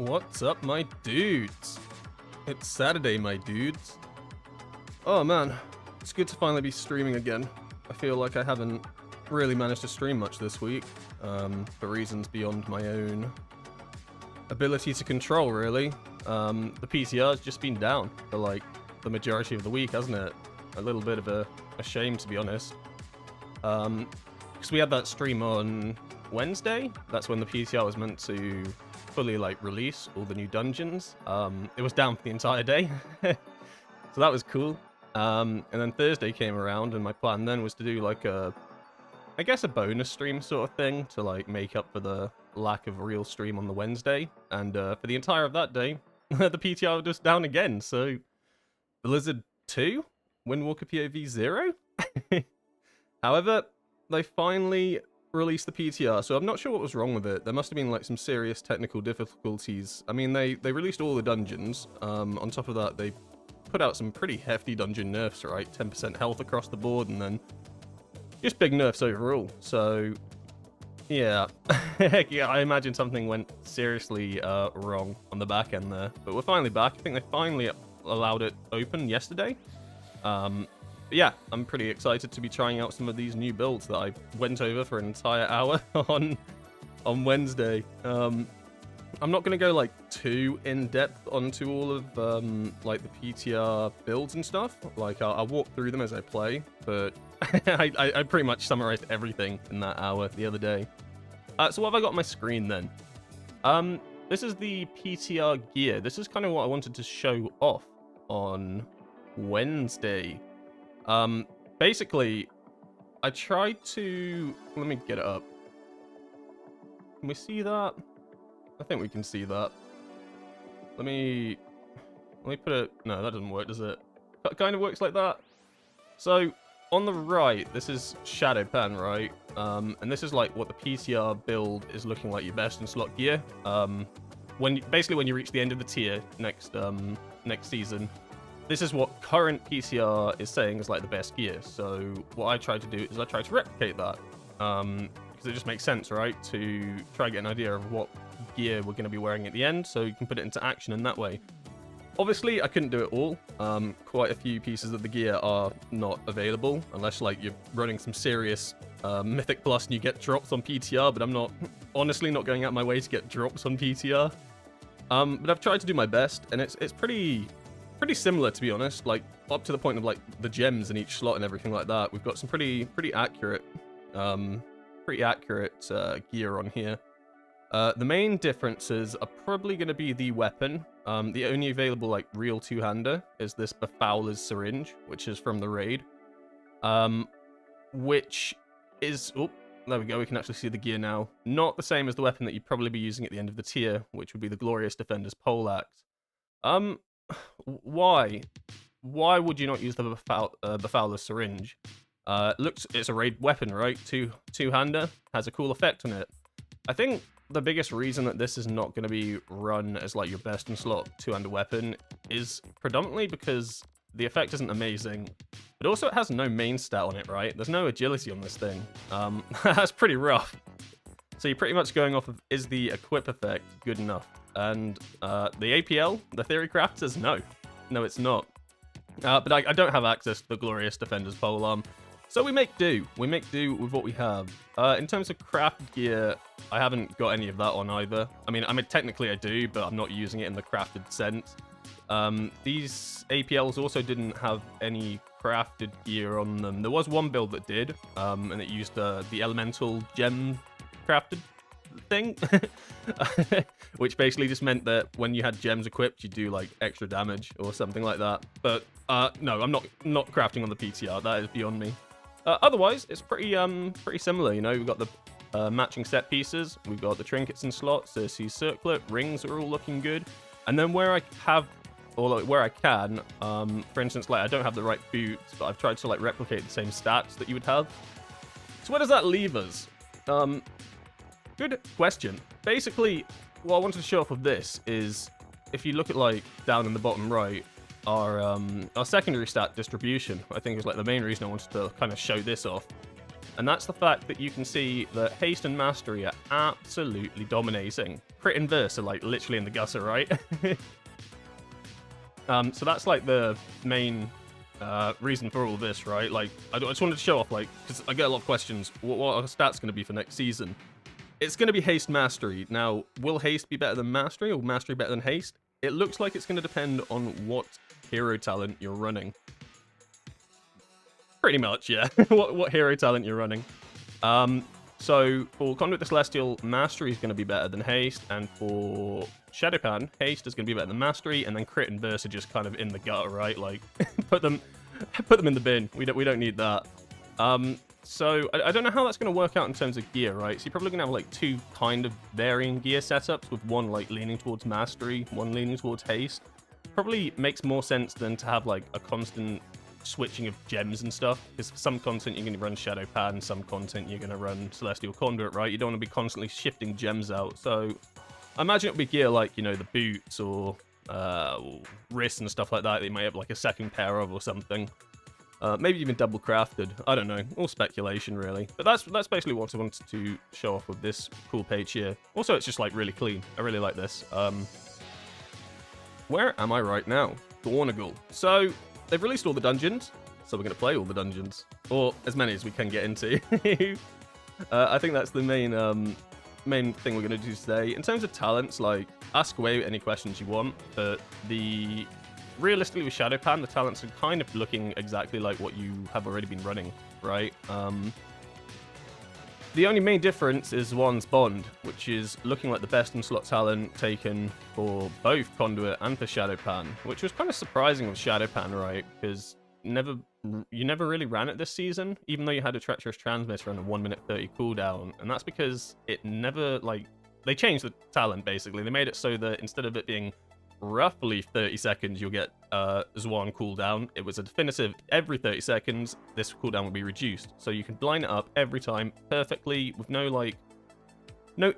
What's up, my dudes? It's Saturday, my dudes. Oh man, it's good to finally be streaming again. I feel like I haven't really managed to stream much this week, for reasons beyond my own ability to control, really. The PTR's just been down for like the majority of the week, hasn't it? A little bit of a shame, to be honest. Because we had that stream on Wednesday. That's when the PTR was meant to fully like release all the new dungeons. It was down for the entire day, so that was cool. And then Thursday came around, and my plan then was to do like I guess a bonus stream sort of thing to like make up for the lack of a real stream on the Wednesday. And for the entire of that day, the PTR was just down again. So Blizzard 2, Windwalker POV 0. However, they finally released the PTR, so I'm not sure what was wrong with it. There must have been like some serious technical difficulties. I mean, they released all the dungeons. On top of that, they put out some pretty hefty dungeon nerfs, right? 10% health across the board, and then just big nerfs overall. So yeah, yeah, I imagine something went seriously wrong on the back end there. But we're finally back. I think they finally allowed it open yesterday. But yeah, I'm pretty excited to be trying out some of these new builds that I went over for an entire hour on Wednesday. I'm not going to go like too in depth onto all of like the PTR builds and stuff. Like I'll walk through them as I play, but I pretty much summarized everything in that hour the other day. So what have I got on my screen then? This is the PTR gear. This is kind of what I wanted to show off on Wednesday. Basically, I tried to... Let me get it up. Can we see that? I think we can see that. Let me put it... No, that doesn't work, does it? That kind of works like that. So, on the right, this is Shadow Pan, right? And this is like what the PTR build is looking like your best in slot gear. Basically when you reach the end of the tier next season, this is what current PTR is saying is like the best gear. So what I tried to do is I tried to replicate that. Because it just makes sense, right? To try and get an idea of what gear we're going to be wearing at the end, so you can put it into action in that way. Obviously, I couldn't do it all. Quite a few pieces of the gear are not available, unless like you're running some serious Mythic Plus and you get drops on PTR, but I'm honestly not going out my way to get drops on PTR. But I've tried to do my best, and it's pretty similar, to be honest, like up to the point of like the gems in each slot and everything like that. We've got some pretty accurate gear on here. The main differences are probably going to be the weapon. The only available like real two-hander is this Befouler's Syringe, which is from the raid, which is, oh, there we go, we can actually see the gear now. Not the same as the weapon that you'd probably be using at the end of the tier, which would be the Glorious Defender's Poleaxe. Why would you not use the Befouler's Syringe? It's a raid weapon, right? Two-hander, has a cool effect on it. I think the biggest reason that this is not going to be run as like your best in slot two-hander weapon is predominantly because the effect isn't amazing, but also it has no main stat on it, right? There's no agility on this thing. That's pretty rough. So you're pretty much going off of, is the equip effect good enough? And the APL, the Theory Craft, says no. No, it's not. But I don't have access to the Glorious Defender's Polearm, so we make do. We make do with what we have. In terms of crafted gear, I haven't got any of that on either. I mean, technically I do, but I'm not using it in the crafted sense. These APLs also didn't have any crafted gear on them. There was one build that did, and it used the elemental gem crafted thing, which basically just meant that when you had gems equipped, you do like extra damage or something like that. But no, I'm not crafting on the PTR. That is beyond me. Otherwise, it's pretty similar. You know, we've got the matching set pieces, we've got the trinkets and slots, the sea circlet, rings are all looking good, and then where I have, or like where I can, for instance, like I don't have the right boots, but I've tried to like replicate the same stats that you would have. So where does that leave us? Good question. Basically, what I wanted to show off of this is, if you look at like down in the bottom right, our secondary stat distribution, I think is like the main reason I wanted to kind of show this off. And that's the fact that you can see that Haste and Mastery are absolutely dominating. Crit and Verse are like literally in the gutter, right? So that's like the main reason for all this, right? Like, I just wanted to show off, like, because I get a lot of questions, what are stats going to be for next season? It's going to be Haste Mastery. Now, will Haste be better than Mastery, or Mastery better than Haste? It looks like it's going to depend on what hero talent you're running. Pretty much, yeah. what hero talent you're running. So for Conduit the Celestial, Mastery is going to be better than Haste, and for Shadowpan, Haste is going to be better than Mastery, and then Crit and Verse are just kind of in the gutter, right? Like, put them in the bin. We don't need that. So I don't know how that's going to work out in terms of gear, right? So you're probably going to have like two kind of varying gear setups, with one like leaning towards Mastery, one leaning towards Haste. Probably makes more sense than to have like a constant switching of gems and stuff, because for some content you're going to run Shadowpan, some content you're going to run Celestial Conduit, right? You don't want to be constantly shifting gems out. So I imagine it'll be gear like, you know, the boots or wrists and stuff like that you might have like a second pair of or something. Maybe even double crafted. I don't know. All speculation, really. But that's basically what I wanted to show off with this cool page here. Also, it's just like really clean. I really like this. Where am I right now? Gornagle. So they've released all the dungeons, so we're going to play all the dungeons, or as many as we can get into. I think that's the main thing we're going to do today. In terms of talents, like, ask away any questions you want, but realistically with Shadowpan, the talents are kind of looking exactly like what you have already been running, right? The only main difference is one's Bond, which is looking like the best in slot talent taken for both Conduit and for Shadowpan, which was kind of surprising with Shadowpan, right? Because you never really ran it this season, even though you had a Treacherous Transmitter and a 1 minute 30 cooldown, and that's because it never, like, they changed the talent, basically. They made it so that instead of it being roughly 30 seconds, you'll get Zwan cooldown. It was a definitive every 30 seconds, this cooldown will be reduced. So you can line it up every time perfectly with no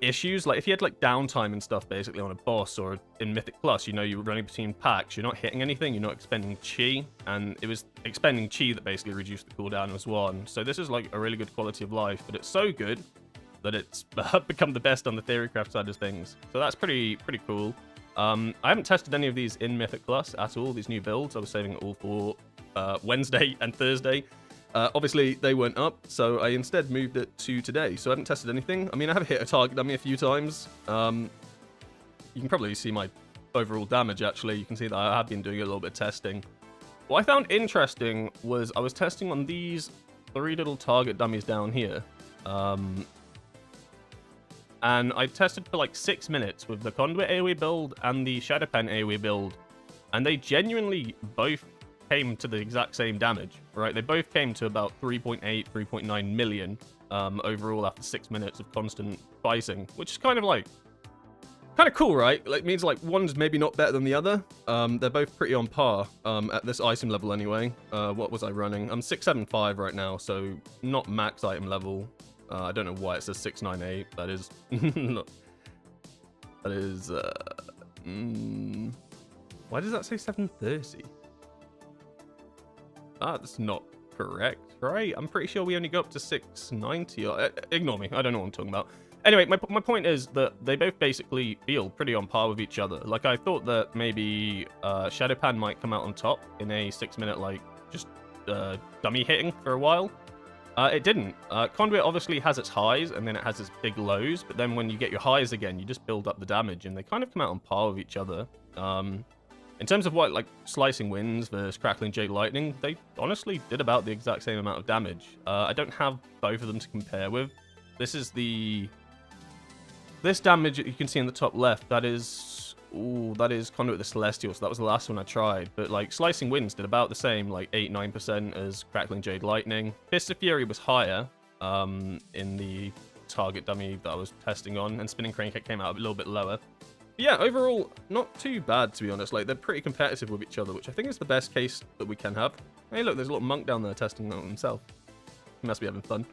issues. Like, if you had, like, downtime and stuff, basically, on a boss or in Mythic Plus, you know, you were running between packs, you're not hitting anything, you're not expending chi, and it was expending chi that basically reduced the cooldown as one. So this is, like, a really good quality of life, but it's so good that it's become the best on the Theorycraft side of things. So that's pretty cool. I haven't tested any of these in Mythic Plus at all, these new builds. I was saving it all for Wednesday and Thursday. Obviously, they weren't up, so I instead moved it to today. So I haven't tested anything. I mean, I have hit a target dummy a few times. You can probably see my overall damage, actually. You can see that I have been doing a little bit of testing. What I found interesting was I was testing on these 3 little target dummies down here. And I tested for like 6 minutes with the Conduit AoE build and the Shadowpan AoE build. And they genuinely both came to the exact same damage, right? They both came to about 3.8, 3.9 million overall after 6 minutes of constant fighting, which is kind of cool, right? Like, means like one's maybe not better than the other. They're both pretty on par at this item level anyway. What was I running? I'm 675 right now, so not max item level. I don't know why it says 698. That is why does that say 730? That's not correct, right? I'm pretty sure we only go up to 690. Ignore me. I don't know what I'm talking about. Anyway, my point is that they both basically feel pretty on par with each other. Like, I thought that maybe Shadowpan might come out on top in a 6 minute, like, just dummy hitting for a while. It didn't. Conduit obviously has its highs, and then it has its big lows, but then when you get your highs again, you just build up the damage, and they kind of come out on par with each other. In terms of what, like, Slicing Winds versus Crackling Jade Lightning, they honestly did about the exact same amount of damage. I don't have both of them to compare with. This damage that you can see in the top left, that is Conduit the Celestial, so that was the last one I tried. But, like, Slicing Winds did about the same, like 8-9% as Crackling Jade Lightning. Fist of Fury was higher in the target dummy that I was testing on, and Spinning Crane Kick came out a little bit lower. But yeah, overall, not too bad, to be honest. Like, they're pretty competitive with each other, which I think is the best case that we can have. Hey, look, there's a little monk down there testing on himself. He must be having fun.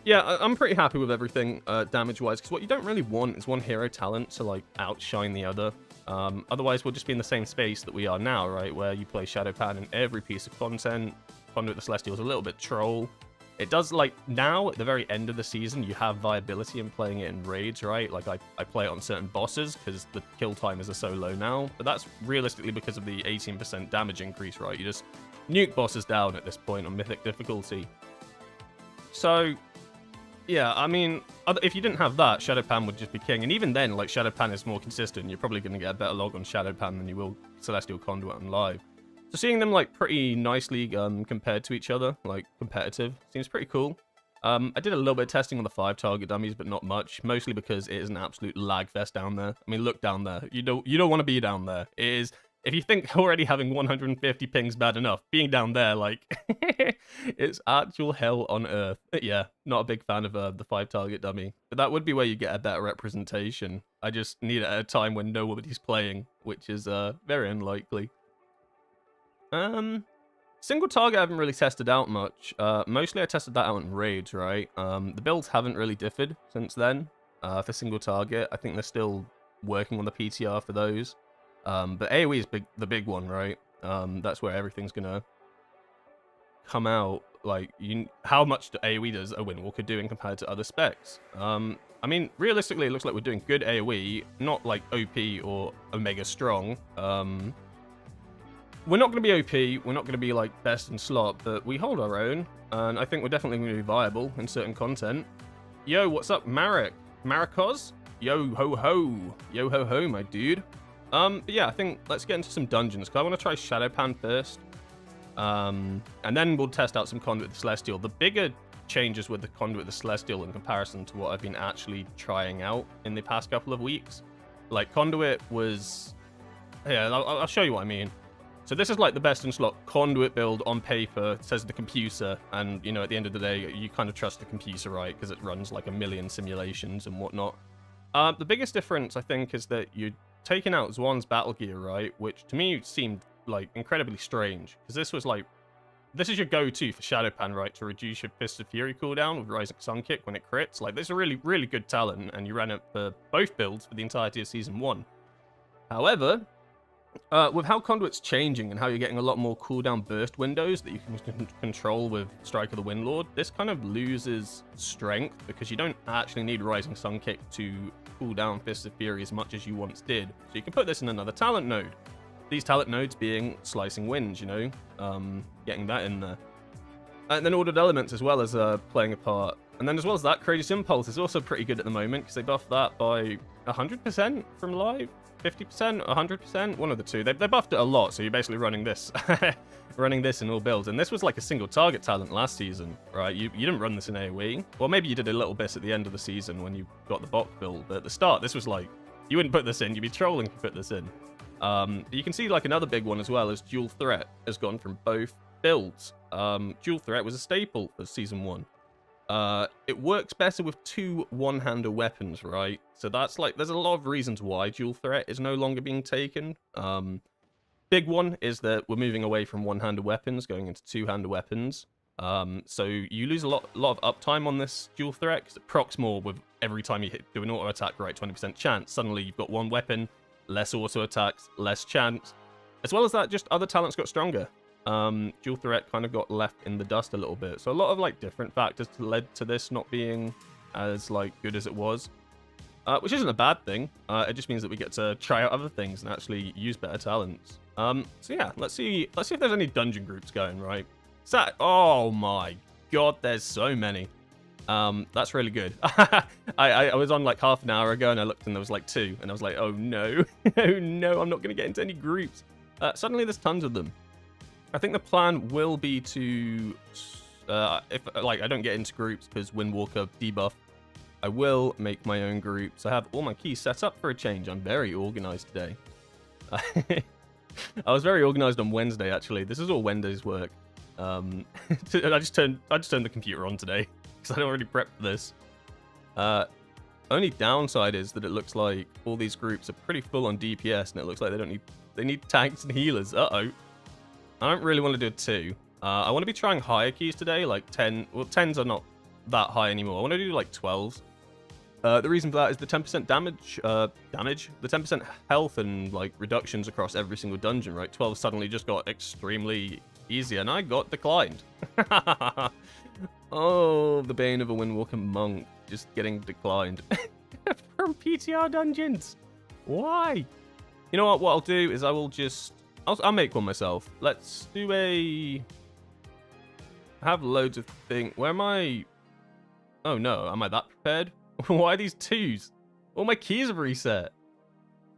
Yeah, I'm pretty happy with everything damage-wise, because what you don't really want is one hero talent to, like, outshine the other. Otherwise, we'll just be in the same space that we are now, right, where you play Shadowpan in every piece of content. Conduit the Celestial is a little bit troll. It does, like, now, at the very end of the season, you have viability in playing it in raids, right? Like, I play it on certain bosses, because the kill timers are so low now. But that's realistically because of the 18% damage increase, right? You just nuke bosses down at this point on Mythic difficulty. So, yeah, I mean, if you didn't have that, Shadowpan would just be king. And even then, like, Shadowpan is more consistent. You're probably going to get a better log on Shadowpan than you will Celestial Conduit on live. So seeing them, like, pretty nicely compared to each other, like, competitive, seems pretty cool. I did a little bit of testing on the 5-target dummies, but not much, mostly because it is an absolute lag fest down there. I mean, look down there. You don't want to be down there. It is, if you think already having 150 pings bad enough, being down there, like, it's actual hell on earth. Yeah, not a big fan of the 5-target dummy, but that would be where you get a better representation. I just need it at a time when nobody's playing, which is very unlikely. Single target I haven't really tested out much. Mostly I tested that out in raids, right? The builds haven't really differed since then. For single target, I think they're still working on the PTR for those. But AoE is the big one, right? That's where everything's gonna come out. Like, how much AoE does a Windwalker doing compared to other specs? I mean, realistically, it looks like we're doing good AoE, not like OP or Omega strong. We're not going to be OP, we're not going to be, like, best in slot, but we hold our own, and I think we're definitely going to be viable in certain content. Yo, what's up, Marek? Marikos? Yo ho ho. Yo ho ho, my dude. But yeah, I think let's get into some dungeons, because I want to try Shadowpan first. And then we'll test out some Conduit the Celestial. The bigger changes with the Conduit the Celestial in comparison to what I've been actually trying out in the past couple of weeks. Like, Conduit was... Yeah, I'll show you what I mean. So this is like the best in slot Conduit build on paper, says the computer, and, you know, at the end of the day, you kind of trust the computer, right? Because it runs like a million simulations and whatnot. The biggest difference, I think, is that you're taking out Zwan's battle gear, right? Which to me seemed like incredibly strange, because this was like, this is your go-to for Shadowpan, right? To reduce your Fist of Fury cooldown with Rising Sun Kick when it crits. Like, this is a really, really good talent, and you ran it for both builds for the entirety of Season 1. However, with how Conduit's changing and how you're getting a lot more cooldown burst windows that you can control with Strike of the Windlord, this kind of loses strength because you don't actually need Rising Sun Kick to cool down Fist of Fury as much as you once did. So you can put this in another talent node. These talent nodes being Slicing Winds, you know, getting that in there. And then Ordered Elements as well as playing a part. And then as well as that, Courageous Impulse is also pretty good at the moment because they buffed that by 100% from live. 50%, 100%, one of the two. They buffed it a lot, so you're basically running this. Running this in all builds. And this was like a single target talent last season, right? You didn't run this in AoE. Well, maybe you did a little bit at the end of the season when you got the bot build, but at the start, this was like, you wouldn't put this in, you'd be trolling to put this in. You can see like another big one as well is Dual Threat has gone from both builds. Dual Threat was a staple for Season 1. It works better with two one-hander weapons, right? So that's like, there's a lot of reasons why Dual Threat is no longer being taken. Big one is that we're moving away from one-hander weapons, going into two-hander weapons. So you lose a lot of uptime on this Dual Threat, because it procs more with every time you do an auto attack, right? 20% chance. Suddenly you've got one weapon, less auto attacks, less chance. As well as that, just other talents got stronger. Dual Threat kind of got left in the dust a little bit. So a lot of like different factors led to this not being as like good as it was, which isn't a bad thing. It just means that we get to try out other things and actually use better talents. So yeah, let's see if there's any dungeon groups going, right? Oh my god, there's so many. That's really good. I was on like half an hour ago and I looked and there was like 2 and I was like, oh no, oh no, I'm not gonna get into any groups. Suddenly there's tons of them. I think the plan will be to, if like I don't get into groups because Windwalker debuff, I will make my own groups. I have all my keys set up for a change. I'm very organized today. I was very organized on Wednesday actually. This is all Wednesday's work. I just turned the computer on today because I'd already prepped for this. Only downside is that it looks like all these groups are pretty full on DPS, and it looks like they need tanks and healers. Uh-oh. I don't really want to do a 2. I want to be trying higher keys today, like 10. Well, 10s are not that high anymore. I want to do like 12s. The reason for that is the 10% damage, the 10% health and like reductions across every single dungeon, right? 12 suddenly just got extremely easy, and I got declined. Oh, the bane of a Windwalker monk just getting declined from PTR dungeons. Why? You know what? What I'll do is I will just... I'll make one myself. Let's do a... I have loads of things. Where am I? Oh no, am I that prepared? Why are these 2s? All my keys have reset.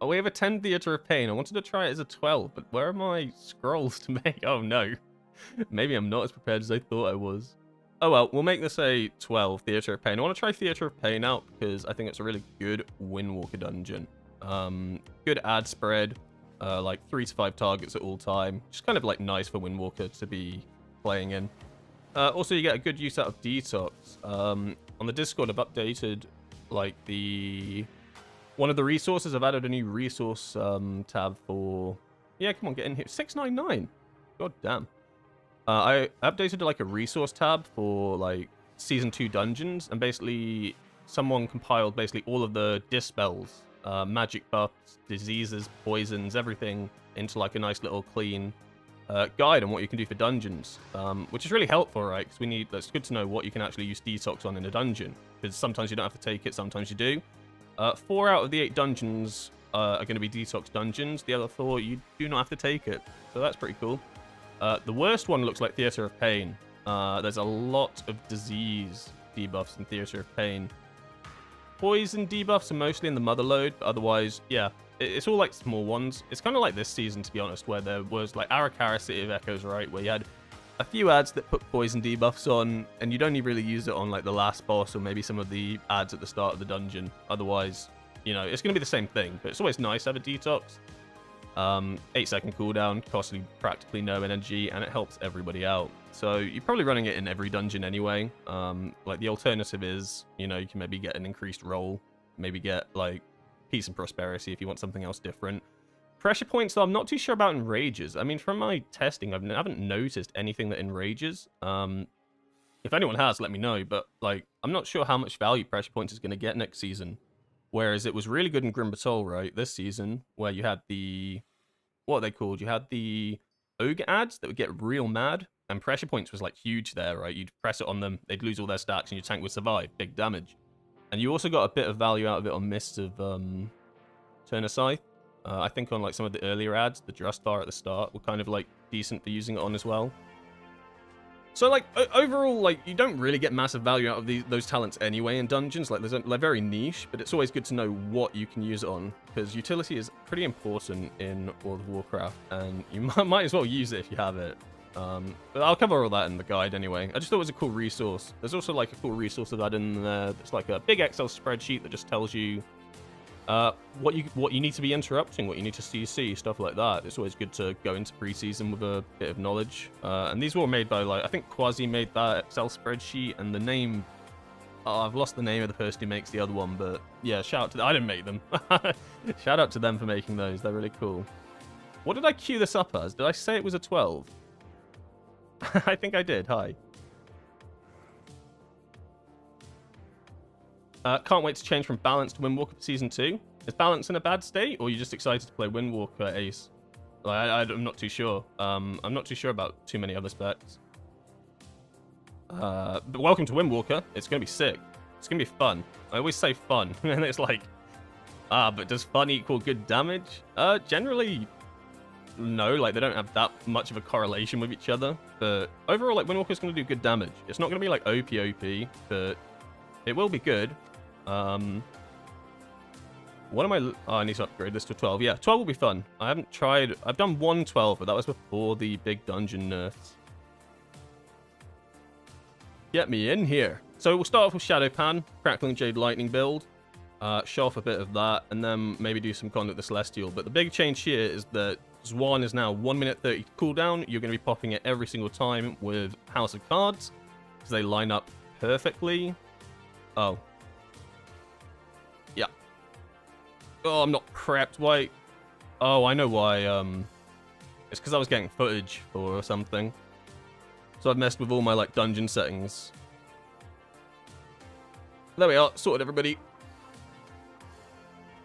Oh, we have a 10 Theatre of Pain. I wanted to try it as a 12, but where are my scrolls to make? Oh no. Maybe I'm not as prepared as I thought I was. Oh well, we'll make this a 12 Theatre of Pain. I want to try Theatre of Pain out because I think it's a really good Windwalker dungeon. Good ad spread, like 3 to 5 targets at all time. Just kind of like nice for Windwalker to be playing in. Also, you get a good use out of Detox. On the Discord, I've updated like one of the resources. I've added a new resource tab for... Yeah, come on, get in here. 699. God damn. I updated like a resource tab for like Season 2 dungeons, and basically someone compiled basically all of the dispels, magic buffs, diseases, poisons, everything into like a nice little clean guide on what you can do for dungeons, which is really helpful, right? Because it's good to know what you can actually use detox on in a dungeon, because sometimes you don't have to take it, sometimes you do. 4 out of the 8 dungeons are going to be detox dungeons. The other 4 you do not have to take it, so that's pretty cool. The worst one looks like Theatre of Pain. There's a lot of disease debuffs in Theatre of Pain. Poison debuffs are mostly in the Mother Load, but otherwise, yeah, it's all like small ones. It's kind of like this season, to be honest, where there was like Arakara City of Echoes, right, where you had a few ads that put poison debuffs on, and you'd only really use it on like the last boss or maybe some of the ads at the start of the dungeon. Otherwise, you know, it's going to be the same thing, but it's always nice to have a detox. 8-second cooldown, costs you practically no energy, and it helps everybody out. So you're probably running it in every dungeon anyway. Like the alternative is, you know, you can maybe get an increased roll, maybe get like peace and prosperity if you want something else different. Pressure points, though, I'm not too sure about enrages. I mean, from my testing, I haven't noticed anything that enrages. If anyone has, let me know. But like, I'm not sure how much value pressure points is going to get next season. Whereas it was really good in Grim Batol, right, this season, where you had the... What are they called? You had the Ogre ads that would get real mad, and pressure points was like huge there, right? You'd press it on them, they'd lose all their stacks, and your tank would survive. Big damage. And you also got a bit of value out of it on Mists of Turner Scythe. I think on like some of the earlier ads, the Drustvar at the start were kind of like decent for using it on as well. So like overall, like you don't really get massive value out of those talents anyway in dungeons. Like they're very niche, but it's always good to know what you can use it on, because utility is pretty important in World of Warcraft, and you might as well use it if you have it. But I'll cover all that in the guide anyway. I just thought it was a cool resource. There's also like a cool resource of that in there. It's like a big Excel spreadsheet that just tells you what you need to be interrupting, what you need to CC, stuff like that. It's always good to go into preseason with a bit of knowledge. And these were all made by, like, I think Quasi made that Excel spreadsheet, and the name... Oh, I've lost the name of the person who makes the other one, but yeah, shout out to them. I didn't make them. Shout out to them for making those. They're really cool. What did I queue this up as? Did I say it was a 12? I think I did. Hi. Can't wait to change from Balance to Windwalker for Season 2. Is Balance in a bad state, or are you just excited to play Windwalker, Ace? I'm not too sure. I'm not too sure about too many other specs. But welcome to Windwalker. It's going to be sick. It's going to be fun. I always say fun, and it's like... but does fun equal good damage? Generally, no. Like, they don't have that much of a correlation with each other. But overall, like, Windwalker's going to do good damage. It's not going to be, like, OP, but it will be good. What am I... Oh, I need to upgrade this to 12. Yeah, 12 will be fun. I haven't tried... I've done one 12, but that was before the big dungeon nerfs. Get me in here. So we'll start off with Shadowpan, Crackling Jade Lightning build. Show off a bit of that, and then maybe do some Conduit the Celestial. But the big change here is that Zwan is now 1 minute 30 cooldown. You're going to be popping it every single time with House of Cards, because they line up perfectly. Oh. Yeah. Oh, I'm not prepped. Why? Oh, I know why. It's because I was getting footage or something. So I've messed with all my, like, dungeon settings. There we are. Sorted, everybody.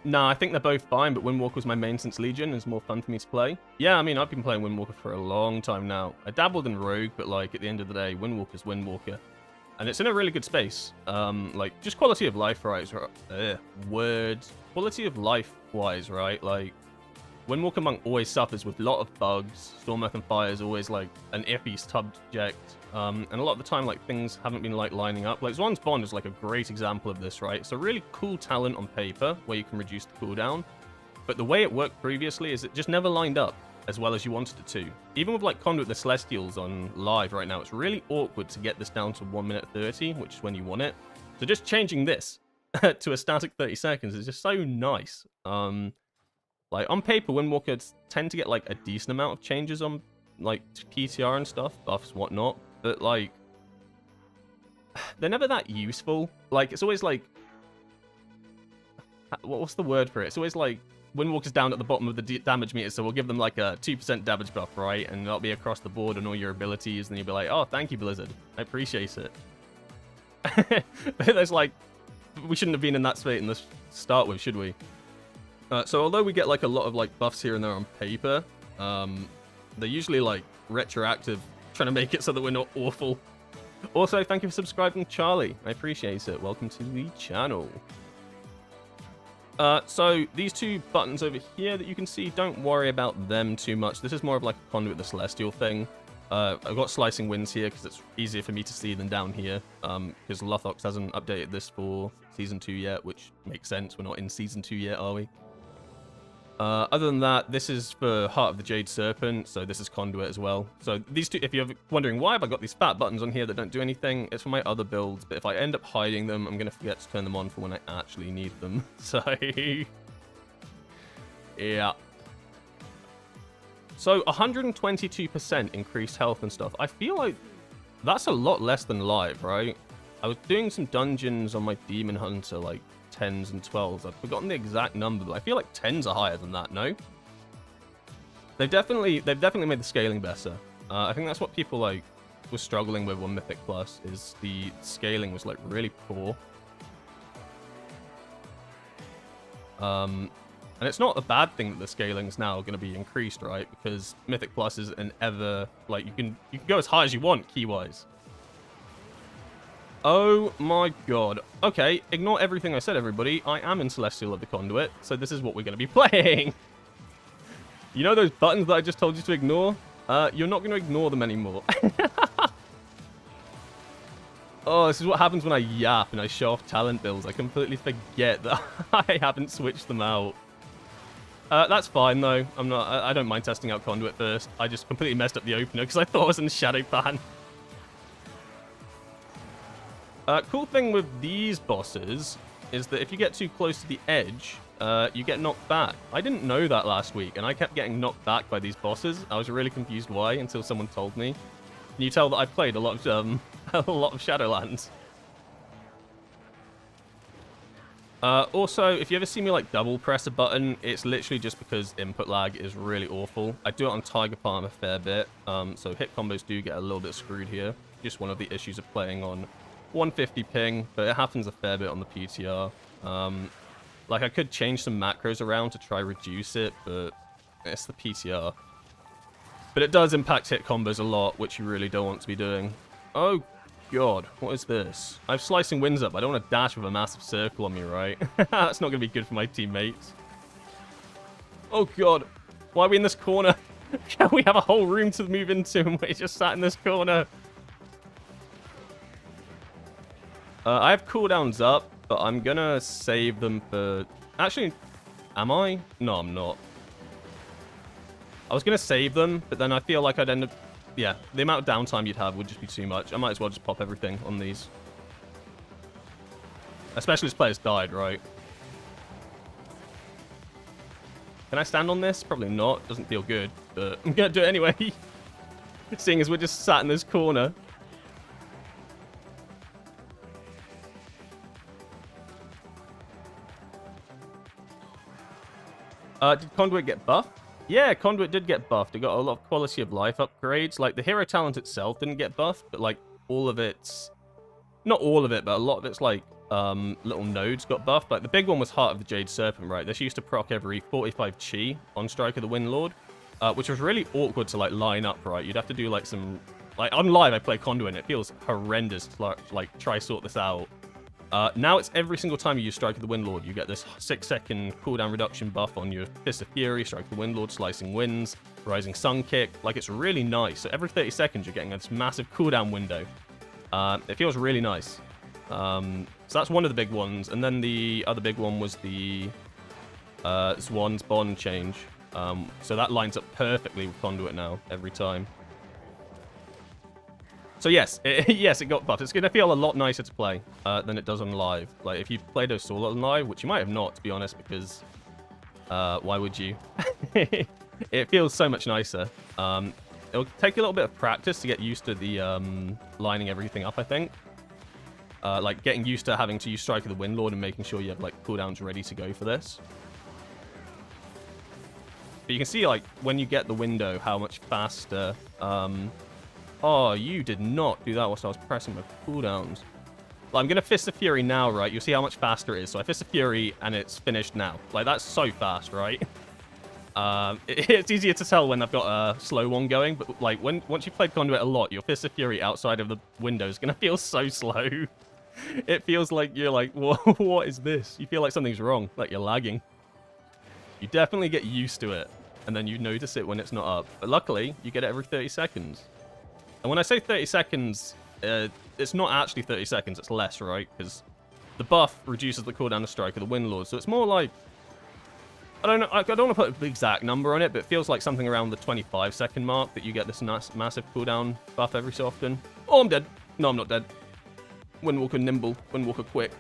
Nah, I think they're both fine, but Windwalker was my main since Legion. It's more fun for me to play. Yeah, I mean, I've been playing Windwalker for a long time now. I dabbled in Rogue, but, like, at the end of the day, Windwalker's Windwalker. And it's in a really good space. Like, just quality of life, right? Quality of life-wise, right? Like, Windwalker Monk always suffers with a lot of bugs. Storm Earth and Fire is always, like, an iffy subject. And a lot of the time, like, things haven't been, like, lining up. Like, Zwan's Bond is, like, a great example of this, right? It's a really cool talent on paper, where you can reduce the cooldown. But the way it worked previously is it just never lined up as well as you wanted it to. Even with, like, Conduit the Celestials on live right now, it's really awkward to get this down to 1 minute 30, which is when you want it. So just changing this to a static 30 seconds is just so nice. Like, on paper, Windwalkers tend to get, like, a decent amount of changes on, like, PTR and stuff, buffs, whatnot. But, like, they're never that useful. Like, it's always, like... What's the word for it? It's always, like, Windwalker's down at the bottom of the damage meter, so we'll give them, like, a 2% damage buff, right? And that'll be across the board on all your abilities, and you'll be like, oh, thank you, Blizzard. I appreciate it. But there's, like... We shouldn't have been in that state in the start with, should we? So although we get like a lot of like buffs here and there on paper, they're usually like retroactive, trying to make it so that we're not awful. Also, thank you for subscribing, Charlie. I appreciate it. Welcome to the channel. So these two buttons over here that you can see, don't worry about them too much. This is more of like a Conduit the Celestial thing. I've got Slicing Winds here because it's easier for me to see than down here. Because Lothox hasn't updated this for Season 2 yet, which makes sense. We're not in Season 2 yet, are we? Other than that, this is for Heart of the Jade Serpent, so this is Conduit as well. So these two, if you're wondering why have I got these fat buttons on here that don't do anything, it's for my other builds, but if I end up hiding them, I'm going to forget to turn them on for when I actually need them. So, yeah. So, 122% increased health and stuff. I feel like that's a lot less than live, right? I was doing some dungeons on my Demon Hunter, like, 10s and 12s. I've forgotten the exact number, but I feel like 10s are higher than that, no? They've definitely made the scaling better. I think that's what people like were struggling with on Mythic Plus, is the scaling was like really poor. And it's not a bad thing that the scaling's now going to be increased, right? Because Mythic Plus is an ever, like, you can go as high as you want key-wise. Oh my god. Okay, ignore everything I said, everybody. I am in Celestial of the Conduit, so this is what we're going to be playing. You know those buttons that I just told you to ignore? You're not going to ignore them anymore. Oh, this is what happens when I yap and I show off talent builds. I completely forget that I haven't switched them out. That's fine, though. I don't mind testing out Conduit first. I just completely messed up the opener because I thought I was in Shadow Ban. Cool thing with these bosses is that if you get too close to the edge, you get knocked back. I didn't know that last week, and I kept getting knocked back by these bosses. I was really confused why until someone told me. Can you tell that I played a lot of a lot of Shadowlands? Also, if you ever see me like double press a button, it's literally just because input lag is really awful. I do it on Tiger Palm a fair bit, so hit combos do get a little bit screwed here. Just one of the issues of playing on 150 ping, but it happens a fair bit on the PTR. Like, I could change some macros around to try reduce it, but it's the PTR. But it does impact hit combos a lot, which you really don't want to be doing. Oh god, what is this? I have Slicing Winds up. I don't want to dash with a massive circle on me, right? That's not going to be good for my teammates. Oh god, why are we in this corner? Can we have a whole room to move into and we're just sat in this corner? I have cooldowns up, but I'm gonna save them for... Actually, am I? No, I'm not. I was gonna save them, but then I feel like I'd end up... Yeah, the amount of downtime you'd have would just be too much. I might as well just pop everything on these. Especially as players died, right? Can I stand on this? Probably not. Doesn't feel good, but I'm gonna do it anyway. Seeing as we're just sat in this corner. Did Conduit get buffed? Yeah, Conduit did get buffed. It got a lot of quality of life upgrades. Like, the hero talent itself didn't get buffed, but, like, all of its... Not all of it, but a lot of its, like, little nodes got buffed. Like, the big one was Heart of the Jade Serpent, right? This used to proc every 45 chi on Strike of the Windlord, which was really awkward to, like, line up, right? You'd have to do, like, some Like, on live, I play Conduit, and it feels horrendous to, like, try sort this out. Now it's every single time you use Strike of the Windlord, you get this 6-second cooldown reduction buff on your Fist of Fury, Strike of the Windlord, Slicing Winds, Rising Sun Kick. Like, it's really nice. So every 30 seconds, you're getting this massive cooldown window. It feels really nice. So that's one of the big ones. And then the other big one was the Swan's Bond change. So that lines up perfectly with Conduit now, every time. So yes, it got buffed. It's going to feel a lot nicer to play than it does on live. Like, if you've played Assault on live, which you might have not, to be honest, because why would you? It feels so much nicer. It'll take a little bit of practice to get used to the lining everything up, I think. Like, getting used to having to use Strike of the Windlord and making sure you have, like, cooldowns ready to go for this. But you can see, like, when you get the window, how much faster... Oh, you did not do that whilst I was pressing my cooldowns. Like, I'm going to Fist of Fury now, right? You'll see how much faster it is. So I Fist of Fury, and it's finished now. Like, that's so fast, right? It's easier to tell when I've got a slow one going, but, like, once you've played Conduit a lot, your Fist of Fury outside of the window is going to feel so slow. It feels like you're like, what is this? You feel like something's wrong, like you're lagging. You definitely get used to it, and then you notice it when it's not up. But luckily, you get it every 30 seconds. And when I say 30 seconds, it's not actually 30 seconds, it's less, right? Because the buff reduces the cooldown of Strike of the Windlord. So it's more like... I don't know, I don't want to put an exact number on it, but it feels like something around the 25-second mark that you get this massive cooldown buff every so often. Oh, I'm dead. No, I'm not dead. Windwalker nimble, Windwalker quick.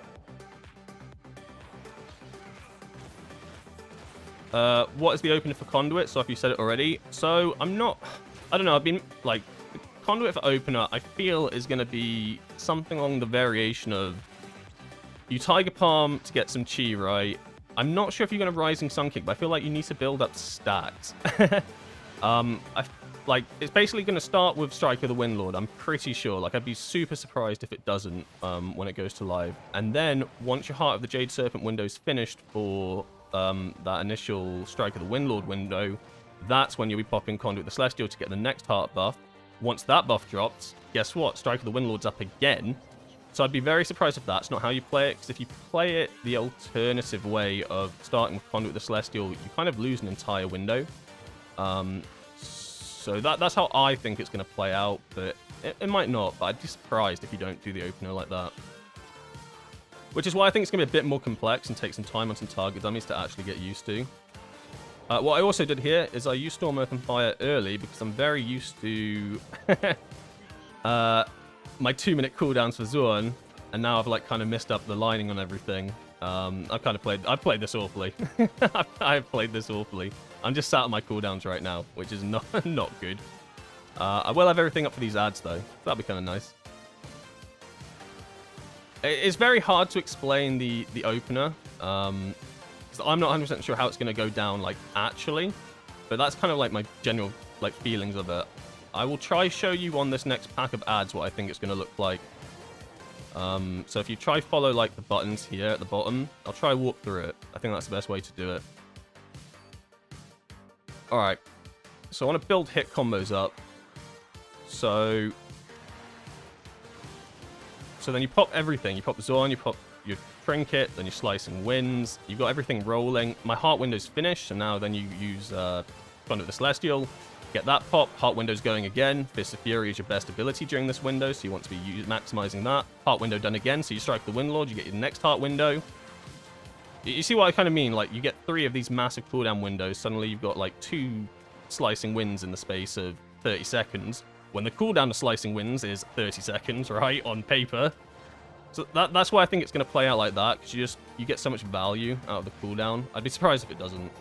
What is the opener for Conduit? So if you said it already. So I'm not... I don't know, I've been, like... Conduit for opener, I feel, is going to be something along the variation of you Tiger Palm to get some chi, right? I'm not sure if you're going to Rising Sun Kick, but I feel like you need to build up stats. Like, it's basically going to start with Strike of the Windlord, I'm pretty sure. Like, I'd be super surprised if it doesn't when it goes to live. And then, once your Heart of the Jade Serpent window is finished for that initial Strike of the Windlord window, that's when you'll be popping Conduit the Celestial to get the next Heart buff. Once that buff drops, guess what? Strike of the Windlord's up again. So I'd be very surprised if that's not how you play it, because if you play it the alternative way of starting with Conduit the Celestial, you kind of lose an entire window. So that's how I think it's going to play out, but it might not, but I'd be surprised if you don't do the opener like that. Which is why I think it's going to be a bit more complex and take some time on some target dummies to actually get used to. What I also did here is I used Storm, Earth, and Fire early because I'm very used to my 2-minute cooldowns for Zorn, and now I've like kind of missed up the lining on everything. I've played this awfully. I've played this awfully. I'm just sat on my cooldowns right now, which is not good. I will have everything up for these ads though. That'd be kind of nice. It's very hard to explain the opener. I'm not 100% sure how it's going to go down, like, actually. But that's kind of, like, my general, like, feelings of it. I will try show you on this next pack of ads what I think it's going to look like. So if you try follow, like, the buttons here at the bottom, I'll try walk through it. I think that's the best way to do it. Alright. So I want to build hit combos up. So then you pop everything. You pop Zorn, you pop your Trinket, then you're Slicing Winds. You've got everything rolling. My Heart window's finished, so now then you use Conduit the Celestial. Get that pop. Heart window's going again. Fist of Fury is your best ability during this window, so you want to be maximizing that. Heart window done again, so you strike the Windlord, you get your next Heart window. You see what I kind of mean? Like, you get 3 of these massive cooldown windows. Suddenly you've got, like, 2 Slicing Winds in the space of 30 seconds. When the cooldown of Slicing Winds is 30 seconds, right, on paper. So that's why I think it's going to play out like that, because you get so much value out of the cooldown. I'd be surprised if it doesn't.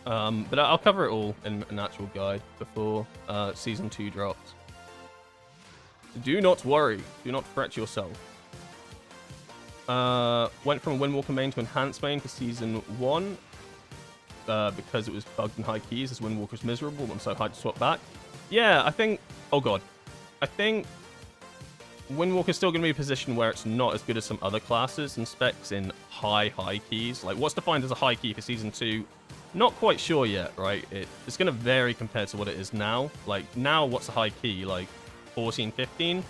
But I'll cover it all in an actual guide before Season 2 drops. Do not worry. Do not fret yourself. Went from a Windwalker main to Enhanced main for Season 1. Because it was bugged in high keys, as Windwalker's miserable, I'm so hard to swap back. Yeah, I think... Oh god. I think... Windwalker's still going to be a position where it's not as good as some other classes and specs in high keys. Like, what's defined as a high key for Season 2? Not quite sure yet, right? It's going to vary compared to what it is now. Like, now, what's a high key? Like, 14, 15?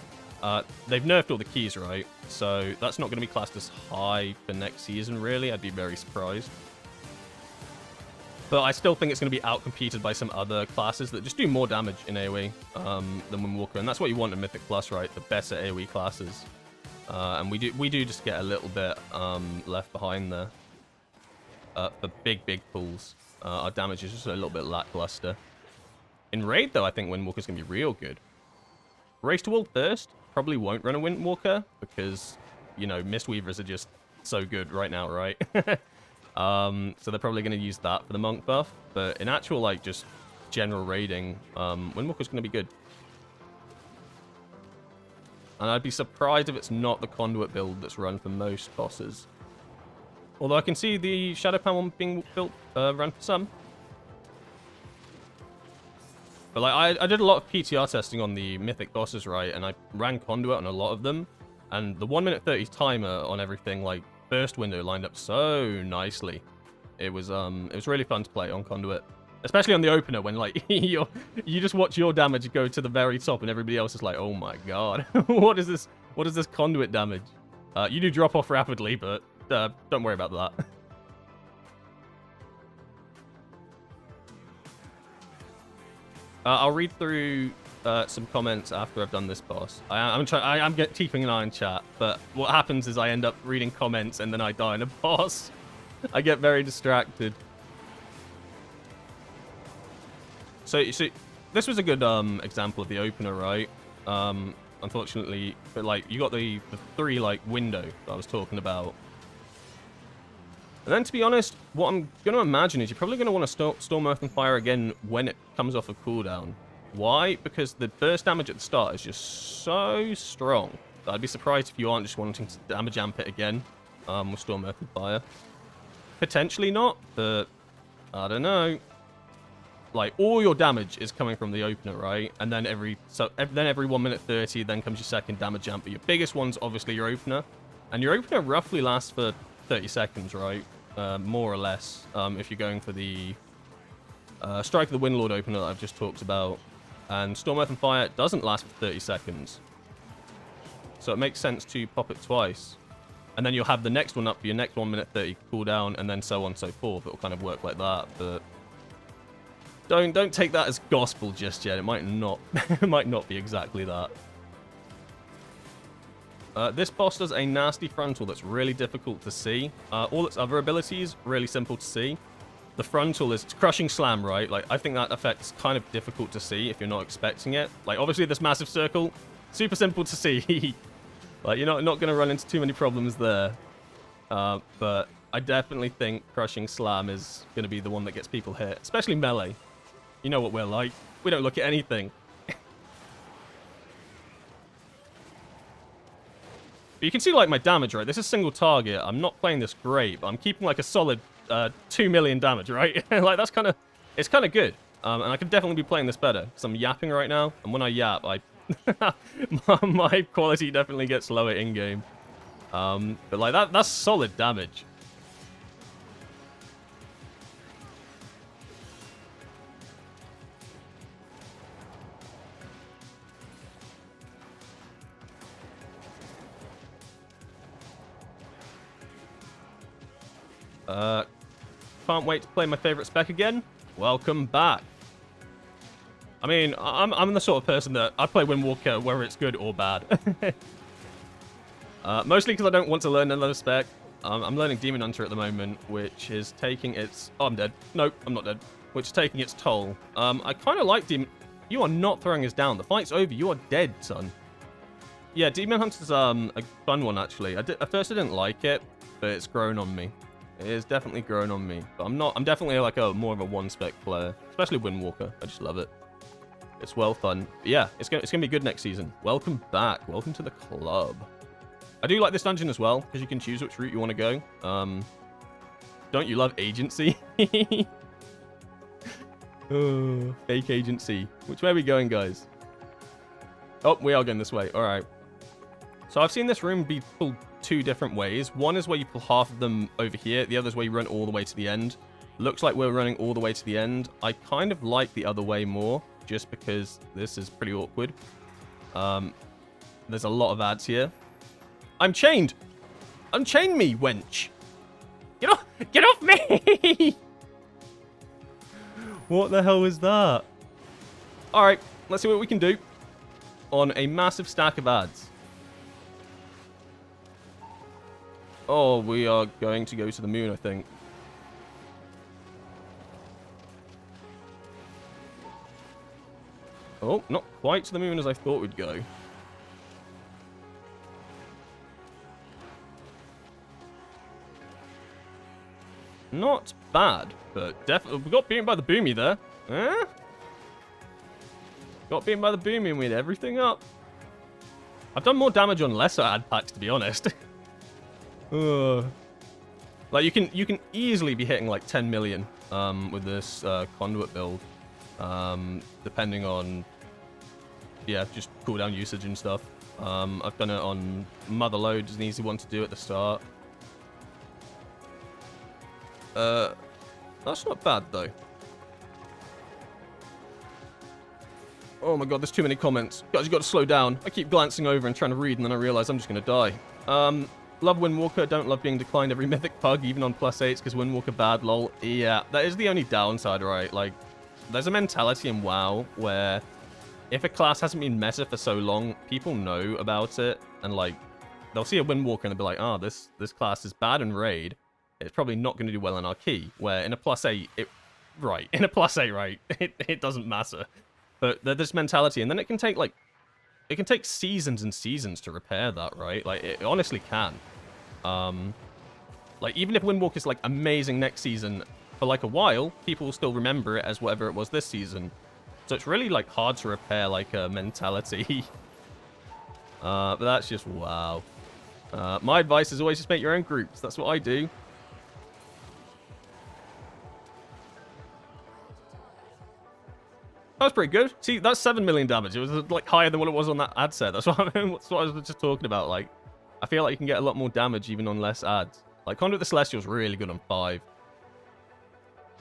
They've nerfed all the keys, right? So that's not going to be classed as high for next season, really. I'd be very surprised. But I still think it's going to be outcompeted by some other classes that just do more damage in AoE than Windwalker. And that's what you want in Mythic Plus, right? The better AoE classes. And we do just get a little bit left behind there. For big pools. Our damage is just a little bit lackluster. In Raid, though, I think Windwalker's going to be real good. Race to World first, probably won't run a Windwalker because, you know, Mistweavers are just so good right now, right? So they're probably going to use that for the monk buff. But in actual, like, just general raiding, Windwalker's going to be good. And I'd be surprised if it's not the conduit build that's run for most bosses. Although I can see the Shadowpan one being built, run for some. But like, I did a lot of PTR testing on the Mythic bosses, right? And I ran Conduit on a lot of them. And the 1 minute 30 timer on everything, like, burst window lined up so nicely. It was really fun to play on Conduit. Especially on the opener when, like, you just watch your damage go to the very top and everybody else is like, oh my god. What is this Conduit damage? You do drop off rapidly, but don't worry about that. I'll read through some comments after I've done this boss. I'm keeping an eye on chat, but what happens is I end up reading comments and then I die in a boss. I get very distracted. So this was a good example of the opener, right? Unfortunately, but like you got the 3 like window that I was talking about. And then, to be honest, what I'm going to imagine is you're probably going to want to Storm Earth and Fire again when it comes off a cooldown. Why? Because the burst damage at the start is just so strong that I'd be surprised if you aren't just wanting to damage amp it again with Storm Earth and Fire. Potentially not, but I don't know. Like, all your damage is coming from the opener, right? And then every 1 minute 30, then comes your second damage amp. But your biggest one's obviously your opener. And your opener roughly lasts for 30 seconds, right? More or less, if you're going for the Strike of the Windlord opener that I've just talked about. And Storm Earth and Fire doesn't last for 30 seconds. So it makes sense to pop it twice. And then you'll have the next one up for your next 1 minute 30 cooldown, and then so on and so forth. It'll kind of work like that, but don't take that as gospel just yet. It might not it might not be exactly that. This boss does a nasty frontal that's really difficult to see. All its other abilities, really simple to see. The frontal is Crushing Slam, right? Like, I think that effect's kind of difficult to see if you're not expecting it. Like, obviously this massive circle, super simple to see. Like, you're not going to run into too many problems there. But I definitely think Crushing Slam is going to be the one that gets people hit, especially melee. You know what we're like. We don't look at anything. But you can see, like, my damage, right? This is single target. I'm not playing this great, but I'm keeping, like, a solid 2 million damage, right? Like, that's kind of... It's kind of good. And I could definitely be playing this better, because I'm yapping right now. And when I yap, my quality definitely gets lower in-game. But, like, that's solid damage. Can't wait to play my favorite spec again. Welcome back. I mean, I'm the sort of person that I play Windwalker whether it's good or bad. Mostly because I don't want to learn another spec. I'm learning Demon Hunter at the moment, which is taking its... Oh, I'm dead. Nope, I'm not dead. Which is taking its toll. I kind of like Demon... You are not throwing us down. The fight's over. You are dead, son. Yeah, Demon Hunter's a fun one, actually. At first I didn't like it, but it's grown on me. It is definitely grown on me. But I'm definitely like more of a one-spec player. Especially Windwalker. I just love it. It's well fun. But yeah, it's gonna be good next season. Welcome back. Welcome to the club. I do like this dungeon as well, because you can choose which route you want to go. Don't you love agency? Oh, fake agency. Which way are we going, guys? Oh, we are going this way. All right. So I've seen this room be pulled 2 different ways. One is where you pull half of them over here. The other is where you run all the way to the end. Looks like we're running all the way to the end. I kind of like the other way more, just because this is pretty awkward. There's a lot of ads here. I'm chained! Unchain me, wench! Get off me! What the hell is that? Alright, let's see what we can do on a massive stack of ads. Oh, we are going to go to the moon, I think. Oh, not quite to the moon as I thought we'd go. Not bad, but definitely we got beaten by the boomy there. Eh? Got beaten by the boomy and we had everything up. I've done more damage on lesser ad packs, to be honest. Like you can easily be hitting like 10 million with this conduit build, depending on just cooldown usage and stuff. I've done it on Mother Load, is an easy one to do at the start. That's not bad though. Oh my god, there's too many comments. Guys, you got to slow down. I keep glancing over and trying to read, and then I realize I'm just going to die. Love Windwalker. Don't love being declined every Mythic Pug, even on +8s, because Windwalker bad, lol. Yeah, that is the only downside, right? Like, there's a mentality in WoW where if a class hasn't been meta for so long, people know about it, and like, they'll see a Windwalker and they'll be like, oh, this class is bad in raid. It's probably not going to do well in our key. Where in a +8, it doesn't matter. But there's this mentality, and then it can take seasons and seasons to repair that, right? Like, it honestly can. Like, even if Windwalker's, like, amazing next season, for, like, a while, people will still remember it as whatever it was this season. So it's really, like, hard to repair, like, a mentality. But that's just wow. My advice is always just make your own groups. That's what I do. That was pretty good. See, that's 7 million damage. It was like higher than what it was on that ad set. That's what I was just talking about. Like, I feel like you can get a lot more damage even on less ads. Like, Conduit the Celestial is really good on 5.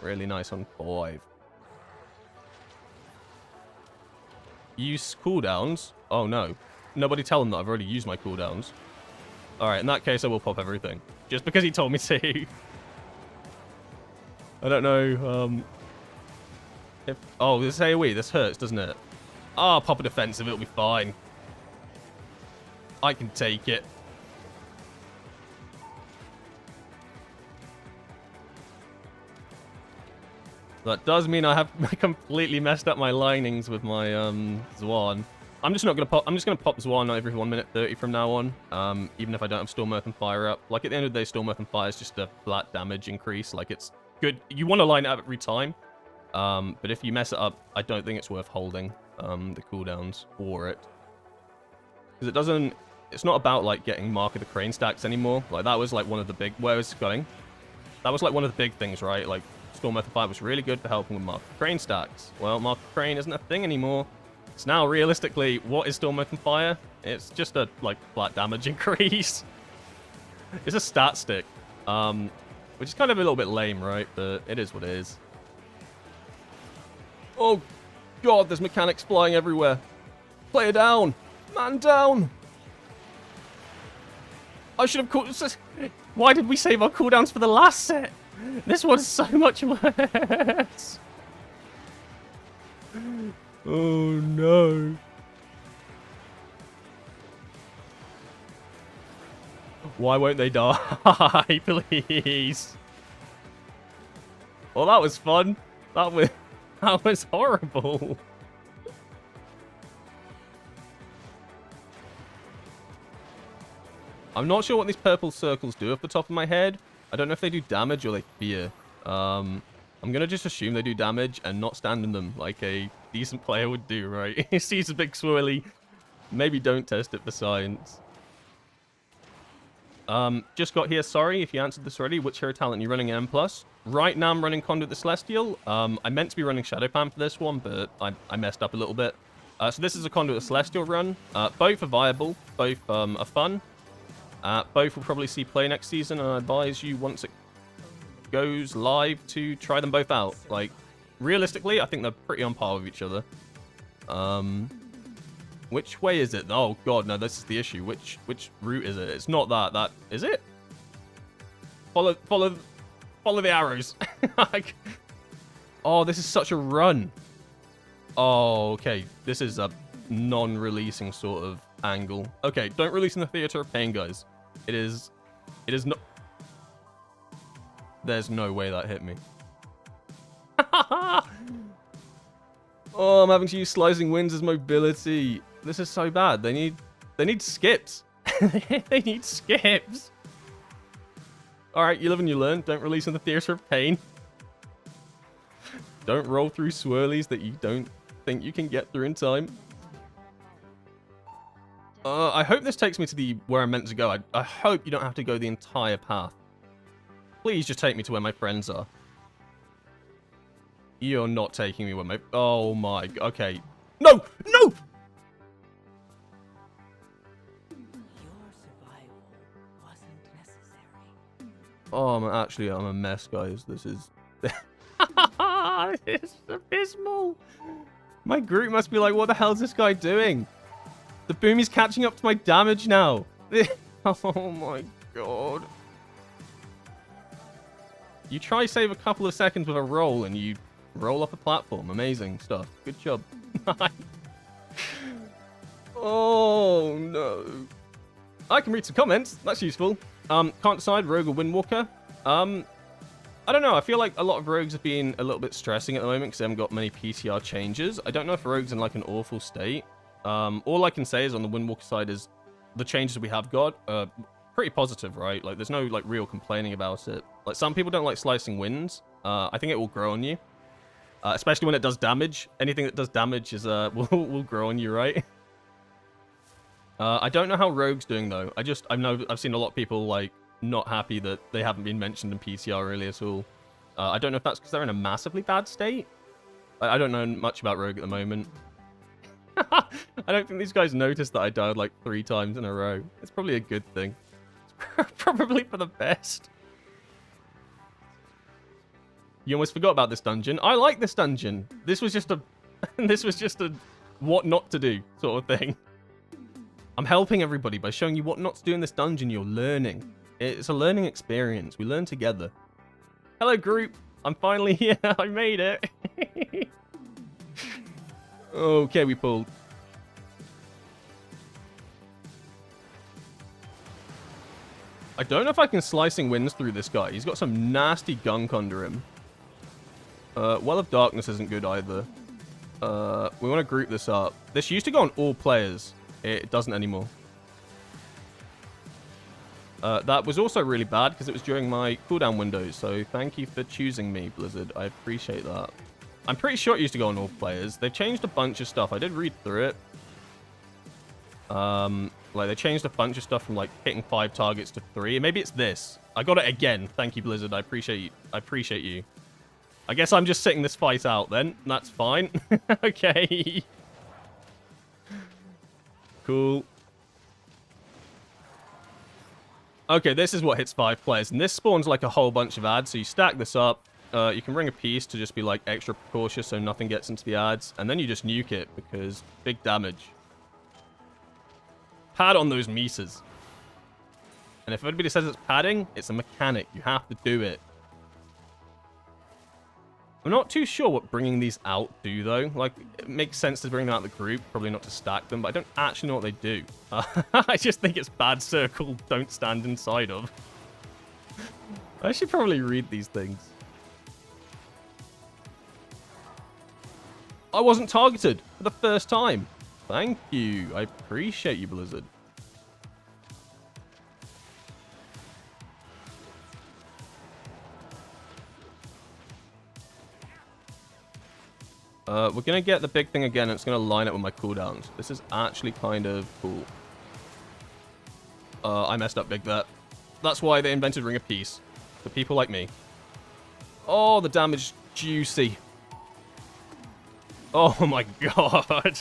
Really nice on 5. Use cooldowns? Oh no. Nobody tell them that I've already used my cooldowns. Alright, in that case I will pop everything. Just because he told me to. I don't know, oh, this AoE, this hurts, doesn't it? Ah, pop a defensive, it'll be fine. I can take it. That does mean I have completely messed up my linings with my Zwan. I'm just gonna pop Zwan every 1 minute 30 from now on. Even if I don't have Storm Earth and Fire up. Like at the end of the day, Storm Earth and Fire is just a flat damage increase. Like it's good. You want to line it up every time. But if you mess it up, I don't think it's worth holding the cooldowns for it. Because it doesn't... It's not about, like, getting Mark of the Crane stacks anymore. Like, that was, like, one of the big... Where was it going? That was, like, one of the big things, right? Like, Storm Earth 5 was really good for helping with Mark of the Crane stacks. Well, Mark of the Crane isn't a thing anymore. It's now, realistically, what is Storm Earth and Fire? It's just a, like, flat damage increase. It's a stat stick. Which is kind of a little bit lame, right? But it is what it is. Oh, God, there's mechanics flying everywhere. Player down. Man down. I should have... Why did we save our cooldowns for the last set? This one's so much worse. Oh, no. Why won't they die? Please. Well, that was fun. That was horrible. I'm not sure what these purple circles do off the top of my head. I don't know if they do damage or they fear. I'm going to just assume they do damage and not stand in them like a decent player would do, right? He sees a big swirly. Maybe don't test it for science. Just got here, sorry if you answered this already. Which hero talent are you running in M+? Right now I'm running Conduit the Celestial. I meant to be running Shadowpan for this one, but I messed up a little bit. So this is a Conduit Celestial run. Both are viable. Both are fun. Both will probably see play next season, and I advise you once it goes live to try them both out. Like, realistically, I think they're pretty on par with each other. Which way is it? Oh god, no, this is the issue. Which route is it? It's not that. That is it? Follow the arrows. Like, oh, this is such a run. Oh, okay. This is a non-releasing sort of angle. Okay, don't release in the Theater of Pain, guys. It is not. There's no way that hit me. Oh, I'm having to use Slicing Winds as mobility. This is so bad. They need skips. They need skips. Alright, you live and you learn. Don't release in the Theater of Pain. Don't roll through swirlies that you don't think you can get through in time. I hope this takes me to where I'm meant to go. I hope you don't have to go the entire path. Please just take me to where my friends are. You're not taking me where my... Oh my... Okay. No! No! Your survival wasn't necessary. Oh, I'm a mess, guys. This is... This is abysmal. My group must be like, what the hell is this guy doing? The boomy's catching up to my damage now. Oh my god. You try save a couple of seconds with a roll and you roll off a platform. Amazing stuff. Good job. Oh no. I can read some comments. That's useful. Can't decide, Rogue or Windwalker. I don't know. I feel like a lot of rogues have been a little bit stressing at the moment because they haven't got many PTR changes. I don't know if rogue's in like an awful state. All I can say is on the Windwalker side is the changes we have got pretty positive, right? Like, there's no like real complaining about it. Like, some people don't like Slicing Winds. I think it will grow on you, especially when it does damage. Anything that does damage is will grow on you, right? I don't know how Rogue's doing though. I've seen a lot of people like not happy that they haven't been mentioned in PTR really at all. I don't know if that's because they're in a massively bad state. I don't know much about Rogue at the moment. I don't think these guys noticed that I died like 3 times in a row. It's probably a good thing. It's probably for the best. You almost forgot about this dungeon. I like this dungeon. This was just a what not to do sort of thing. I'm helping everybody by showing you what not to do in this dungeon. You're learning. It's a learning experience. We learn together. Hello, group. I'm finally here. I made it. Okay, we pulled. I don't know if I can Slicing Winds through this guy. He's got some nasty gunk under him. Well of Darkness isn't good either. We want to group this up. This used to go on all players. It doesn't anymore. That was also really bad because it was during my cooldown windows. So thank you for choosing me, Blizzard. I appreciate that. I'm pretty sure it used to go on all players. They've changed a bunch of stuff. I did read through it. Like, they changed a bunch of stuff from, like, hitting 5 targets to 3. Maybe it's this. I got it again. Thank you, Blizzard. I appreciate you. I appreciate you. I guess I'm just sitting this fight out, then. That's fine. Okay. Cool. Okay, this is what hits 5 players. And this spawns, like, a whole bunch of ads. So you stack this up. You can ring a piece to just be, like, extra cautious so nothing gets into the ads. And then you just nuke it because big damage. Pad on those mises. And if anybody says it's padding, it's a mechanic. You have to do it. I'm not too sure what bringing these out do, though. Like, it makes sense to bring them out of the group, probably not to stack them, but I don't actually know what they do. I just think it's bad circle, don't stand inside of. I should probably read these things. I wasn't targeted for the first time. Thank you. I appreciate you, Blizzard. We're going to get the big thing again, and it's going to line up with my cooldowns. This is actually kind of cool. I messed up big there. That's why they invented Ring of Peace. For people like me. Oh, the damage. Juicy. Oh my god.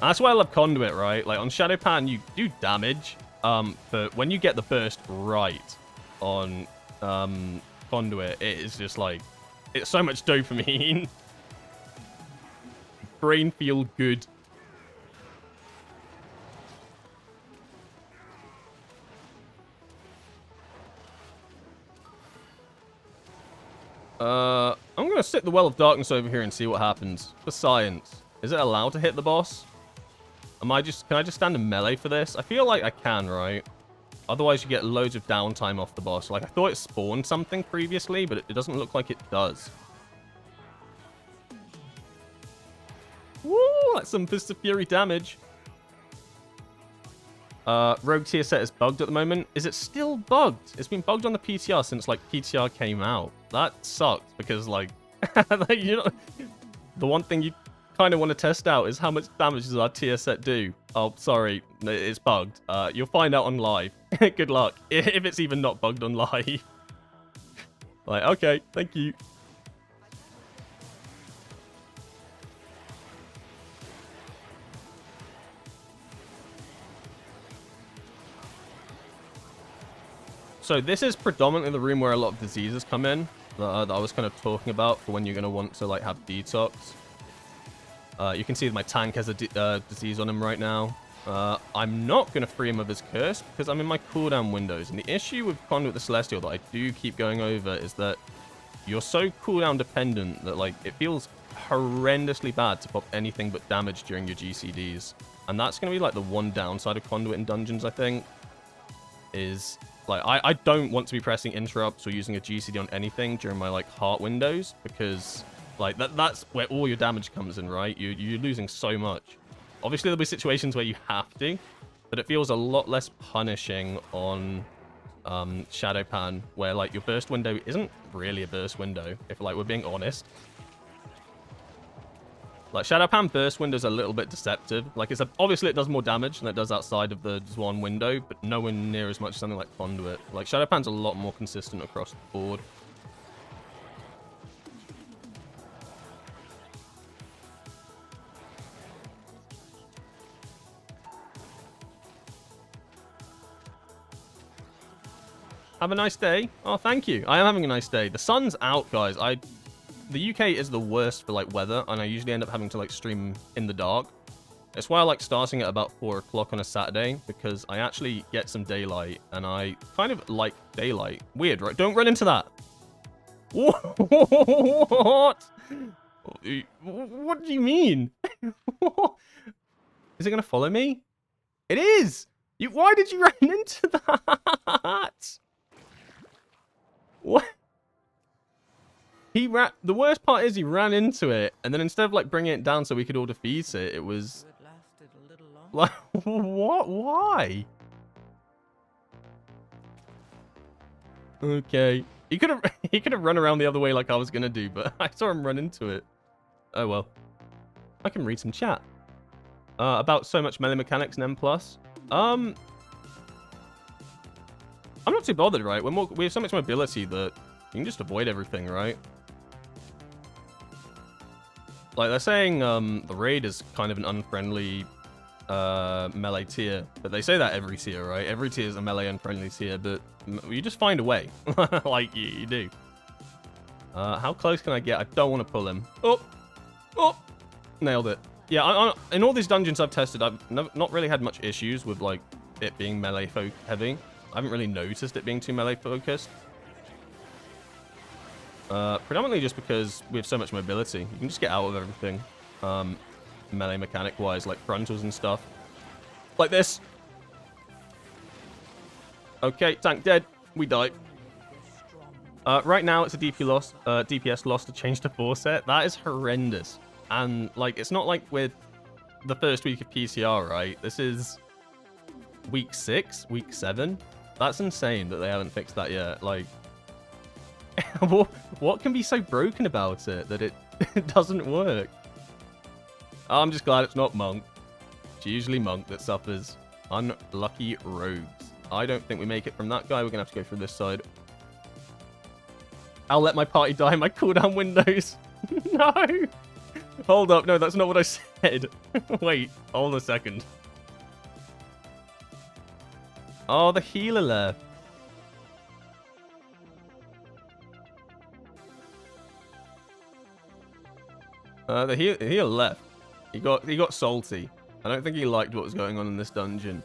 That's why I love Conduit, right? Like, on Shadowpan, you do damage, but when you get the burst right on Conduit, it is just like, it's so much dopamine. Brain feel good. I'm gonna sit the Well of Darkness over here and see what happens. For science. Is it allowed to hit the boss? Can I just stand in melee for this? I feel like I can, right? Otherwise you get loads of downtime off the boss. Like, I thought it spawned something previously, but it doesn't look like it does. Woo! That's some Fist of Fury damage. Rogue tier set is bugged at the moment. Is it still bugged? It's been bugged on the PTR since, like, PTR came out. That sucks, because, like, like, you know, the one thing you kind of want to test out is how much damage does our tier set do. Oh, sorry, it's bugged. You'll find out on live. Good luck, if it's even not bugged on live. Like, okay, thank you. So this is predominantly the room where a lot of diseases come in that I was kind of talking about for when you're going to want to, like, have detox. You can see that my tank has a disease on him right now. I'm not going to free him of his curse because I'm in my cooldown windows. And the issue with Conduit the Celestial that I do keep going over is that you're so cooldown dependent that, like, it feels horrendously bad to pop anything but damage during your GCDs. And that's going to be, like, the one downside of Conduit in dungeons, I think, is... Like, I don't want to be pressing interrupts or using a GCD on anything during my, like, heart windows, because, like, that's where all your damage comes in, right? You're losing so much. Obviously, there'll be situations where you have to, but it feels a lot less punishing on Shadowpan, where, like, your burst window isn't really a burst window, if, like, we're being honest. Like, Shadowpan burst window is a little bit deceptive. Like, obviously it does more damage than it does outside of the Swan window, but nowhere near as much as something like Conduit. Like, Shadowpan's a lot more consistent across the board. Have a nice day. Oh, thank you. I am having a nice day. The sun's out, guys. The UK is the worst for, like, weather, and I usually end up having to, like, stream in the dark. It's why I like starting at about 4 o'clock on a Saturday, because I actually get some daylight, and I kind of like daylight. Weird, right? Don't run into that. What? What do you mean? Is it going to follow me? It is! Why did you run into that? What? The worst part is he ran into it, and then instead of, like, bringing it down so we could all defeat it, it was... It lasted a little longer. Like, what? Why? Okay. He could have run around the other way like I was gonna do, but I saw him run into it. Oh well. I can read some chat. About so much melee mechanics in M+. I'm not too bothered, right? We have so much mobility that you can just avoid everything, right? Like, they're saying the raid is kind of an unfriendly melee tier. But they say that every tier, right? Every tier is a melee unfriendly tier, but you just find a way. Like, you do. How close can I get? I don't want to pull him. Oh! Oh! Nailed it. Yeah, in all these dungeons I've tested, I've not really had much issues with, like, it being melee heavy. I haven't really noticed it being too melee focused. Predominantly just because we have so much mobility. You can just get out of everything. Melee mechanic-wise, like frontals and stuff. Like this. Okay, tank dead. We die. Right now, it's a DPS loss to change to 4 set. That is horrendous. And, like, it's not like we're the first week of PCR, right? This is week 6, week 7. That's insane that they haven't fixed that yet. Like, what can be so broken about it that it doesn't work? I'm just glad it's not Monk. It's usually Monk that suffers. Unlucky rogues. I don't think we make it from that guy. We're going to have to go through this side. I'll let my party die in my cooldown windows. No! Hold up. No, that's not what I said. Wait, hold a second. Oh, the healer left. The healer left. He got salty. I don't think he liked what was going on in this dungeon.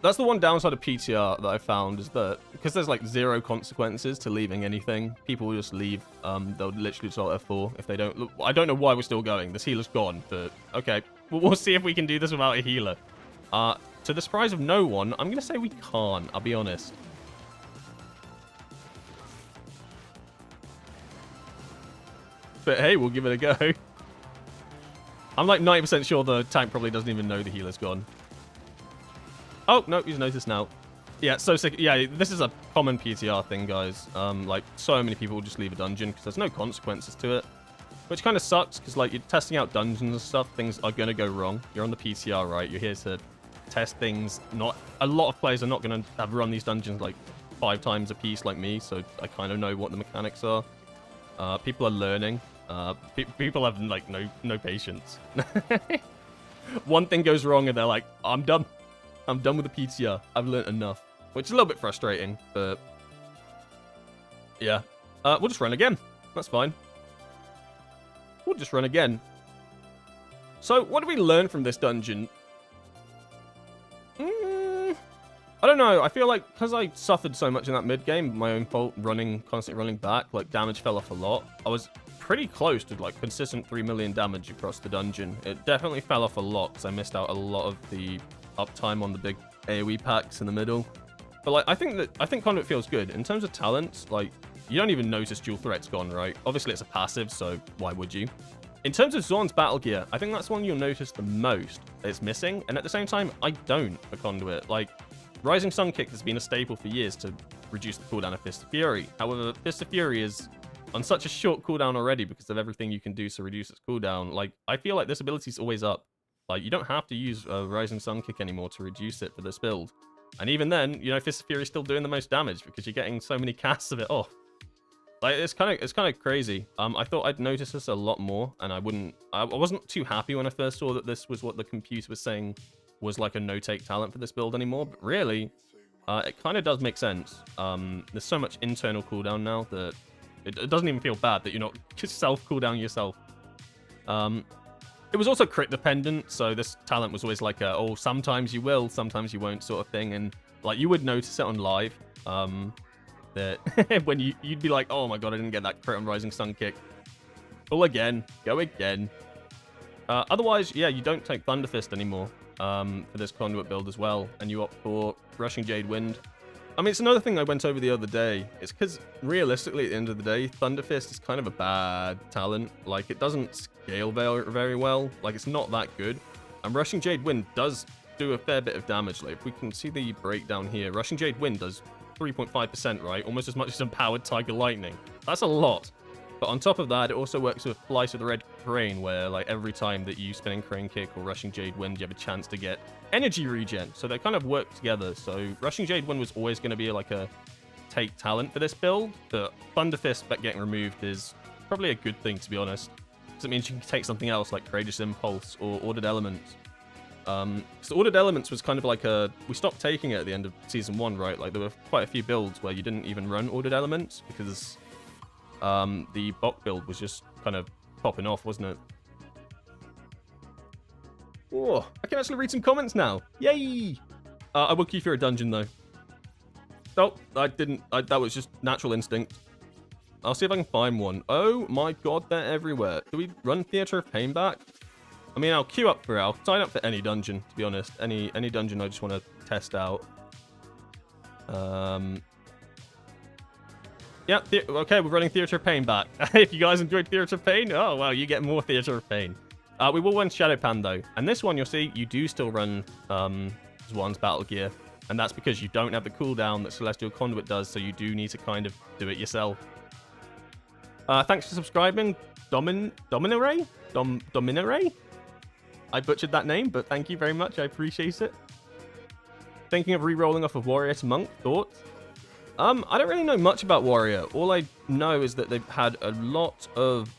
That's the one downside of PTR that I found, is that because there's like 0 consequences to leaving anything, people will just leave. They'll literally just alt F4 if they don't. Look, I don't know why we're still going. This healer's gone, but okay. We'll see if we can do this without a healer. To the surprise of no one, I'm gonna say we can't. I'll be honest. But hey, we'll give it a go. I'm like 90% sure the tank probably doesn't even know the healer's gone. Oh, no, he's noticed now. Yeah, so sick. Yeah, this is a common PTR thing, guys. Like, so many people will just leave a dungeon because there's no consequences to it. Which kind of sucks, because, like, you're testing out dungeons and stuff. Things are going to go wrong. You're on the PTR, right? You're here to test things. Not a lot of players are not going to have run these dungeons, like, 5 times a piece like me, so I kind of know what the mechanics are. People are learning. People have, like, no patience. One thing goes wrong, and they're like, I'm done. I'm done with the PTR. I've learned enough. Which is a little bit frustrating, but yeah. We'll just run again. That's fine. We'll just run again. So, what do we learn from this dungeon? I don't know. I feel like because I suffered so much in that mid game, my own fault, constantly running back, like damage fell off a lot. I was pretty close to like consistent 3 million damage across the dungeon. It definitely fell off a lot because I missed out a lot of the uptime on the big AoE packs in the middle. But like I think Conduit feels good. In terms of talents, like you don't even notice dual threat's gone, right? Obviously it's a passive, so why would you? In terms of Zorn's battle gear, I think that's one you'll notice the most. It's missing, and at the same time, I don't for Conduit. Like, Rising Sun Kick has been a staple for years to reduce the cooldown of Fist of Fury. However, Fist of Fury is on such a short cooldown already because of everything you can do to reduce its cooldown. Like, I feel like this ability is always up. Like, you don't have to use Rising Sun Kick anymore to reduce it for this build. And even then, you know, Fist of Fury is still doing the most damage because you're getting so many casts of it off. Like, it's kind of crazy. I thought I'd notice this a lot more, and I wasn't too happy when I first saw that this was what the computer was saying was like a no-take talent for this build anymore. But really, it kind of does make sense. There's so much internal cooldown now that it doesn't even feel bad that you're not just self-cooldown yourself. It was also crit dependent, so this talent was always like a, oh, sometimes you will, sometimes you won't sort of thing, and like you would notice it on live. That when you'd be like, oh my god, I didn't get that crit on Rising Sun Kick. Pull again, go again. Otherwise, yeah, you don't take Thunder Fist anymore for this Conduit build as well, and you opt for Rushing Jade Wind. I mean, it's another thing I went over the other day. It's because, realistically, at the end of the day, Thunder Fist is kind of a bad talent. Like, it doesn't scale very, very well. Like, it's not that good. And Rushing Jade Wind does do a fair bit of damage. Like, if we can see the breakdown here, Rushing Jade Wind does 3.5%, right? Almost as much as Empowered Tiger Lightning. That's a lot. But on top of that, it also works with Flight of the Red Crane, where like every time that you Spinning Crane Kick or Rushing Jade Wind, you have a chance to get energy regen. So they kind of work together. So Rushing Jade Wind was always going to be like a take talent for this build. But Thunder Fist getting removed is probably a good thing, to be honest. Because it means you can take something else like Courageous Impulse or Ordered Elements. So Ordered Elements was kind of like we stopped taking it at the end of Season 1, right? Like, there were quite a few builds where you didn't even run Ordered Elements because the Bok build was just kind of popping off, wasn't it? Oh, I can actually read some comments now. Yay! I will keep you a dungeon, though. Oh, I didn't. That was just natural instinct. I'll see if I can find one. Oh my god, they're everywhere. Do we run Theatre of Pain back? I mean, I'll queue up for it. I'll sign up for any dungeon, to be honest. Any dungeon I just want to test out. Yeah, okay, we're running Theatre of Pain back. If you guys enjoyed Theatre of Pain, oh, well, you get more Theatre of Pain. We will run Shadowpan, though. And this one, you'll see, you do still run Zwan's Battle Gear. And that's because you don't have the cooldown that Celestial Conduit does, so you do need to kind of do it yourself. Thanks for subscribing, Dominare? I butchered that name, but thank you very much. I appreciate it. Thinking of re-rolling off of Warrior to Monk, thoughts? I don't really know much about Warrior. All I know is that they've had a lot of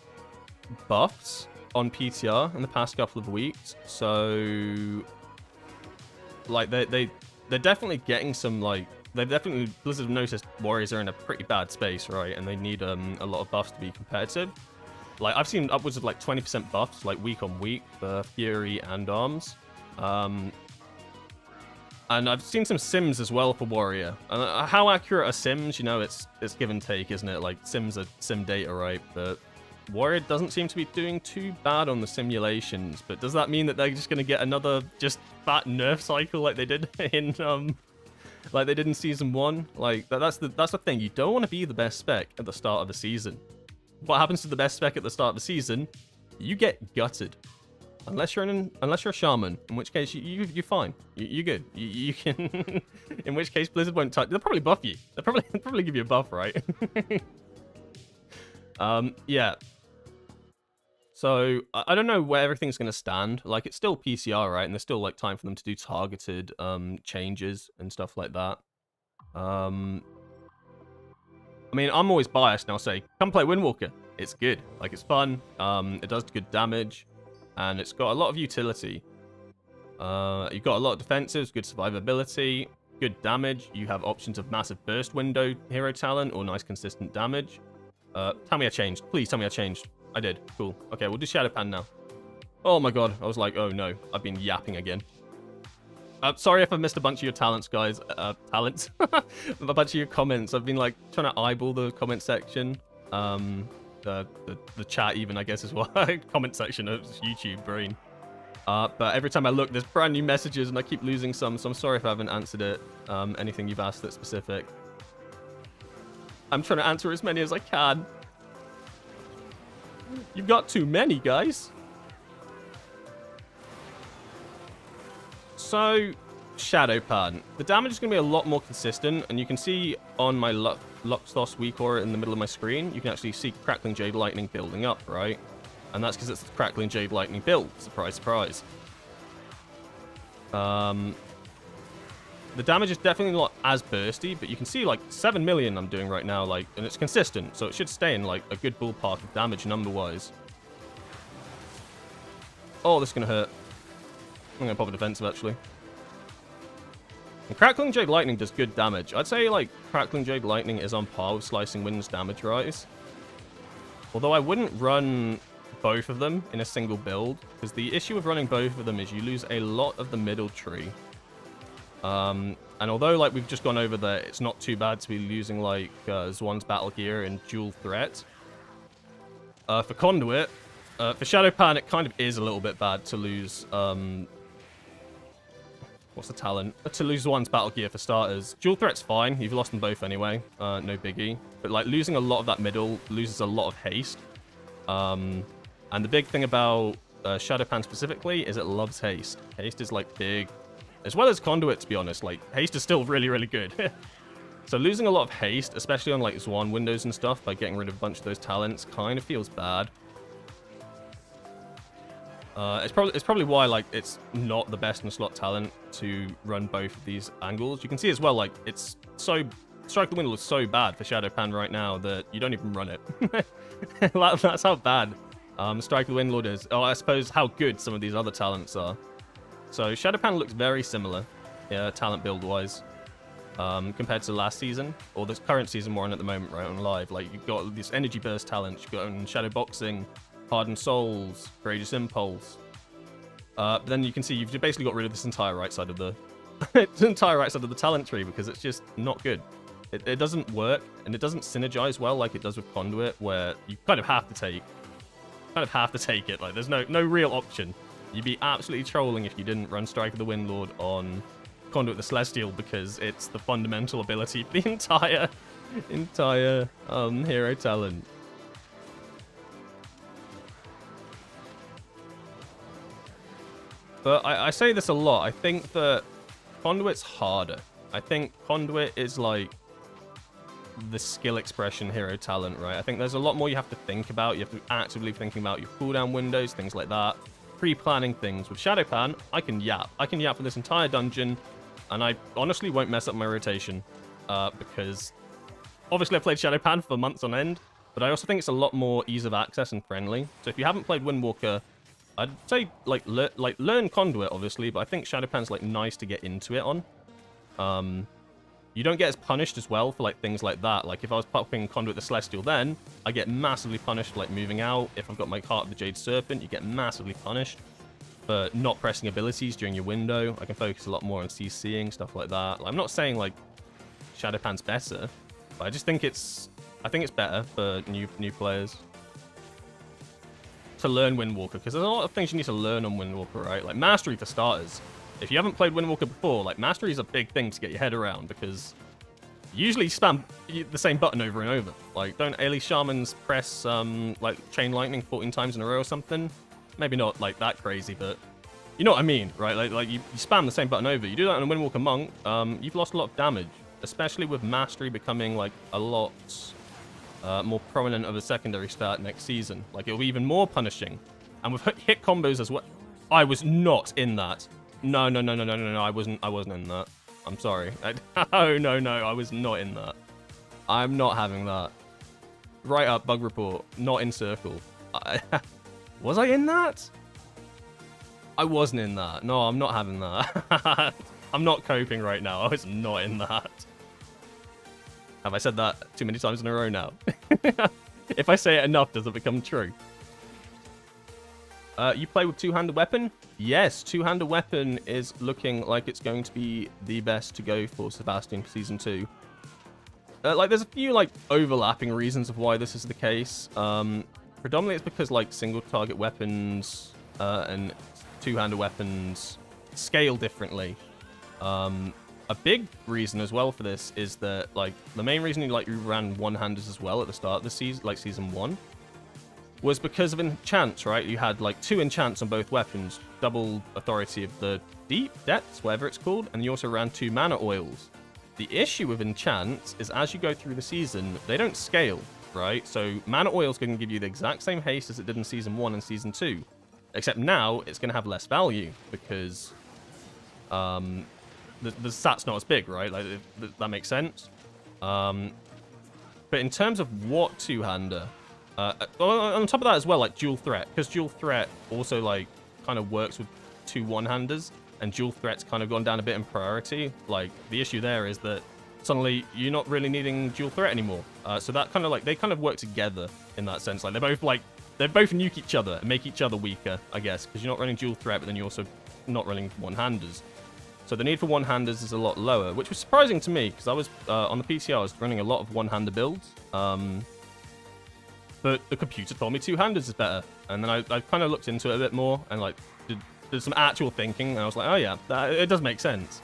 buffs on PTR in the past couple of weeks, so like they're definitely getting some like Blizzard have noticed Warriors are in a pretty bad space, right? And they need a lot of buffs to be competitive. Like I've seen upwards of like 20% buffs like week on week for Fury and Arms. And I've seen some sims as well for Warrior. How accurate are sims? You know, it's give and take, isn't it? Like sims are sim data, right? But Warrior doesn't seem to be doing too bad on the simulations. But does that mean that they're just going to get another just fat nerf cycle like they did in season 1? Like that's the thing. You don't want to be the best spec at the start of the season. What happens to the best spec at the start of the season? You get gutted. Unless you're a shaman, in which case you're fine. You're good. You can. In which case Blizzard won't touch. They'll probably buff you. They'll probably give you a buff, right? Yeah. So I don't know where everything's gonna stand. Like it's still PCR, right? And there's still like time for them to do targeted changes and stuff like that. I mean, I'm always biased, and I'll say, come play Windwalker. It's good. Like it's fun. It does good damage. And it's got a lot of utility. You've got a lot of defensives, good survivability, good damage. You have options of massive burst window hero talent or nice consistent damage. Tell me I changed. Please tell me I changed. I did. Cool. Okay, we'll do Shadowpan now. Oh my god. I was like, oh no. I've been yapping again. Sorry if I missed a bunch of your talents, guys. Talents? A bunch of your comments. I've been like trying to eyeball the comment section. The chat even, I guess, as well. Comment section of YouTube brain. But every time I look, there's brand new messages and I keep losing some, so I'm sorry if I haven't answered it. Anything you've asked that's specific. I'm trying to answer as many as I can. You've got too many, guys. So, Shadowpan. The damage is going to be a lot more consistent, and you can see on my Luxthos weak aura in the middle of my screen, you can actually see Crackling Jade Lightning building up, right? And that's because it's the Crackling Jade Lightning build. Surprise, surprise. The damage is definitely not as bursty, but you can see like 7 million I'm doing right now, like, and it's consistent, so it should stay in like a good ballpark of damage number-wise. Oh, this is going to hurt. I'm going to pop a defensive, actually. And Crackling Jade Lightning does good damage. I'd say, like, Crackling Jade Lightning is on par with Slicing Wind's damage rise. Although I wouldn't run both of them in a single build, because the issue with running both of them is you lose a lot of the middle tree. And although, like, we've just gone over there, it's not too bad to be losing, like, Zwan's Battle Gear and Dual Threat. For Conduit, for Shadowpan, it kind of is a little bit bad to lose, what's the talent? To lose Zwan's Battle Gear for starters. Dual Threat's fine. You've lost them both anyway. No biggie. But, like, losing a lot of that middle loses a lot of haste. And the big thing about Shadowpan specifically is it loves haste. Haste is, like, big. As well as Conduit, to be honest. Like, haste is still really, really good. So losing a lot of haste, especially on, like, Zwan windows and stuff, by getting rid of a bunch of those talents, kind of feels bad. It's probably why, like, it's not the best in slot talent to run both of these angles. You can see as well, like, it's so... Strike the Windle is so bad for Shadowpan right now that you don't even run it. That's how bad Strike the Windlord is. Oh, I suppose how good some of these other talents are. So Shadowpan looks very similar, talent build-wise, compared to last season, or this current season we're on at the moment, right, on live. Like, you've got this Energy Burst talent, you've got Shadow Boxing, Hardened Souls, Courageous Impulse. But then you can see you've basically got rid of this entire right side of the talent tree because it's just not good. It doesn't work, and it doesn't synergize well like it does with Conduit, where you kind of have to take it. Like, there's no real option. You'd be absolutely trolling if you didn't run Strike of the Windlord on Conduit the Celestial because it's the fundamental ability for the entire hero talent. But I say this a lot. I think that Conduit's harder. I think Conduit is like the skill expression hero talent, right? I think there's a lot more you have to think about. You have to actively thinking about your cooldown windows, things like that. Pre-planning things. With Shadowpan, I can yap. I can yap for this entire dungeon, and I honestly won't mess up my rotation. Because obviously I've played Shadowpan for months on end, but I also think it's a lot more ease of access and friendly. So if you haven't played Windwalker, I'd say learn Conduit, obviously, but I think Shadowpan's like nice to get into it on. You don't get as punished as well for like things like that. Like if I was popping Conduit the Celestial, then I get massively punished for like moving out. If I've got my Heart of the Jade Serpent, you get massively punished for not pressing abilities during your window. I can focus a lot more on CCing, stuff like that. Like, I'm not saying like Shadowpan's better, but I just think it's better for new players to learn Windwalker, because there's a lot of things you need to learn on Windwalker, right? Like Mastery for starters. If you haven't played Windwalker before, like Mastery is a big thing to get your head around, because you usually spam the same button over and over. Like, don't Ailey Shamans press like Chain Lightning 14 times in a row or something? Maybe not like that crazy, but you know what I mean, right? Like you spam the same button over. You do that on a Windwalker Monk, you've lost a lot of damage, especially with Mastery becoming like a lot more prominent of a secondary stat next season. Like, it'll be even more punishing. And with hit combos as well. I was not in that. No, I wasn't in that. I'm sorry. No, I was not in that. I'm not having that. Right up, bug report. Not in circle. Was I in that? I wasn't in that. No, I'm not having that. I'm not coping right now. I was not in that. Have I said that too many times in a row now? If I say it enough, does it become true? You play with two-handed weapon? Yes, two-handed weapon is looking like it's going to be the best to go for Sebastian for Season 2. Like, there's a few, like, overlapping reasons of why this is the case. Predominantly it's because, like, single-target weapons and two-handed weapons scale differently. A big reason as well for this is that, like, the main reason you ran one-handers as well at the start of the season, like Season 1, was because of enchants, right? You had like 2 enchants on both weapons, double authority of the deep depths, whatever it's called, and you also ran 2 mana oils. The issue with enchants is as you go through the season, they don't scale, right? So mana oils can give you the exact same haste as it did in Season 1 and Season 2, except now it's going to have less value because the stat's not as big, right? Like, that makes sense. But in terms of what two-hander, on top of that as well, like dual threat, because dual threat also like kind of works with 2 one-handers, and dual threat's kind of gone down a bit in priority. Like, the issue there is that suddenly you're not really needing dual threat anymore. So that kind of like, they kind of work together in that sense. Like, they both nuke each other and make each other weaker, I guess, because you're not running dual threat, but then you're also not running one-handers. So the need for one-handers is a lot lower, which was surprising to me, because I was on the PC, I was running a lot of one-hander builds. But the computer told me two-handers is better. And then I kind of looked into it a bit more and like did some actual thinking. And I was like, oh yeah, it does make sense.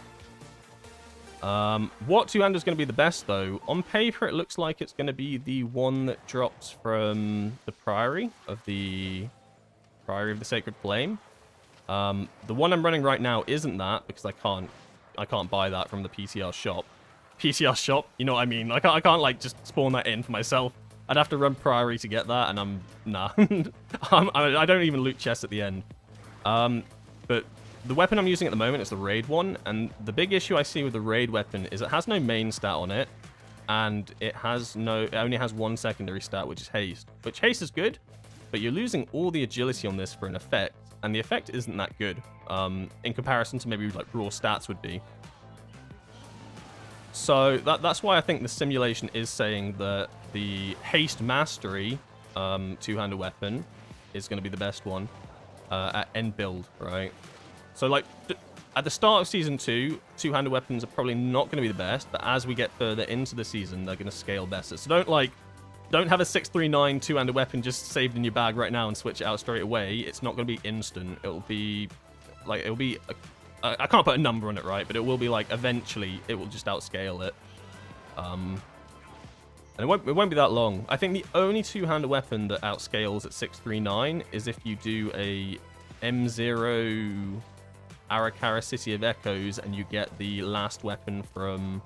What two-hander is going to be the best, though? On paper, it looks like it's going to be the one that drops from the Priory of the Sacred Flame. The one I'm running right now isn't that, because I can't buy that from the PTR shop. PTR shop, you know what I mean? I can't like just spawn that in for myself. I'd have to run Priory to get that, and nah. I don't even loot chests at the end. But the weapon I'm using at the moment is the raid one, and the big issue I see with the raid weapon is it has no main stat on it, and it only has 1 secondary stat, which is haste. Which haste is good, but you're losing all the agility on this for an effect, and the effect isn't that good in comparison to maybe like raw stats would be. So that's why I think the simulation is saying that the haste mastery two-handed weapon is going to be the best one at end build, right? So like at the start of Season 2, two-handed weapons are probably not going to be the best, but as we get further into the season, they're going to scale better. So don't have a 639 two-handed weapon just saved in your bag right now and switch it out straight away. It's not going to be instant. It'll be I can't put a number on it, right? But it will be like eventually it will just outscale it. And it won't be that long. I think the only two-handed weapon that outscales at 639 is if you do a M0 Arakara City of Echoes and you get the last weapon from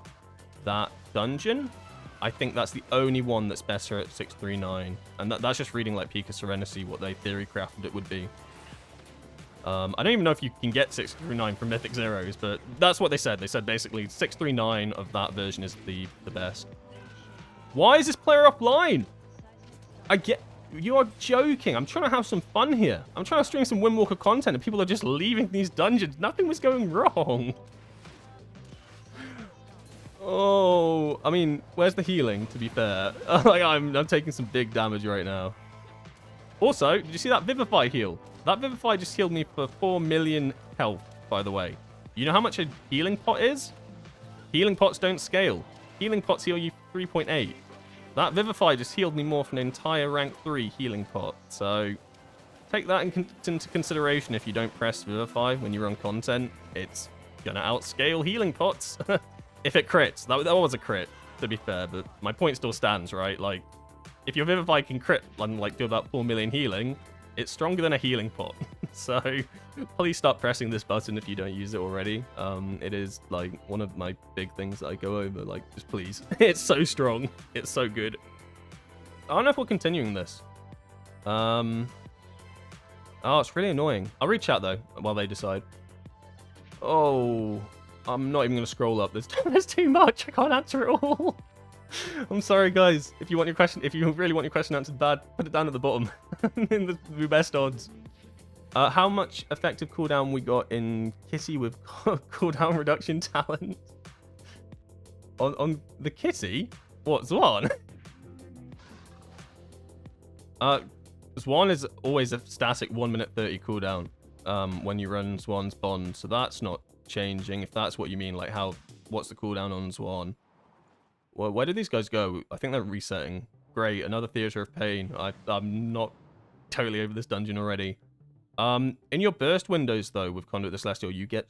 that dungeon. I think that's the only one that's better at 639. And that's just reading like Pique Serenity, what they theory crafted it would be. I don't even know if you can get 639 from Mythic Zeros, but that's what they said. They said basically 639 of that version is the best. Why is this player offline? I get... You are joking. I'm trying to have some fun here. I'm trying to stream some Windwalker content and people are just leaving these dungeons. Nothing was going wrong. Oh, I mean, where's the healing, to be fair? Like, I'm taking some big damage right now. Also, did you see that Vivify heal? That Vivify just healed me for 4 million health, by the way. You know how much a healing pot is? Healing pots don't scale. Healing pots heal you 3.8. That Vivify just healed me more for an entire rank 3 healing pot. So, take that into consideration if you don't press Vivify when you run content. It's gonna outscale healing pots. If it crits. That was a crit, to be fair, but my point still stands, right? Like, if your Vivify can crit and, like, do about 4 million healing, it's stronger than a healing pot. So, please stop pressing this button if you don't use it already. It is, like, one of my big things that I go over. Like, just please. It's so strong. It's so good. I don't know if we're continuing this. Oh, it's really annoying. I'll reach out, though, while they decide. Oh, I'm not even going to scroll up. There's too much. I can't answer it all. I'm sorry, guys. If you want your question, if you really want your question answered bad, put it down at the bottom in the best odds. How much effective cooldown we got in Kitty with cooldown reduction talent? On the Kitty? What, Zwan? Zwan is always a static 1 minute 30 cooldown when you run Zwan's Bond, so that's not changing. If that's what you mean, like what's the cooldown on Zwan? Well, where did these guys go? I think they're resetting. Great, another Theater of Pain. I'm not totally over this dungeon already. In your burst windows, though, with Conduit the Celestial, you get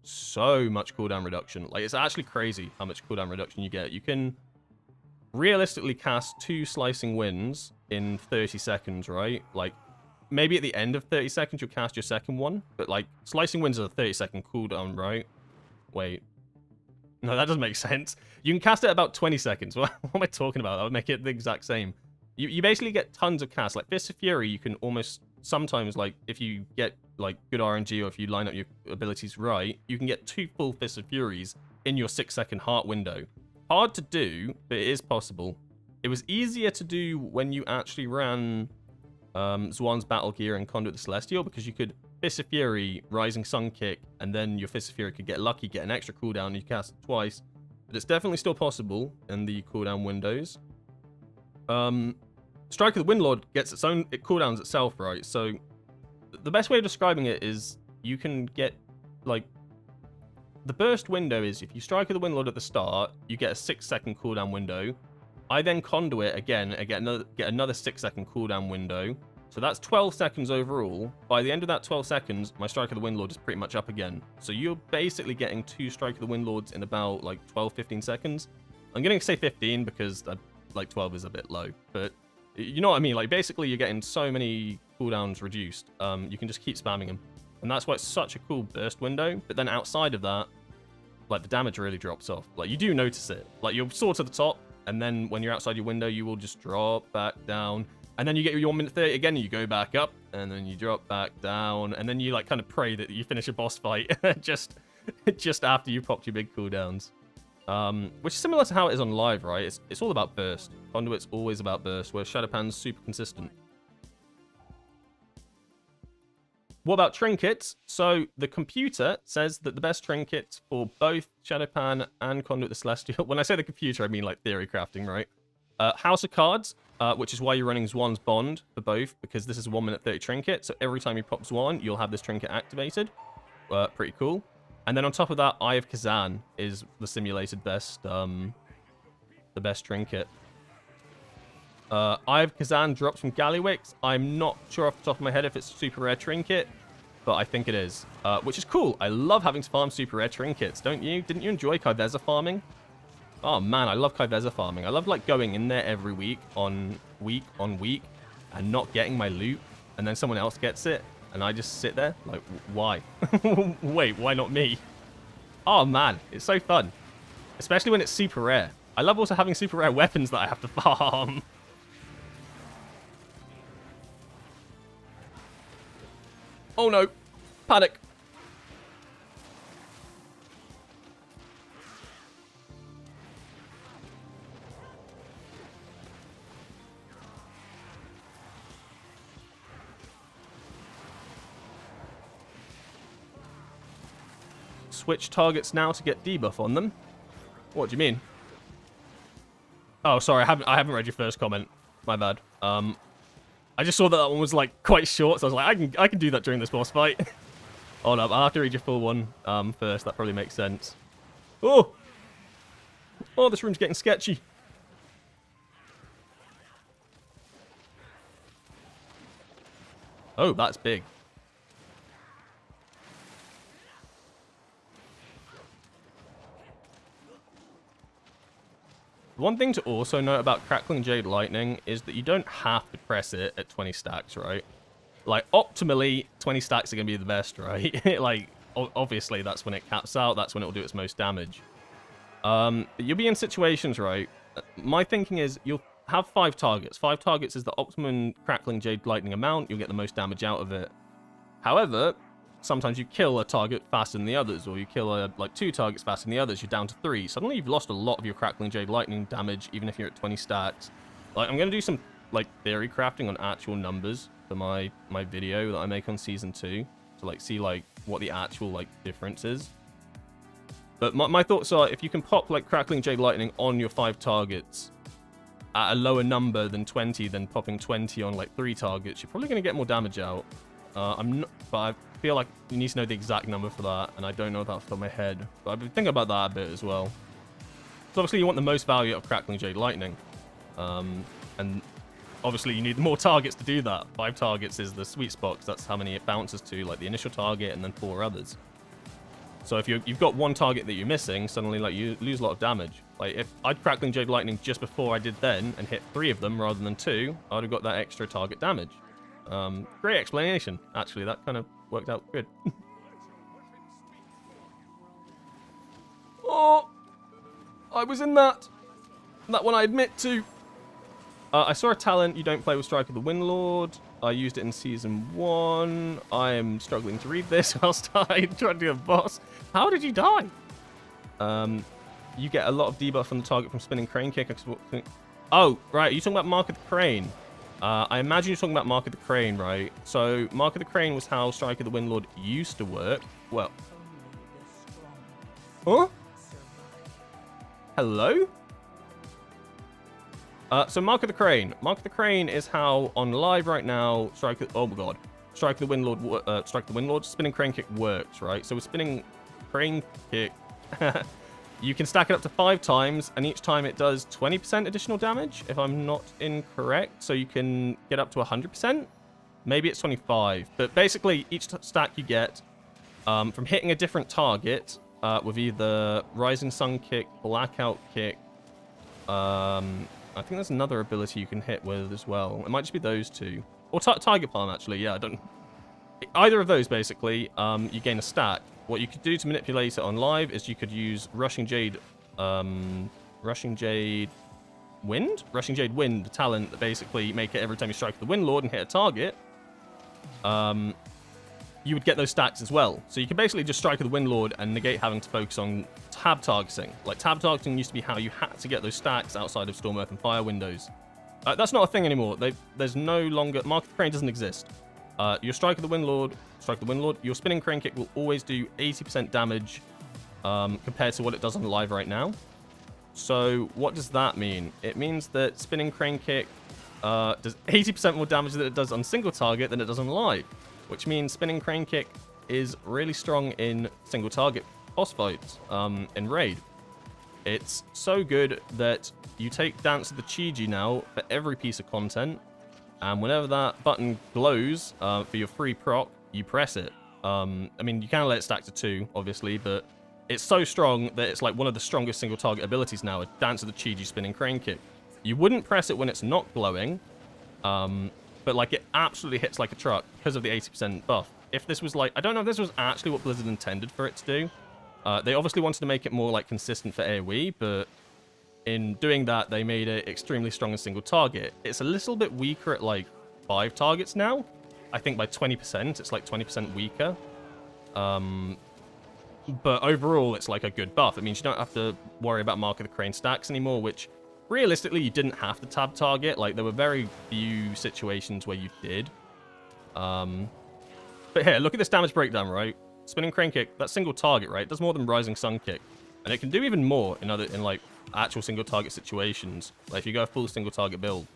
so much cooldown reduction. Like, it's actually crazy how much cooldown reduction you get. You can realistically cast 2 Slicing Winds in 30 seconds, right? Like, maybe at the end of 30 seconds, you'll cast your second one. But, like, Slicing Winds are a 30-second cooldown, right? Wait. No, that doesn't make sense. You can cast it at about 20 seconds. What am I talking about? That would make it the exact same. You basically get tons of casts. Like, Fist of Fury, you can almost... Sometimes, like, if you get, like, good RNG or if you line up your abilities right, you can get 2 full Fist of Furies in your 6-second heart window. Hard to do, but it is possible. It was easier to do when you actually ran Zwan's Battle Gear and Conduit the Celestial, because you could Fist of Fury, Rising Sun Kick, and then your Fist of Fury could get lucky, get an extra cooldown, and you cast it twice. But it's definitely still possible in the cooldown windows. Strike of the Windlord gets its own... It cooldowns itself, right? So, the best way of describing it is you can get, like... The burst window is, if you Strike of the Windlord at the start, you get a 6-second cooldown window. I then Conduit again, and get another 6-second cooldown window. So that's 12 seconds overall. By the end of that 12 seconds, my Strike of the Windlord is pretty much up again. So you're basically getting 2 Strike of the Windlords in about, like, 12, 15 seconds. I'm going to say 15 because, like, 12 is a bit low. But... You know what I mean? Like, basically, you're getting so many cooldowns reduced. You can just keep spamming them. And that's why it's such a cool burst window. But then outside of that, like, the damage really drops off. Like, you do notice it. Like, you'll soar to the top, and then when you're outside your window, you will just drop back down. And then you get your 1 minute 30 again, and you go back up, and then you drop back down. And then you, like, kind of pray that you finish a boss fight just after you popped your big cooldowns. Which is similar to how it is on live, right? It's all about burst. Conduit's always about burst, where Shadowpan's super consistent. What about trinkets? So the computer says that the best trinkets for both Shadowpan and Conduit the Celestial... When I say the computer, I mean like theory crafting, right? House of Cards, which is why you're running Zwan's Bond for both, because this is a 1 minute 30 trinket. So every time you pop Zwan, you'll have this trinket activated. Pretty cool. And then on top of that, Eye of Kazan is the simulated best, the best trinket. Eye of Kazan drops from Gallywix. I'm not sure off the top of my head if it's a super rare trinket, but I think it is, which is cool. I love having to farm super rare trinkets, don't you? Didn't you enjoy Kaiveza farming? Oh man, I love Kaiveza farming. I love, like, going in there every week on week and not getting my loot, and then someone else gets it. And I just sit there, like, why? Wait, why not me? Oh, man, it's so fun. Especially when it's super rare. I love also having super rare weapons that I have to farm. Oh, no. Panic. switch targets now to get debuff on them. What do you mean? Oh, sorry, I haven't read your first comment. My bad. I just saw that one was like quite short, so I was like, I can do that during this boss fight. Hold up, I'll have to read your full one first. That probably makes sense. Oh, this room's getting sketchy. Oh, that's big. One thing to also note about Crackling Jade Lightning is that you don't have to press it at 20 stacks, right? Like, optimally, 20 stacks are going to be the best, right? Like, obviously, that's when it caps out. That's when it will do its most damage. But you'll be in situations, right? My thinking is you'll have 5 targets. 5 targets is the optimum Crackling Jade Lightning amount. You'll get the most damage out of it. However, sometimes you kill a target faster than the others, or you kill like 2 targets faster than the others. You're down to 3. Suddenly, you've lost a lot of your Crackling Jade Lightning damage, even if you're at 20 stacks. Like, I'm going to do some like theory crafting on actual numbers for my video that I make on season 2 to like see like what the actual like difference is. But my thoughts are, if you can pop like Crackling Jade Lightning on your 5 targets at a lower number than 20, than popping 20 on like 3 targets, you're probably going to get more damage out. But I feel like you need to know the exact number for that, and I don't know that off the top of my head. But I've been thinking about that a bit as well. So obviously you want the most value out of Crackling Jade Lightning. And obviously you need more targets to do that. 5 targets is the sweet spot, because that's how many it bounces to, like the initial target and then 4 others. So if you've got 1 target that you're missing, suddenly like you lose a lot of damage. Like if I'd Crackling Jade Lightning just before I did then and hit 3 of them rather than 2, I'd have got that extra target damage. Great explanation, actually. That kind of worked out good. Oh, I was in that one, I admit to. I saw a talent. You don't play with Strike of the Windlord. I used it in season 1. I am struggling to read this whilst I try to do a boss. How did you die? You get a lot of debuff on the target from spinning crane kick. Oh, right. Are you talking about Mark of the Crane? I imagine you're talking about Mark of the Crane, right? So Mark of the Crane was how Strike of the Windlord used to work. Well. Huh? Hello? So Mark of the Crane. Mark of the Crane is how on live right now, oh my god, Strike of the Windlord, spinning crane kick works, right? So with spinning crane kick, you can stack it up to 5 times, and each time it does 20% additional damage, if I'm not incorrect. So you can get up to 100%. Maybe it's 25, but basically each stack you get from hitting a different target with either Rising Sun Kick, Blackout Kick. I think there's another ability you can hit with as well. It might just be those 2. Or Tiger Palm, actually. Yeah, I don't... Either of those, basically, you gain a stack. What you could do to manipulate it on live is you could use Rushing Jade Wind, the talent that basically make it every time you strike the Windlord and hit a target. You would get those stacks as well. So you can basically just strike the Windlord and negate having to focus on tab targeting. Like, tab targeting used to be how you had to get those stacks outside of Storm, Earth, and Fire windows. That's not a thing anymore. There's no longer... Mark of the Crane doesn't exist. Your strike of the Windlord, your spinning crane kick will always do 80% damage compared to what it does on live right now. So what does that mean? It means that spinning crane kick does 80% more damage than it does on single target than it does on live, which means spinning crane kick is really strong in single target boss fights in raid. It's so good that you take Dance of the Chiji now for every piece of content, and whenever that button glows for your free proc, you press it. I mean, you can let it stack to 2, obviously, but it's so strong that it's like one of the strongest single target abilities now, a Dance of the Chiji spinning crane kick. You wouldn't press it when it's not glowing, but like it absolutely hits like a truck because of the 80% buff. If this was like, I don't know if this was actually what Blizzard intended for it to do. They obviously wanted to make it more like consistent for AoE, but in doing that, they made it extremely strong in single target. It's a little bit weaker at like 5 targets now. I think by 20%, it's like 20% weaker. But overall, it's like a good buff. It means you don't have to worry about Mark of the Crane stacks anymore, which realistically, you didn't have to tab target. Like, there were very few situations where you did. But here, look at this damage breakdown, right? spinning crane kick, that single target, right, does more than rising sun kick. And it can do even more in like actual single target situations. Like if you go a full single target build.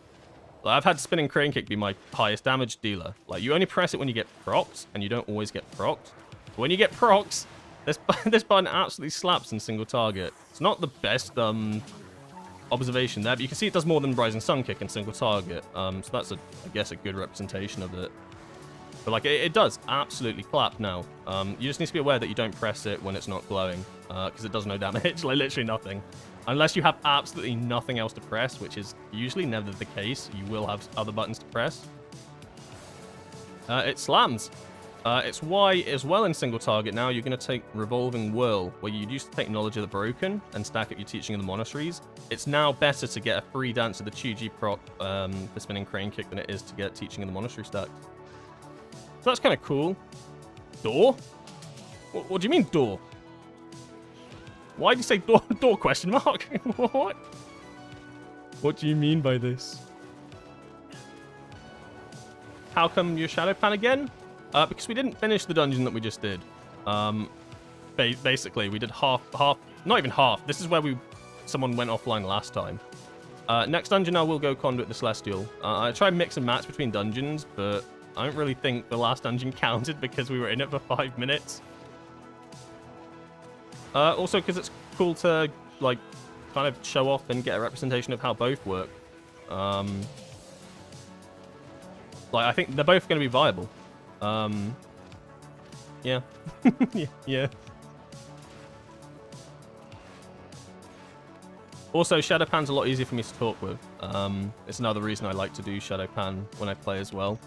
Like I've had spinning crane kick be my highest damage dealer. Like you only press it when you get procs, and you don't always get procs. But when you get procs, this button absolutely slaps in single target. It's not the best observation there, but you can see it does more than rising sun kick in single target. So that's I guess a good representation of it. But like it does absolutely clap now. You just need to be aware that you don't press it when it's not glowing, because it does no damage, like literally nothing. Unless you have absolutely nothing else to press, which is usually never the case. You will have other buttons to press. It slams. It's why, as well in single target now, you're going to take Revolving Whirl, where you used to take Knowledge of the Broken and stack up your Teaching of the Monasteries. It's now better to get a free dance of the 2G proc for spinning crane kick than it is to get Teaching of the Monastery stacked. So that's kind of cool. Door? What do you mean door? Why did you say door? Door question mark? What? What do you mean by this? How come you're Shadow Pan again? Because we didn't finish the dungeon that we just did. Basically, we did half, not even half. This is where someone went offline last time. Next dungeon I will go Conduit the Celestial. I tried mix and match between dungeons, but I don't really think the last dungeon counted because we were in it for 5 minutes. Also, because it's cool to, like, kind of show off and get a representation of how both work. Like, I think they're both going to be viable. Yeah. yeah. Also, Shadow Pan's a lot easier for me to talk with. It's another reason I like to do Shadow Pan when I play as well.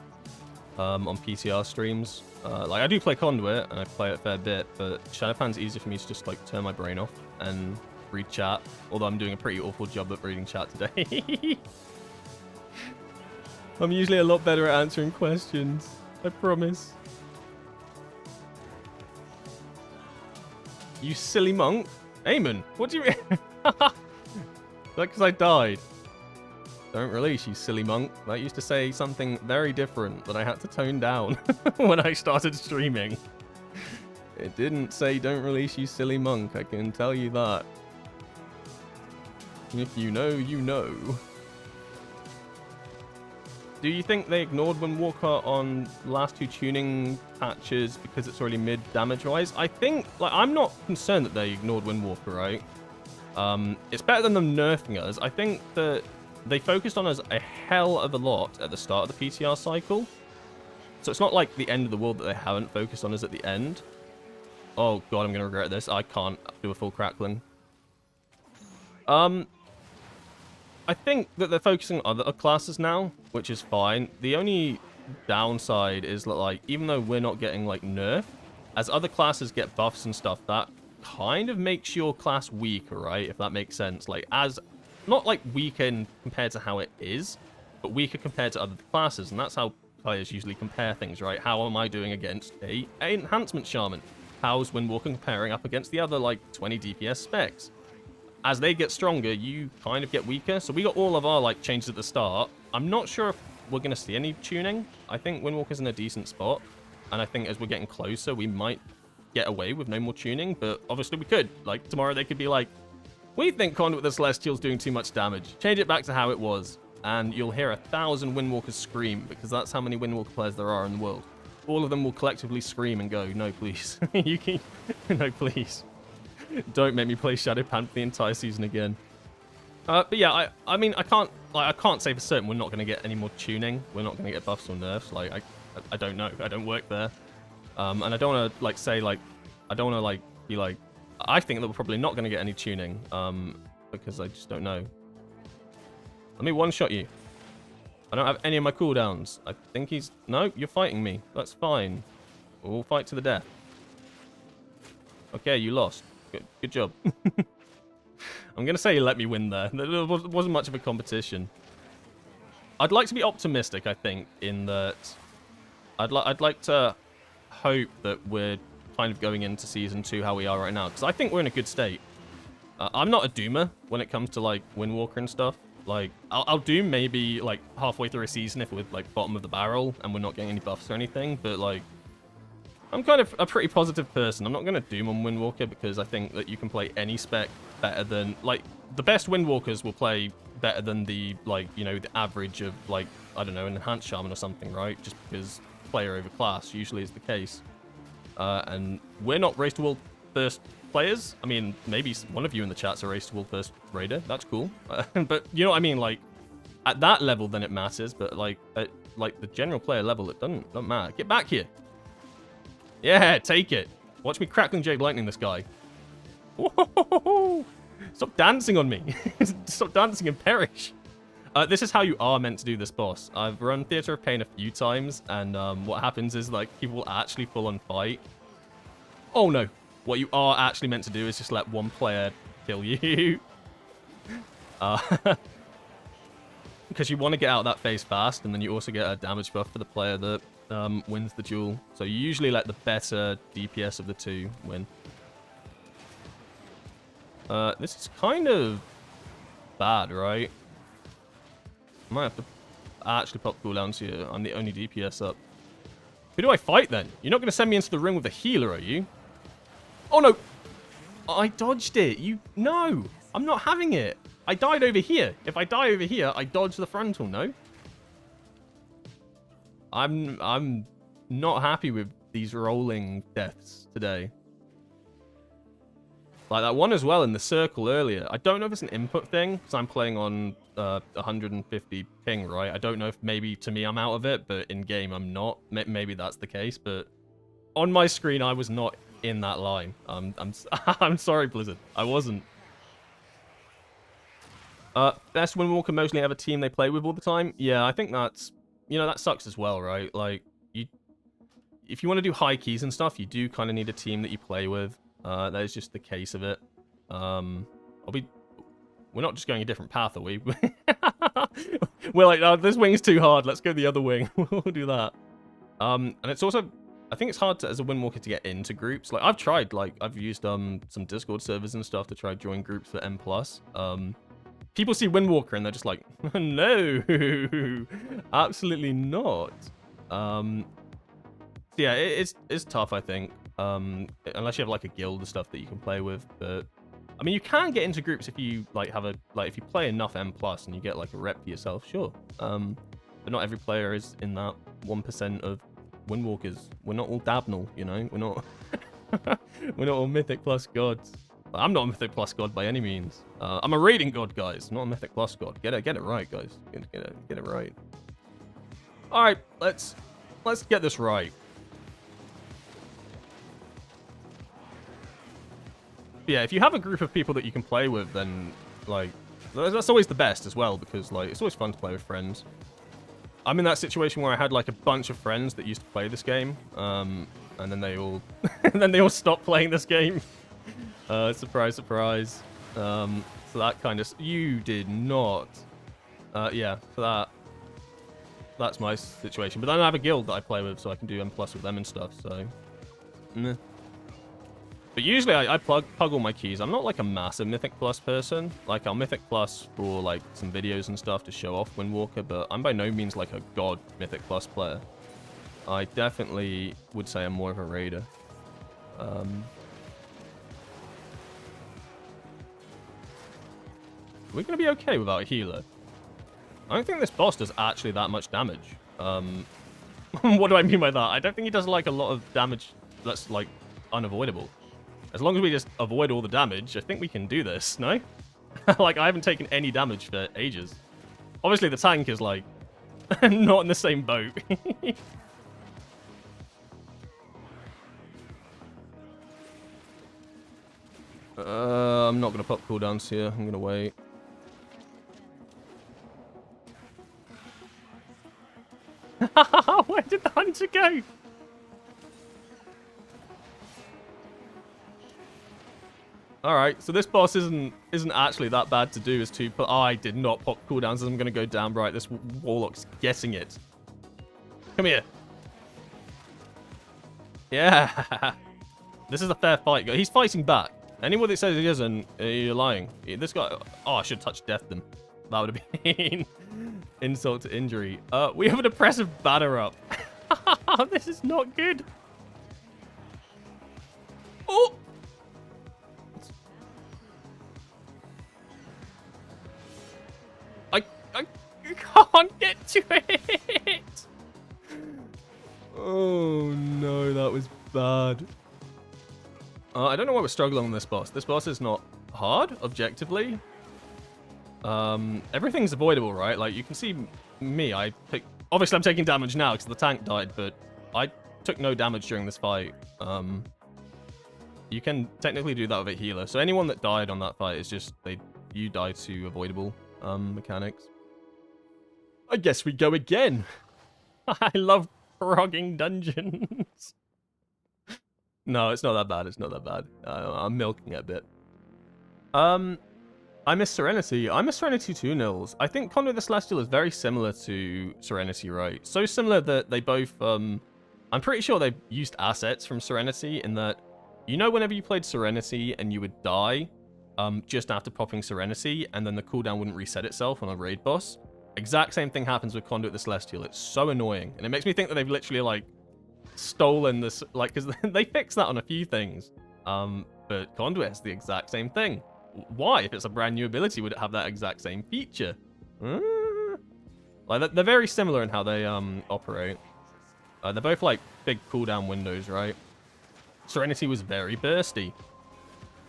On PTR streams. Like, I do play Conduit, and I play it a fair bit, but Shadow Pan's easier for me to just, like, turn my brain off and read chat. Although I'm doing a pretty awful job at reading chat today. I'm usually a lot better at answering questions. I promise. You silly monk. Eamon, what do you mean? Is that because I died? Don't release, you silly monk. That used to say something very different that I had to tone down when I started streaming. It didn't say don't release, you silly monk. I can tell you that. If you know, you know. Do you think they ignored Windwalker on last 2 tuning patches because it's already mid damage-wise? I think, like, I'm not concerned that they ignored Windwalker, right? It's better than them nerfing us. I think that they focused on us a hell of a lot at the start of the PTR cycle. So it's not like the end of the world that they haven't focused on us at the end. Oh god, I'm going to regret this. I can't do a full crackling. I think that they're focusing on other classes now, which is fine. The only downside is that, like, even though we're not getting, like, nerfed, as other classes get buffs and stuff, that kind of makes your class weaker, right? If that makes sense. Like, as, not, like, weaker compared to how it is, but weaker compared to other classes, and that's how players usually compare things, right? How am I doing against a enhancement shaman? How's Windwalker comparing up against the other, like, 20 DPS specs? As they get stronger, you kind of get weaker. So we got all of our, like, changes at the start. I'm not sure if we're going to see any tuning. I think Windwalker's in a decent spot. And I think as we're getting closer, we might get away with no more tuning. But obviously we could. Like, tomorrow they could be like, we think Conduit the Celestial's doing too much damage. Change it back to how it was. And you'll hear 1,000 Windwalkers scream, because that's how many Windwalker players there are in the world. All of them will collectively scream and go, no, please. You can... No, please. Don't make me play Shadow Pan for the entire season again. But yeah, I mean, I can't say for certain we're not going to get any more tuning. We're not going to get buffs or nerfs. Like, I don't know. I don't work there. And I don't want to, like, say, like, I don't want to, like, be like, I think that we're probably not going to get any tuning. Because I just don't know. Let me one-shot you. I don't have any of my cooldowns. I think he's... No, you're fighting me. That's fine. We'll fight to the death. Okay, you lost. Good job. I'm going to say you let me win there. There wasn't much of a competition. I'd like to be optimistic, I think, in that... I'd like to hope that we're kind of going into Season 2 how we are right now. Because I think we're in a good state. I'm not a doomer when it comes to, like, Windwalker and stuff. Like, I'll doom maybe, like, halfway through a season if we're, like, bottom of the barrel and we're not getting any buffs or anything. But, like... I'm kind of a pretty positive person. I'm not going to doom on Windwalker because I think that you can play any spec better than, like, the best Windwalkers will play better than the, like, you know, the average of, like, I don't know, an enhanced shaman or something, right? Just because player over class usually is the case. And we're not Race to World first players. I mean, maybe one of you in the chat's a Race to World first raider. That's cool. But you know what I mean? Like, at that level, then it matters. But, like, at, like the general player level, it doesn't matter. Get back here. Yeah, take it. Watch me crackling Jade Lightning this guy. Whoa! Stop dancing on me. Stop dancing and perish. This is how you are meant to do this boss. I've run Theater of Pain a few times, and what happens is, like, people will actually full on fight. Oh no. What you are actually meant to do is just let one player kill you. Because you want to get out of that phase fast, and then you also get a damage buff for the player that wins the duel. So you usually let the better DPS of the two win. This is kind of bad, right? I might have to actually pop cooldowns here. I'm the only DPS up. Who do I fight then? You're not going to send me into the ring with a healer, are you? Oh no! I dodged it. No! I'm not having it. I died over here. If I die over here, I dodge the frontal, no? I'm not happy with these rolling deaths today. Like that one as well in the circle earlier. I don't know if it's an input thing, because I'm playing on 150 ping, right? I don't know if maybe to me I'm out of it, but in-game I'm not. Maybe that's the case, but on my screen I was not in that line. I'm sorry, Blizzard. I wasn't. Best Windwalker mostly have a team they play with all the time. Yeah, I think that's, you know, that sucks as well, right? Like, if you want to do high keys and stuff, you do kind of need a team that you play with. That is just the case of it. We're not just going a different path, are we? We're like, oh, this wing's too hard. Let's go the other wing. We'll do that. And it's also, I think it's hard to, as a Windwalker, to get into groups. Like, I've tried, like, I've used some Discord servers and stuff to try to join groups for M+. People see Windwalker and they're just like, no, absolutely not. Yeah, it's tough, I think. Unless you have like a guild and stuff that you can play with, but I mean, you can get into groups if you like if you play enough M+ and you get like a rep for yourself, sure. But not every player is in that 1% of Windwalkers. We're not all Dabnell, you know. We're not we're not all Mythic Plus gods. I'm not a Mythic Plus god by any means. I'm a raiding god, guys, not a Mythic Plus god. Get it right, guys. Get it right. All right, let's get this right. Yeah, if you have a group of people that you can play with, then, like, that's always the best as well, because, like, it's always fun to play with friends. I'm in that situation where I had, like, a bunch of friends that used to play this game, and then they all, stopped playing this game. Surprise, surprise. So that kind of, you did not. Yeah, so that's my situation. But then I have a guild that I play with, so I can do M+ with them and stuff, so. Meh. But usually I plug all my keys. I'm not like a massive Mythic Plus person. Like, I'll Mythic Plus for like some videos and stuff to show off Windwalker, but I'm by no means like a god Mythic Plus player. I definitely would say I'm more of a raider. We're going to be okay without a healer. I don't think this boss does actually that much damage. What do I mean by that? I don't think he does like a lot of damage that's like unavoidable. As long as we just avoid all the damage, I think we can do this, no? Like, I haven't taken any damage for ages. Obviously, the tank is, like, not in the same boat. I'm not going to pop cooldowns here. I'm going to wait. Where did the hunter go? Alright, so this boss isn't actually that bad to do as to, but I did not pop cooldowns as I'm going to go down right. This Warlock's getting it. Come here. Yeah. This is a fair fight. He's fighting back. Anyone that says he isn't, you're lying. This guy... Oh, I should have touched death them. That would have been insult to injury. We have an oppressive banner up. This is not good. Oh! I can't get to it! Oh no, that was bad. I don't know why we're struggling on this boss. This boss is not hard, objectively. Everything's avoidable, right? Like, you can see me, obviously I'm taking damage now because the tank died, but I took no damage during this fight. You can technically do that with a healer. So anyone that died on that fight is just, you die to avoidable mechanics. I guess we go again. I love frogging dungeons. No, it's not that bad. It's not that bad. I'm milking it a bit. I miss Serenity. I miss Serenity 2 Nils. I think Conduit the Celestial is very similar to Serenity, right? So similar that they both, I'm pretty sure they used assets from Serenity in that, you know, whenever you played Serenity and you would die just after popping Serenity, and then the cooldown wouldn't reset itself on a raid boss. Exact same thing happens with Conduit the Celestial. It's so annoying. And it makes me think that they've literally, like, stolen this, like, because they fixed that on a few things. But Conduit has the exact same thing. Why? If it's a brand new ability, would it have that exact same feature? Like, they're very similar in how they operate. They're both, like, big cooldown windows, right? Serenity was very bursty.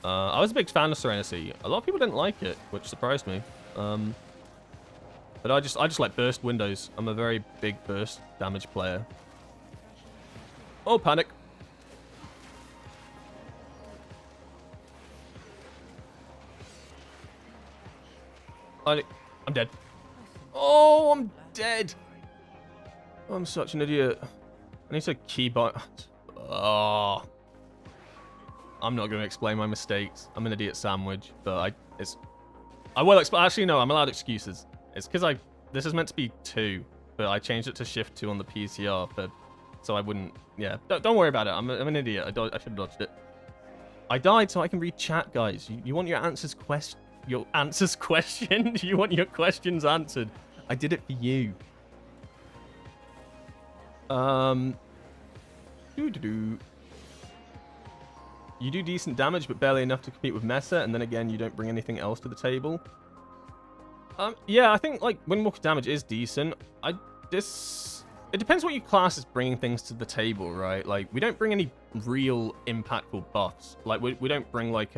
I was a big fan of Serenity. A lot of people didn't like it, which surprised me. But I just like burst windows. I'm a very big burst damage player. Oh, panic. I'm dead. Oh, I'm dead. I'm such an idiot. I need to keybind. Oh. I'm not going to explain my mistakes. I'm an idiot sandwich, but I will explain. Actually, no, I'm allowed excuses. It's because this is meant to be 2, but I changed it to shift 2 on the PTR, so I wouldn't. Yeah, don't worry about it. I'm an idiot. I should have dodged it. I died so I can read chat, guys. You want your answers questioned? You want your questions answered? I did it for you. You do decent damage, but barely enough to compete with Mesa, and then again, you don't bring anything else to the table. Yeah, I think, like, Windwalker damage is decent. It depends what you class as bringing things to the table, right? Like, we don't bring any real impactful buffs. Like, we don't bring, like,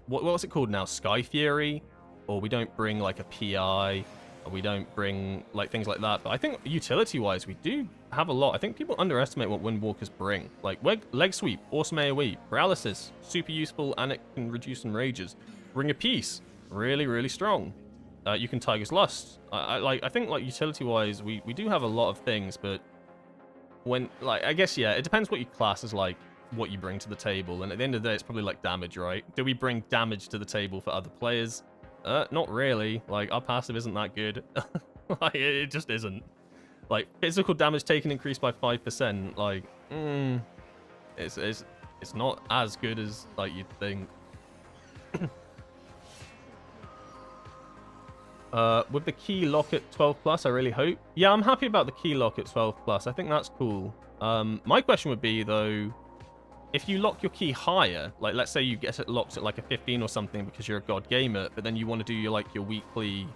what's it called now? Sky Fury? Or we don't bring, like, a PI. Or we don't bring, like, things like that. But I think, utility-wise, we do have a lot. I think people underestimate what Windwalkers bring. Like, leg sweep, awesome AoE, paralysis, super useful, and it can reduce enrages. Ring of Peace. Really, really strong. You can Tiger's Lust. I think, like, utility-wise, we do have a lot of things, but when, like, I guess, yeah, it depends what you class as, like, what you bring to the table, and at the end of the day, it's probably, like, damage, right? Do we bring damage to the table for other players? Not really. Like, our passive isn't that good. Like, it just isn't. Like, physical damage taken increased by 5%, like, it's not as good as, like, you'd think. With the key lock at 12+, I really hope. Yeah, I'm happy about the key lock at 12+. I think that's cool. My question would be, though, if you lock your key higher, like, let's say you get it locked at, like, a 15 or something because you're a god gamer, but then you want to do your weekly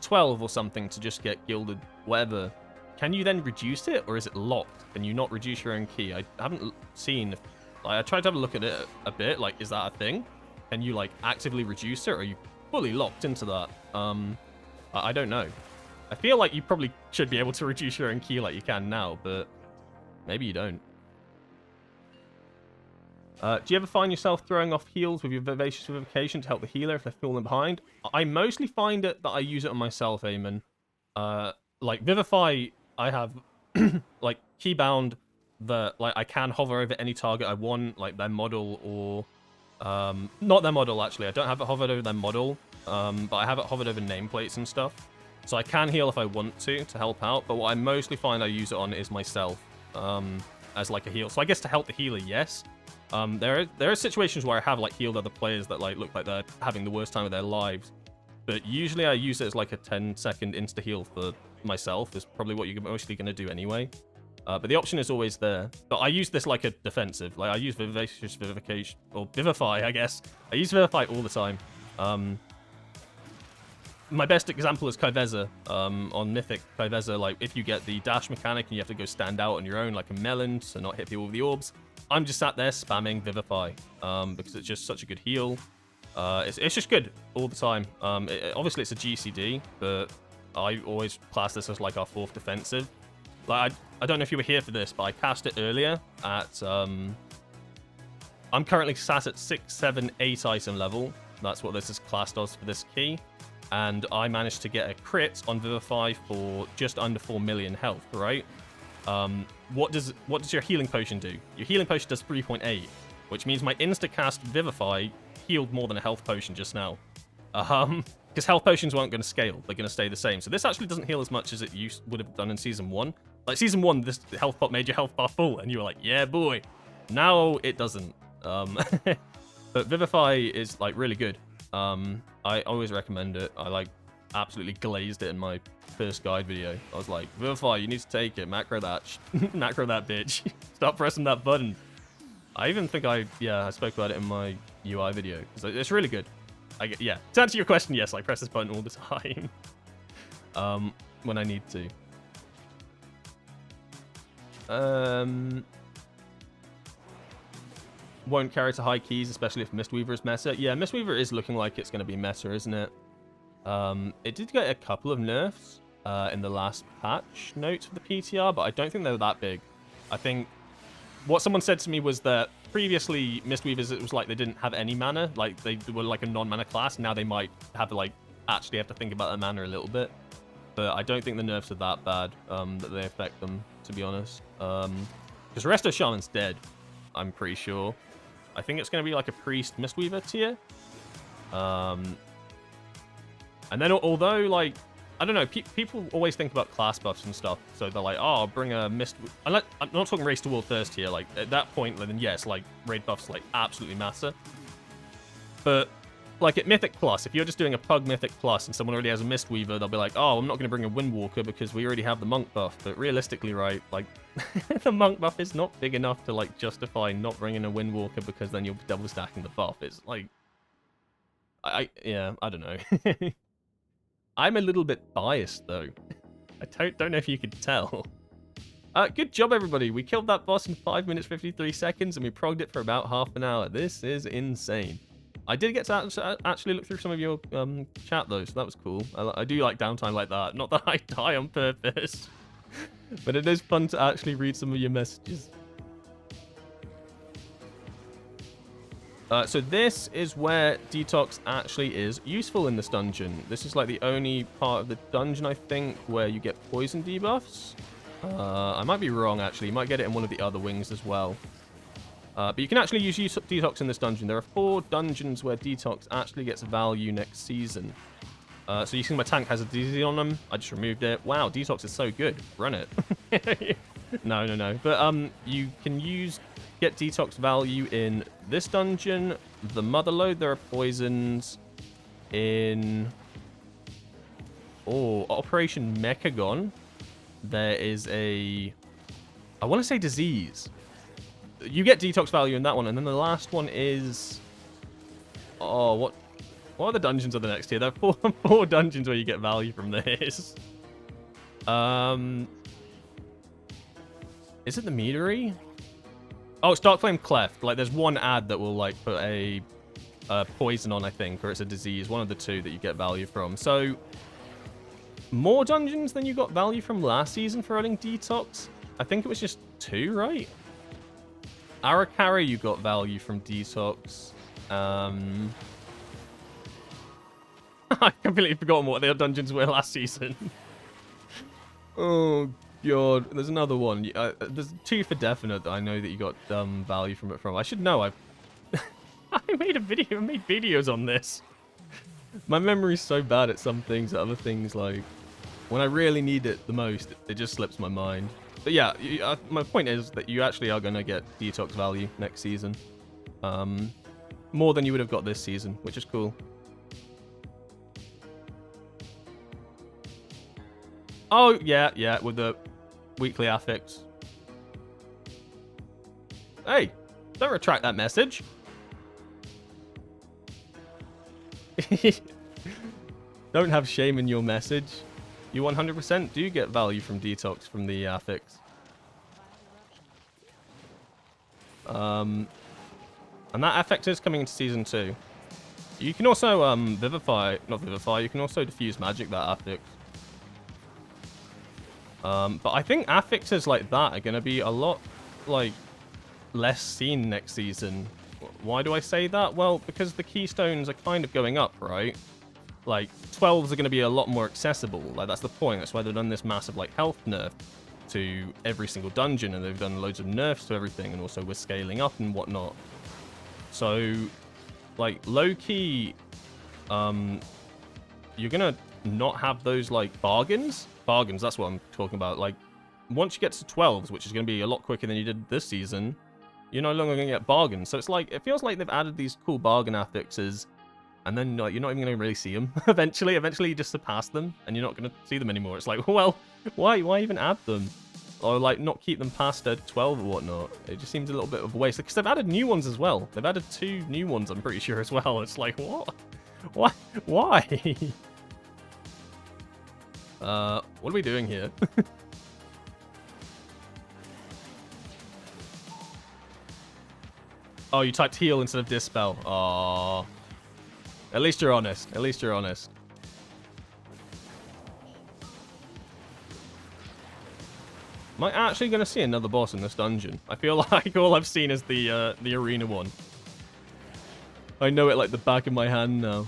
12 or something to just get gilded, whatever, can you then reduce it, or is it locked? Can you not reduce your own key? I haven't seen... Like, I tried to have a look at it a bit. Like, is that a thing? Can you, like, actively reduce it, or are you fully locked into that? I don't know. I feel like you probably should be able to reduce your own key like you can now, but maybe you don't. Do you ever find yourself throwing off heals with your Vivacious Vivification to help the healer if they're falling behind? I mostly find it that I use it on myself, Eamon. Like, Vivify, I have, like, keybound that, like, I can hover over any target I want, like their model or... not their model, actually. I don't have it hovered over their model. But I have it hovered over nameplates and stuff. So I can heal if I want to help out. But what I mostly find I use it on is myself as like a heal. So I guess to help the healer, yes. There are situations where I have like healed other players that like look like they're having the worst time of their lives. But usually I use it as like a 10-second insta-heal for myself. Is probably what you're mostly going to do anyway. But the option is always there. But I use this like a defensive. Like I use Vivacious Vivification, or Vivify, I guess. I use Vivify all the time. My best example is Kaiveza. On Mythic Kaiveza, like if you get the dash mechanic and you have to go stand out on your own like a melon to not hit people with the orbs, I'm just sat there spamming Vivify because it's just such a good heal. It's just good all the time. Obviously it's a GCD, but I always class this as like our 4th defensive. Like I don't know if you were here for this, but I cast it earlier at I'm currently sat at 6, 7, 8 item level. That's what this is classed as for this key. And I managed to get a crit on Vivify for just under 4 million health, right? What does your healing potion do? Your healing potion does 3.8, which means my insta-cast Vivify healed more than a health potion just now. Because health potions weren't going to scale. They're going to stay the same. So this actually doesn't heal as much as it would have done in Season 1. Like, Season 1, this health pot made your health bar full, and you were like, yeah, boy. Now it doesn't. But Vivify is, like, really good. I always recommend it. I, like, absolutely glazed it in my first guide video. I was like, Vivify, you need to take it. Macro that. Macro that bitch. Stop pressing that button. I even think I spoke about it in my UI video. It's really good. To answer your question, yes, I press this button all the time. When I need to. Won't carry to high keys, especially if Mistweaver is meta. Yeah, Mistweaver is looking like it's going to be meta, isn't it? It did get a couple of nerfs in the last patch notes for the PTR, but I don't think they were that big. I think what someone said to me was that previously Mistweavers, it was like they didn't have any mana, like they were like a non-mana class. Now they might have to actually have to think about their mana a little bit. But I don't think the nerfs are that bad that they affect them, to be honest. Because Resto Shaman's dead, I'm pretty sure. I think it's going to be like a Priest Mistweaver tier. And then although, like, I don't know, people always think about class buffs and stuff. So they're like, oh, I'll bring a Mist... I'm not talking Race to World first here. Like, at that point, then yes, like, raid buffs, like, absolutely matter. But, like, at Mythic Plus, if you're just doing a Pug Mythic Plus and someone already has a Mistweaver, they'll be like, oh, I'm not going to bring a Windwalker because we already have the Monk buff. But realistically, right, like, the Monk buff is not big enough to, like, justify not bringing a Windwalker because then you're double stacking the buff. It's, like... I don't know. I'm a little bit biased, though. I don't know if you could tell. Good job, everybody. We killed that boss in 5 minutes, 53 seconds, and we progged it for about half an hour. This is insane. I did get to actually look through some of your chat, though, so that was cool. I do like downtime like that. Not that I die on purpose. But it is fun to actually read some of your messages. So this is where Detox actually is useful in this dungeon. This is like the only part of the dungeon, I think, where you get poison debuffs. I might be wrong, actually. You might get it in one of the other wings as well. But you can actually use Detox in this dungeon. There are 4 dungeons where Detox actually gets value next season. So you see my tank has a DZ on them. I just removed it. Wow, Detox is so good. Run it. No. But you can get Detox value in this dungeon, the Motherlode. There are poisons in Operation Mechagon. There is I want to say disease. You get Detox value in that one, and then the last one is what other dungeons are the next tier? There are 4 dungeons where you get value from this. Is it the Meadery? Oh, it's Dark Flame Cleft. Like, there's one ad that will, like, put a poison on, I think, or it's a disease. One of the 2 that you get value from. So, more dungeons than you got value from last season for running Detox. I think it was just 2, right? Arakara, you got value from Detox. I've completely forgotten what the dungeons were last season. Oh, God, there's another one. There's 2 for definite that I know that you got value from it from. I should know. I made videos on this. My memory's so bad at some things, at other things, like, when I really need it the most, it just slips my mind. But yeah, my point is that you actually are going to get Detox value next season. More than you would have got this season, which is cool. Oh, yeah, with the weekly affix. Hey, don't retract that message. Don't have shame in your message. You 100% do get value from detox from the affix. And that affix is coming into season 2. You can also not vivify, you can also diffuse magic that affix. But I think affixes like that are going to be a lot, like, less seen next season. Why do I say that? Well, because the keystones are kind of going up, right? Like, 12s are going to be a lot more accessible. Like, that's the point. That's why they've done this massive, like, health nerf to every single dungeon, and they've done loads of nerfs to everything, and also we're scaling up and whatnot. So, like, low-key, you're going to not have those, like, bargains. Bargains, that's what I'm talking about. Like, once you get to 12s, which is going to be a lot quicker than you did this season, you're no longer going to get bargains. So it's like, it feels like they've added these cool bargain affixes, and then you're not even going to really see them. Eventually you just surpass them, and you're not going to see them anymore. It's like, well, why even add them? Or, like, not keep them past a 12 or whatnot. It just seems a little bit of a waste. Because they've added new ones as well. They've added 2 new ones, I'm pretty sure, as well. It's like, what? Why? What are we doing here? Oh, you typed heal instead of dispel. Aww. At least you're honest. At least you're honest. Am I actually going to see another boss in this dungeon? I feel like all I've seen is the arena one. I know it like the back of my hand now.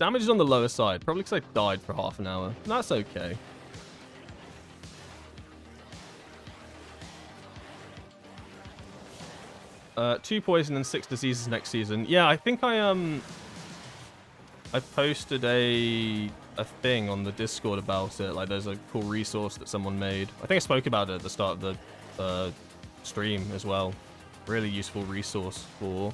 Damage is on the lower side. Probably because I died for half an hour. That's okay. Two poison and 6 diseases next season. Yeah, I think I posted a thing on the Discord about it. Like, there's a cool resource that someone made. I think I spoke about it at the start of the stream as well. Really useful resource for.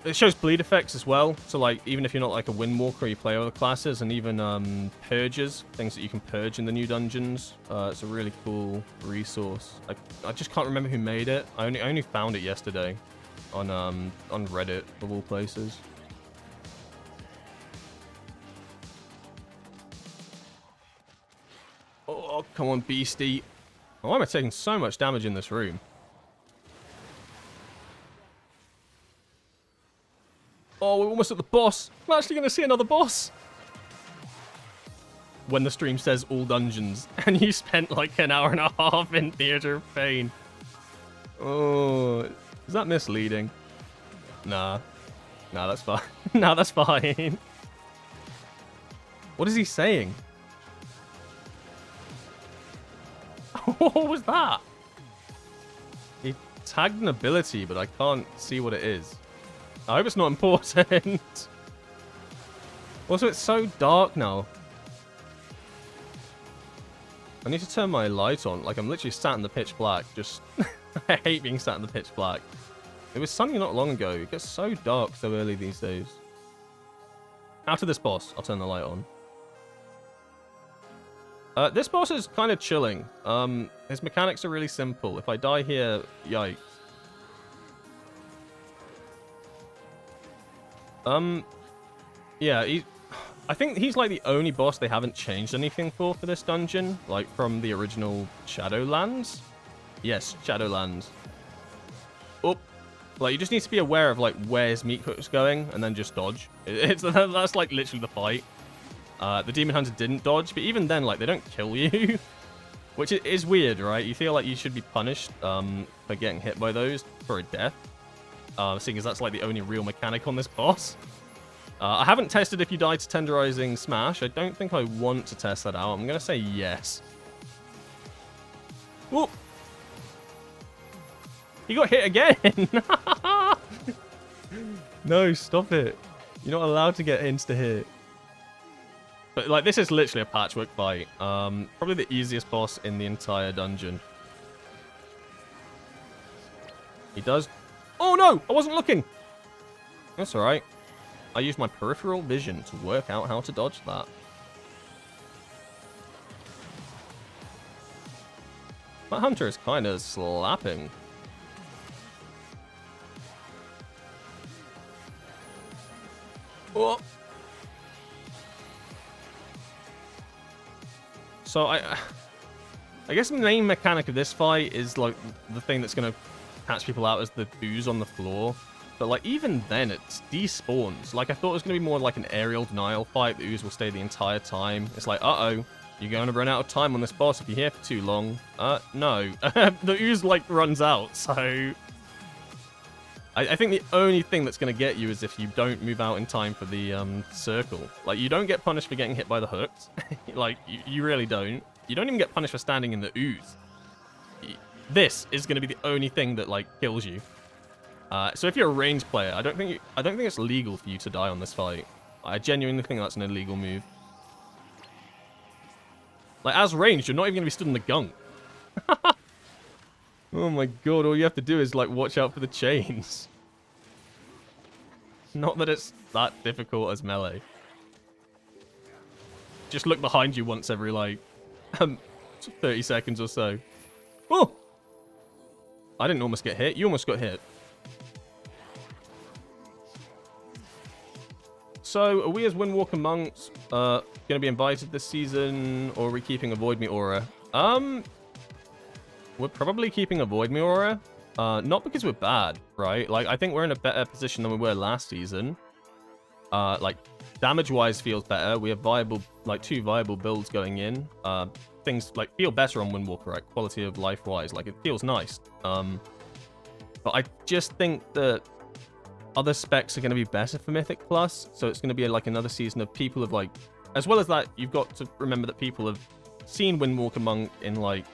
It shows bleed effects as well. So, like, even if you're not like a Windwalker, you play other classes, and even purges, things that you can purge in the new dungeons. It's a really cool resource. I just can't remember who made it. I only found it yesterday on Reddit of all places. Oh, come on, beastie. Why am I taking so much damage in this room? Oh, we're almost at the boss. We're actually going to see another boss. When the stream says all dungeons, and you spent like an hour and a half in Theater of Pain. Oh, is that misleading? Nah. Nah, that's fine. Nah, that's fine. What is he saying? What was that? He tagged an ability, but I can't see what it is. I hope it's not important. Also, it's so dark now. I need to turn my light on. Like, I'm literally sat in the pitch black. Just, I hate being sat in the pitch black. It was sunny not long ago. It gets so dark so early these days. After this boss, I'll turn the light on. This boss is kind of chilling. His mechanics are really simple. If I die here, yikes. Yeah, I think he's like the only boss they haven't changed anything for this dungeon, like from the original Shadowlands. Yes, Shadowlands. Oh, like you just need to be aware of like where his meat hook's going, and then just dodge. That's like literally the fight. The Demon Hunter didn't dodge, but even then, like they don't kill you, which is weird, right? You feel like you should be punished for getting hit by those for a death. Seeing as that's like the only real mechanic on this boss. I haven't tested if you die to Tenderizing Smash. I don't think I want to test that out. I'm going to say yes. Whoop! He got hit again! No, stop it. You're not allowed to get insta-hit. But, like, this is literally a patchwork fight. Probably the easiest boss in the entire dungeon. He does... Oh, no! I wasn't looking! That's alright. I used my peripheral vision to work out how to dodge that. My hunter is kind of slapping. Oh. So I guess the main mechanic of this fight is like the thing that's gonna catch people out is the ooze on the floor. But like even then it's despawns. Like I thought it was gonna be more like an aerial denial fight. The ooze will stay the entire time. It's like, uh-oh, you're going to run out of time on this boss if you're here for too long. No. The ooze like runs out, so I think the only thing that's going to get you is if you don't move out in time for the circle. Like, you don't get punished for getting hit by the hooks. Like, you really don't. You don't even get punished for standing in the ooze. This is going to be the only thing that, like, kills you. So if you're a ranged player, I don't think it's legal for you to die on this fight. I genuinely think that's an illegal move. Like, as ranged, you're not even going to be stood in the gunk. Oh my god, all you have to do is, like, watch out for the chains. Not that it's that difficult as melee. Just look behind you once every, like, 30 seconds or so. Oh! I didn't almost get hit. You almost got hit. So, are we as Windwalker monks going to be invited this season, or are we keeping Avoid Me Aura? We're probably keeping Avoid Me Aura. Not because we're bad, right? Like, I think we're in a better position than we were last season. Like, damage-wise feels better. We have viable, like, 2 viable builds going in. Things, like, feel better on Windwalker, right? Quality of life-wise. Like, it feels nice. But I just think that other specs are going to be better for Mythic Plus. So it's going to be, like, another season of people have, like... As well as that, you've got to remember that people have seen Windwalker Monk in, like,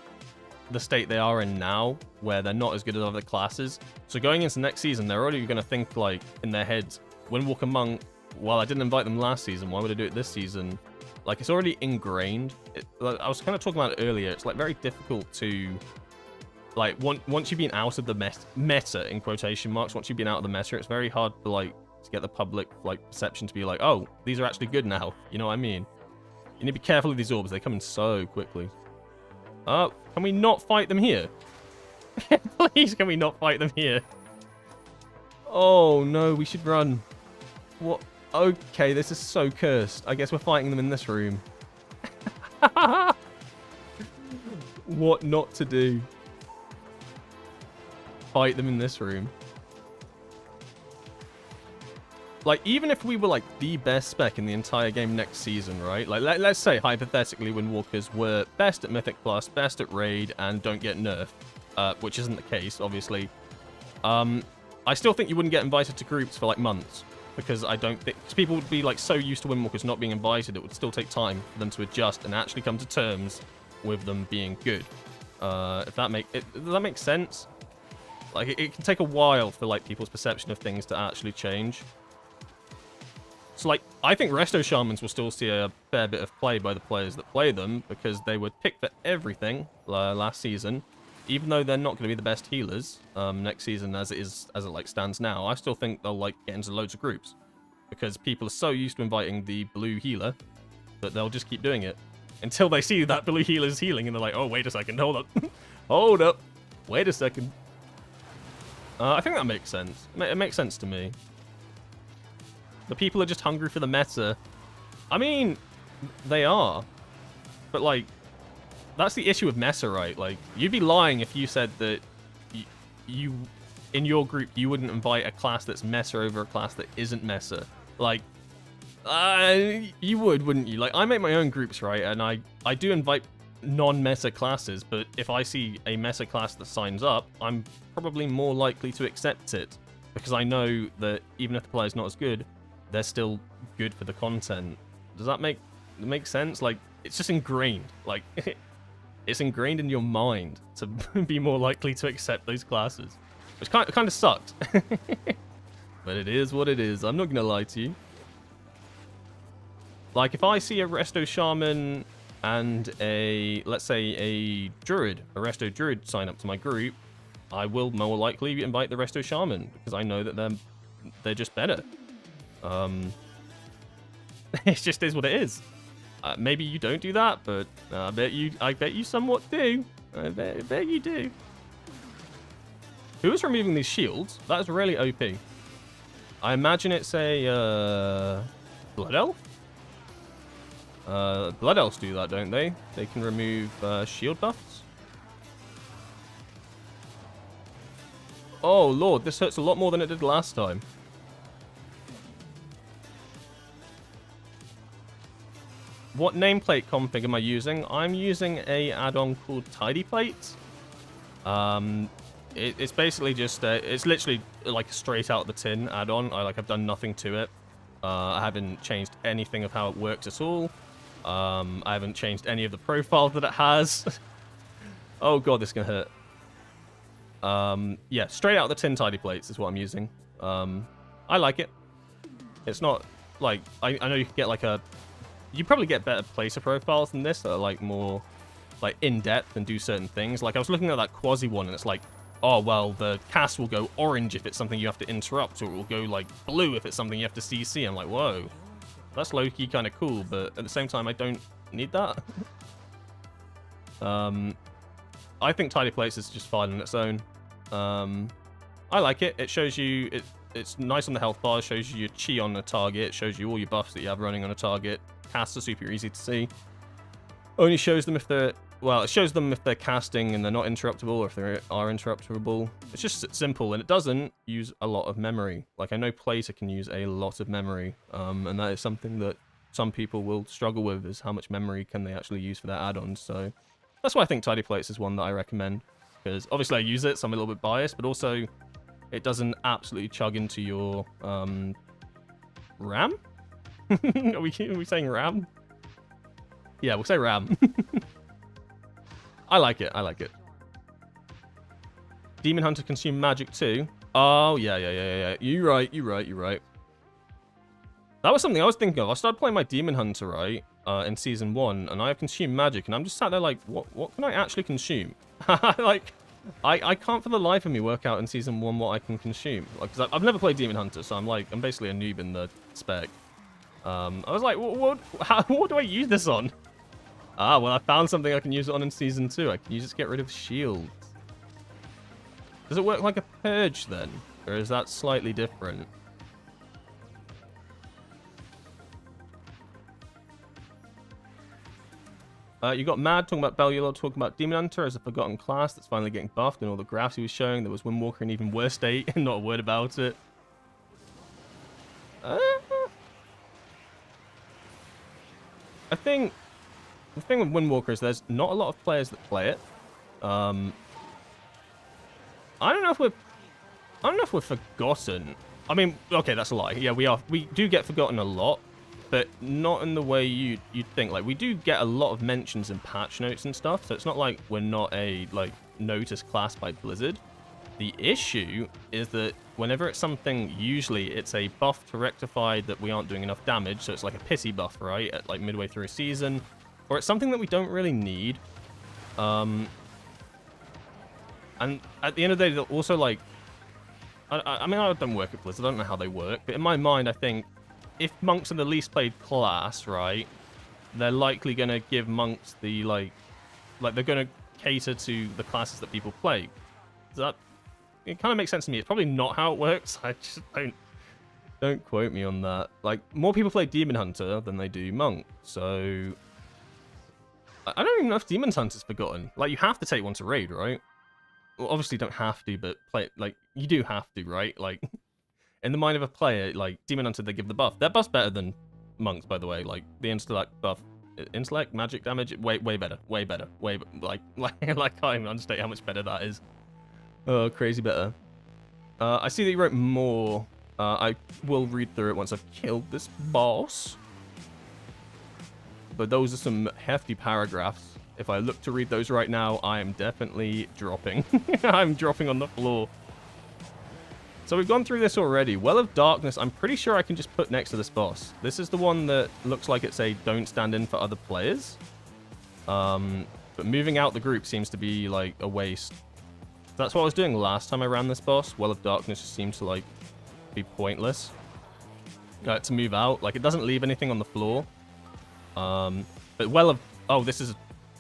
the state they are in now, where they're not as good as other classes. So going into next season, they're already going to think, like, in their heads, Windwalker Monk, well, I didn't invite them last season, why would I do it this season? Like, it's already ingrained. Like, I was kind of talking about it earlier, it's, like, very difficult to, like, once you've been out of the meta, in quotation marks, once you've been out of the meta, it's very hard to, like, to get the public, like, perception to be like, oh, these are actually good now. You know what I mean? You need to be careful of these orbs, they come in so quickly. Can we not fight them here? Please, can we not fight them here? Oh, no, we should run. What? Okay, this is so cursed. I guess we're fighting them in this room. What not to do? Fight them in this room. Like, even if we were, like, the best spec in the entire game next season, right? Like, let's say, hypothetically, Windwalkers were best at Mythic Plus, best at Raid, and don't get nerfed. Which isn't the case, obviously. I still think you wouldn't get invited to groups for, like, months. Because I don't think... Because people would be, like, so used to Windwalkers not being invited, it would still take time for them to adjust and actually come to terms with them being good. Does that make sense? Like, it can take a while for, like, people's perception of things to actually change. So, like, I think Resto Shamans will still see a fair bit of play by the players that play them, because they were picked for everything last season. Even though they're not going to be the best healers next season as it like stands now, I still think they'll, like, get into loads of groups. Because people are so used to inviting the blue healer that they'll just keep doing it. Until they see that blue healer's healing, and they're like, oh, wait a second, hold up. Hold up. Wait a second. I think that makes sense. It makes sense to me. The people are just hungry for the meta. I mean, they are. But, like, that's the issue with meta, right? Like, you'd be lying if you said that you in your group, you wouldn't invite a class that's meta over a class that isn't meta. Like, you would, wouldn't you? Like, I make my own groups, right? And I do invite non-meta classes, but if I see a meta class that signs up, I'm probably more likely to accept it. Because I know that even if the player's not as good, they're still good for the content. Does that make sense? Like, it's just ingrained. Like, it's ingrained in your mind to be more likely to accept those classes. Which kind of sucked. But it is what it is. I'm not going to lie to you. Like, if I see a Resto Shaman and let's say a Druid, a Resto Druid sign up to my group, I will more likely invite the Resto Shaman because I know that they're just better. It just is what it is. Maybe you don't do that, but I bet you somewhat do. I bet you do. Who is removing these shields? That is really OP. I imagine it's a Blood Elf? Blood Elves do that, don't they? They can remove shield buffs. Oh lord, this hurts a lot more than it did last time. What nameplate config am I using? I'm using a add-on called Tidy Plate. It's basically just it's literally like a straight out of the tin add-on. I've done nothing to it. I haven't changed anything of how it works at all. I haven't changed any of the profiles that it has. Oh god, this is gonna hurt. Yeah, straight out of the tin Tidy Plates is what I'm using. I like it. It's not like I know you can get like a. You probably get better placer profiles than this that are like more like in depth and do certain things. Like I was looking at that Quasi one and it's like, oh well, the cast will go orange if it's something you have to interrupt, or it will go like blue if it's something you have to CC. I'm like, whoa, that's low key kind of cool, but at the same time, I don't need that. I think Tidy Plates is just fine on its own. I like it. It shows you it's nice on the health bar. It shows you your chi on a target. It shows you all your buffs that you have running on a target. Casts are super easy to see. Only shows them if they're... Well, it shows them if they're casting and they're not interruptible, or if they are interruptible. It's just simple, and it doesn't use a lot of memory. Like, I know Plater can use a lot of memory, and that is something that some people will struggle with, is how much memory can they actually use for their add-ons. So that's why I think Tidy Plates is one that I recommend. Because obviously I use it, so I'm a little bit biased, but also it doesn't absolutely chug into your RAM? Are we saying RAM? Yeah, we'll say RAM. I like it. I like it. Demon Hunter consume magic too. Oh, yeah. You're right. That was something I was thinking of. I started playing my Demon Hunter, right, in Season 1, and I have consumed magic, and I'm just sat there like, what can I actually consume? Like, I can't for the life of me work out in Season 1 what I can consume. Like, cause I've never played Demon Hunter, so I'm basically a noob in the spec. I was like, what do I use this on? Ah, well, I found something I can use it on in Season 2. I can use it to get rid of shields. Does it work like a purge then? Or is that slightly different? You got Mad talking about Belial, talking about Demon Hunter as a forgotten class that's finally getting buffed, and all the graphs he was showing. There was Windwalker in even worse state, and not a word about it. I think the thing with Windwalker is there's not a lot of players that play it. I don't know if we're forgotten. I mean, okay, that's a lie. Yeah, we are. We do get forgotten a lot, but not in the way you'd think. Like, we do get a lot of mentions in patch notes and stuff, so it's not like we're not a like noticed class by Blizzard. The issue is that whenever it's something, usually it's a buff to rectify that we aren't doing enough damage, so it's like a pity buff, right, at like midway through a season, or it's something that we don't really need. And at the end of the day, they'll also like, I mean, I don't work at Blizzard, I don't know how they work, but in my mind, I think if monks are the least played class, right, they're likely going to give monks the like they're going to cater to the classes that people play. Does that? It kind of makes sense to me. It's probably not how it works. I just don't quote me on that. Like, more people play Demon Hunter than they do Monk, so I don't even know if Demon Hunter's forgotten. Like, you have to take one to raid, right? Well, obviously you don't have to, but play, like, you do have to, right? Like, in the mind of a player, like, Demon Hunter, they give the buff. Their buff's better than Monks, by the way. Like, the intellect buff, intellect, magic damage, way better. Like, I can't even understate how much better that is. Oh, crazy better. I see that you wrote more. I will read through it once I've killed this boss. But those are some hefty paragraphs. If I look to read those right now, I am definitely dropping. I'm dropping on the floor. So we've gone through this already. Well of Darkness, I'm pretty sure I can just put next to this boss. This is the one that looks like it's a don't stand in for other players. But moving out the group seems to be like a waste. That's what I was doing last time I ran this boss. Well of Darkness just seemed to like be pointless. To move out. Like, it doesn't leave anything on the floor. But Well of... Oh, this is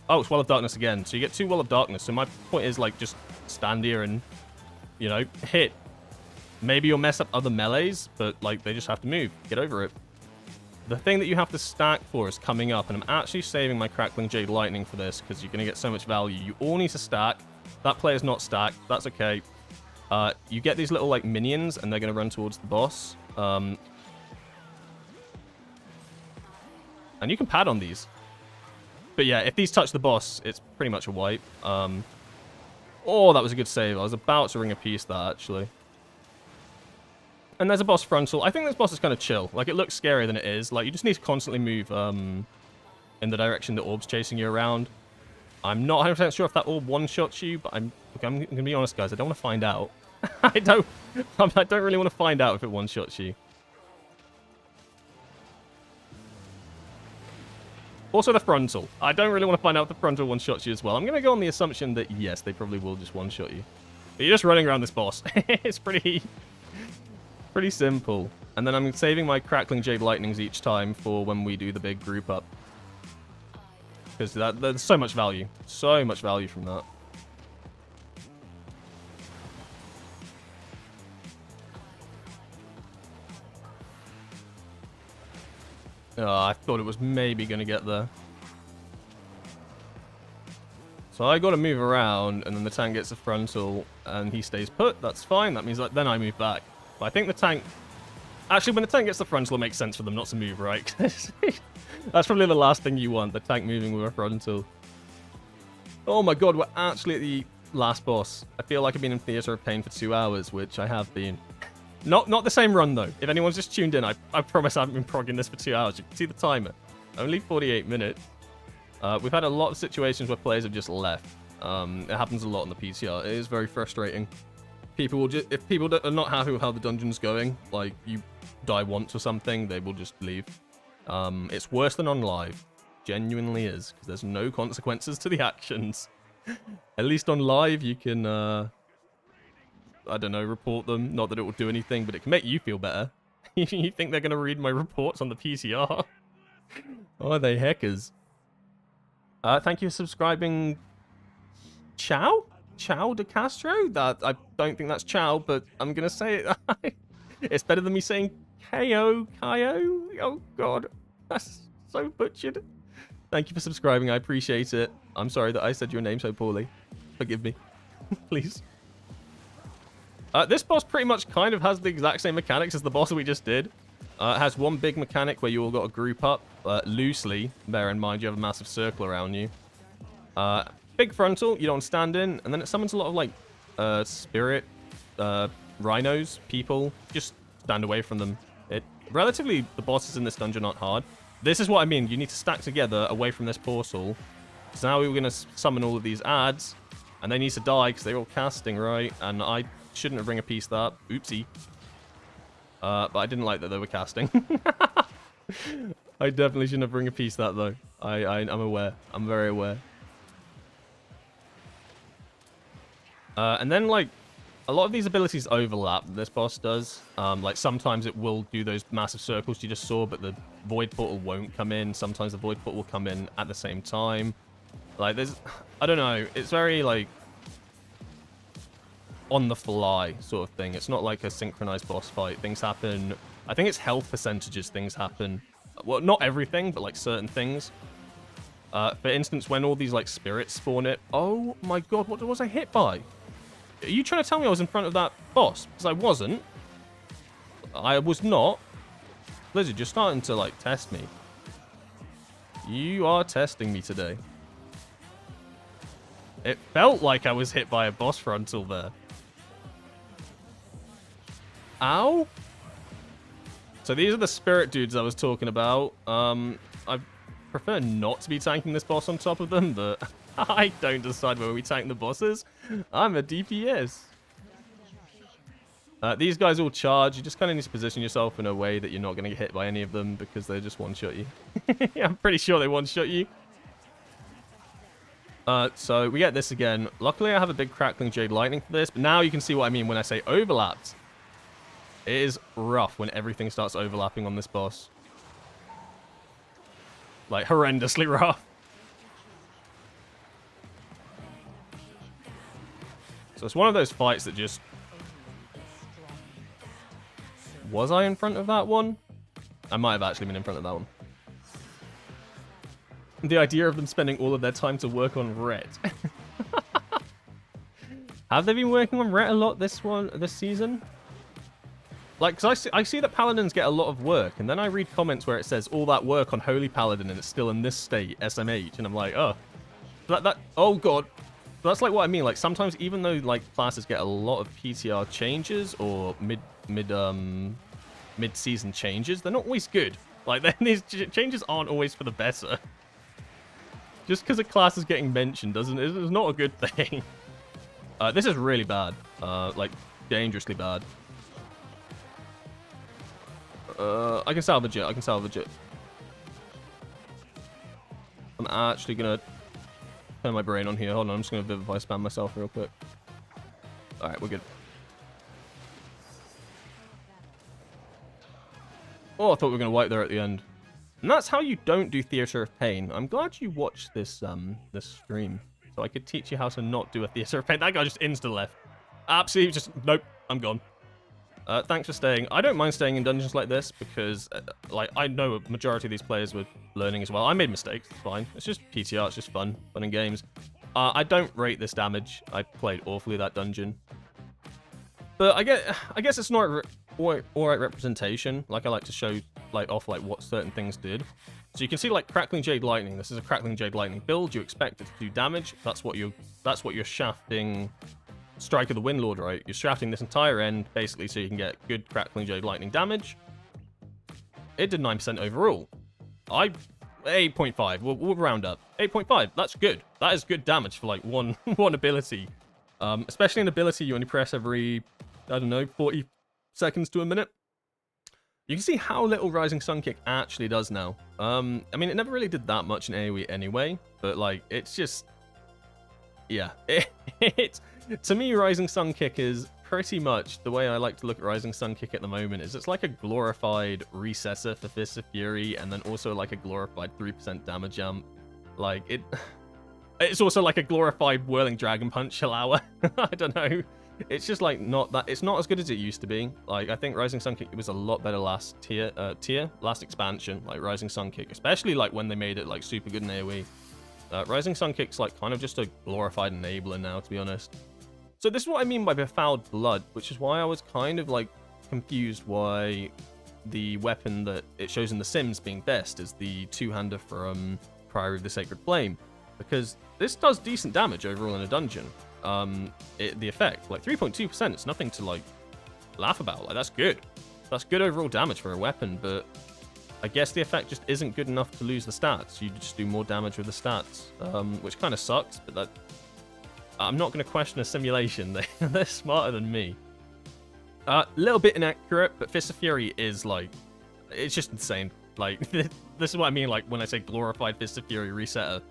Oh, it's Wall of Darkness again. So you get 2 Wall of Darkness. So my point is, like, just stand here and, you know, hit. Maybe you'll mess up other melees, but, like, they just have to move. Get over it. The thing that you have to stack for is coming up, and I'm actually saving my Crackling Jade Lightning for this, because you're going to get so much value. You all need to stack. That player's not stacked. That's okay. You get these little, like, minions, and they're going to run towards the boss. And you can pad on these. But yeah, if these touch the boss, it's pretty much a wipe. Oh, that was a good save. I was about to ring a piece that, actually. And there's a boss frontal. I think this boss is kind of chill. Like, it looks scarier than it is. Like, you just need to constantly move in the direction the orb's chasing you around. I'm not 100% sure if that orb one-shots you, but I'm going to be honest, guys. I don't want to find out. I don't really want to find out if it one-shots you. Also the frontal. I don't really want to find out if the frontal one-shots you as well. I'm going to go on the assumption that, yes, they probably will just one-shot you. But you're just running around this boss. It's pretty simple. And then I'm saving my Crackling Jade Lightnings each time for when we do the big group up. Because there's so much value. So much value from that. Oh, I thought it was maybe going to get there. So I got to move around, and then the tank gets a frontal, and he stays put. That's fine. That means that then I move back. But I think the tank... Actually, when the tank gets the frontal, it makes sense for them not to move, right? That's probably the last thing you want, the tank moving with a frontal. Oh my god, we're actually at the last boss. I feel like I've been in Theatre of Pain for 2 hours, which I have been. Not the same run, though. If anyone's just tuned in, I promise I haven't been progging this for 2 hours. You can see the timer. Only 48 minutes. We've had a lot of situations where players have just left. It happens a lot on the PTR. It is very frustrating. People will just... If people are not happy with how the dungeon's going, like, you die once or something, they will just leave. It's worse than on live. Genuinely is. Because there's no consequences to the actions. At least on live, you can... I don't know, report them. Not that it will do anything, but it can make you feel better. You think they're going to read my reports on the PCR? Oh, they hackers. Thank you for subscribing. Chow? Chow de Castro? I don't think that's Chow, but I'm going to say it. It's better than me saying Ko. Oh, God. That's so butchered. Thank you for subscribing. I appreciate it. I'm sorry that I said your name so poorly. Forgive me. Please. This boss pretty much kind of has the exact same mechanics as the boss we just did. It has one big mechanic where you all got to group up loosely. Bear in mind you have a massive circle around you. Big frontal, you don't stand in, and then it summons a lot of like spirit, rhinos, people. Just stand away from them. The bosses in this dungeon aren't hard. This is what I mean. You need to stack together away from this portal. So now we're going to summon all of these ads, and they need to die because they're all casting, right? And I shouldn't have ring a piece that. Oopsie. But I didn't like that they were casting. I definitely shouldn't have ring a piece that, though. I'm aware. I'm very aware. And then, like, a lot of these abilities overlap. This boss does. Like, sometimes it will do those massive circles you just saw, but the void portal won't come in. Sometimes the void portal will come in at the same time. Like, there's... I don't know. It's very, like... on the fly sort of thing. It's not like a synchronized boss fight. Things happen. I think it's health percentages things happen. Well, not everything, but like certain things. For instance, when all these like spirits spawn it. Oh my god, what was I hit by? Are you trying to tell me I was in front of that boss? Because I wasn't. I was not. Blizzard, you're starting to like test me. You are testing me today. It felt like I was hit by a boss frontal there. Ow. So these are the spirit dudes I was talking about. I prefer not to be tanking this boss on top of them, but I don't decide where we tank the bosses. I'm a DPS. These guys all charge. You just kind of need to position yourself in a way that you're not going to get hit by any of them because they just one-shot you. I'm pretty sure they one-shot you. So we get this again. Luckily, I have a big Crackling Jade Lightning for this, but now you can see what I mean when I say overlapped. It is rough when everything starts overlapping on this boss. Like, horrendously rough. So it's one of those fights that just... Was I in front of that one? I might have actually been in front of that one. The idea of them spending all of their time to work on Ret. Have they been working on Ret a lot this season? Like, because I see that Paladins get a lot of work, and then I read comments where it says all that work on Holy Paladin and it's still in this state, SMH, and I'm like, oh. Oh god. That's like what I mean, like sometimes even though like classes get a lot of PTR changes or mid-season changes, they're not always good. Like then these changes aren't always for the better. Just because a class is getting mentioned is not a good thing. This is really bad. Like dangerously bad. I can salvage it. I can salvage it. I'm actually gonna turn my brain on here. Hold on, I'm just gonna Vivify spam myself real quick. Alright, we're good. Oh, I thought we were gonna wipe there at the end. And that's how you don't do Theater of Pain. I'm glad you watched this this stream. So I could teach you how to not do a Theater of Pain. That guy just insta-left. Absolutely just... Nope, I'm gone. Thanks for staying. I don't mind staying in dungeons like this because, like, I know a majority of these players were learning as well. I made mistakes. It's fine. It's just PTR. It's just fun. Fun in games. I don't rate this damage. I played awfully that dungeon. But I guess it's not alright representation. Like, I like to show, like, off, like, what certain things did. So you can see, like, Crackling Jade Lightning. This is a Crackling Jade Lightning build. You expect it to do damage. That's what you're shafting... Strike of the Windlord, right? You're shafting this entire end, basically, so you can get good Crackling Jade Lightning damage. It did 9% overall. 8.5. We'll round up. 8.5. That's good. That is good damage for, like, one ability. Especially an ability you only press every, I don't know, 40 seconds to a minute. You can see how little Rising Sun Kick actually does now. I mean, it never really did that much in AoE anyway, but, like, it's just... Yeah. To me, Rising Sun Kick is pretty much the way I like to look at Rising Sun Kick at the moment. Is it's like a glorified recessor for Fists of Fury, and then also like a glorified 3% damage amp. Like it's also like a glorified Whirling Dragon Punch allower. I don't know. It's just like not that. It's not as good as it used to be. Like I think Rising Sun Kick was a lot better last last expansion. Like Rising Sun Kick, especially like when they made it like super good in AoE. Rising Sun Kick's like kind of just a glorified enabler now, to be honest. So this is what I mean by Befouled Blood, which is why I was kind of like confused why the weapon that it shows in The Sims being best is the two-hander from Priory of the Sacred Flame, because this does decent damage overall in a dungeon. The effect, like 3.2%, it's nothing to like laugh about. Like that's good. That's good overall damage for a weapon, but I guess the effect just isn't good enough to lose the stats. You just do more damage with the stats, which kind of sucks, but that... I'm not going to question a simulation. They're smarter than me. A little bit inaccurate, but Fist of Fury is, like... It's just insane. Like, this is what I mean, like, when I say glorified Fist of Fury resetter.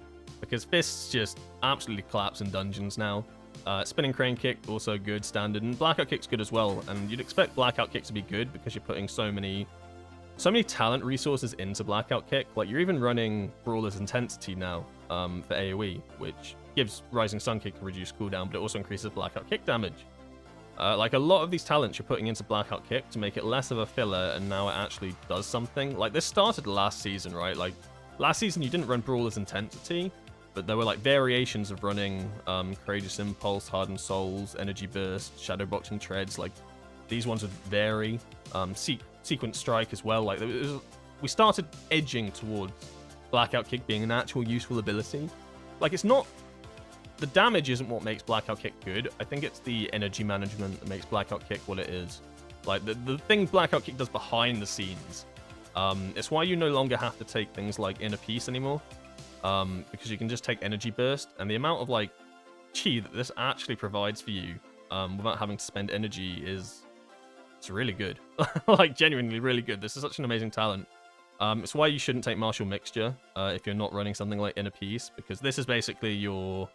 Because Fists just absolutely collapse in dungeons now. Spinning Crane Kick, also good, standard. And Blackout Kick's good as well. And you'd expect Blackout Kick to be good because you're putting so many talent resources into Blackout Kick. Like, you're even running Brawler's Intensity now for AoE, which gives Rising Sun Kick a reduced cooldown, but it also increases Blackout Kick damage. Like, a lot of these talents you're putting into Blackout Kick to make it less of a filler, and now it actually does something. Like, this started last season, right? Like, last season you didn't run Brawler's Intensity, but there were, like, variations of running Courageous Impulse, Hardened Souls, Energy Burst, Shadowboxing Treads. Like, these ones would vary. Sequence Strike as well. Like, we started edging towards Blackout Kick being an actual useful ability. Like, it's not... The damage isn't what makes Blackout Kick good. I think it's the energy management that makes Blackout Kick what it is. Like, the thing Blackout Kick does behind the scenes. It's why you no longer have to take things like Inner Peace anymore. Because you can just take Energy Burst. And the amount of, like, chi that this actually provides for you without having to spend energy is... It's really good. Like, genuinely really good. This is such an amazing talent. It's why you shouldn't take Martial Mixture if you're not running something like Inner Peace, because this is basically your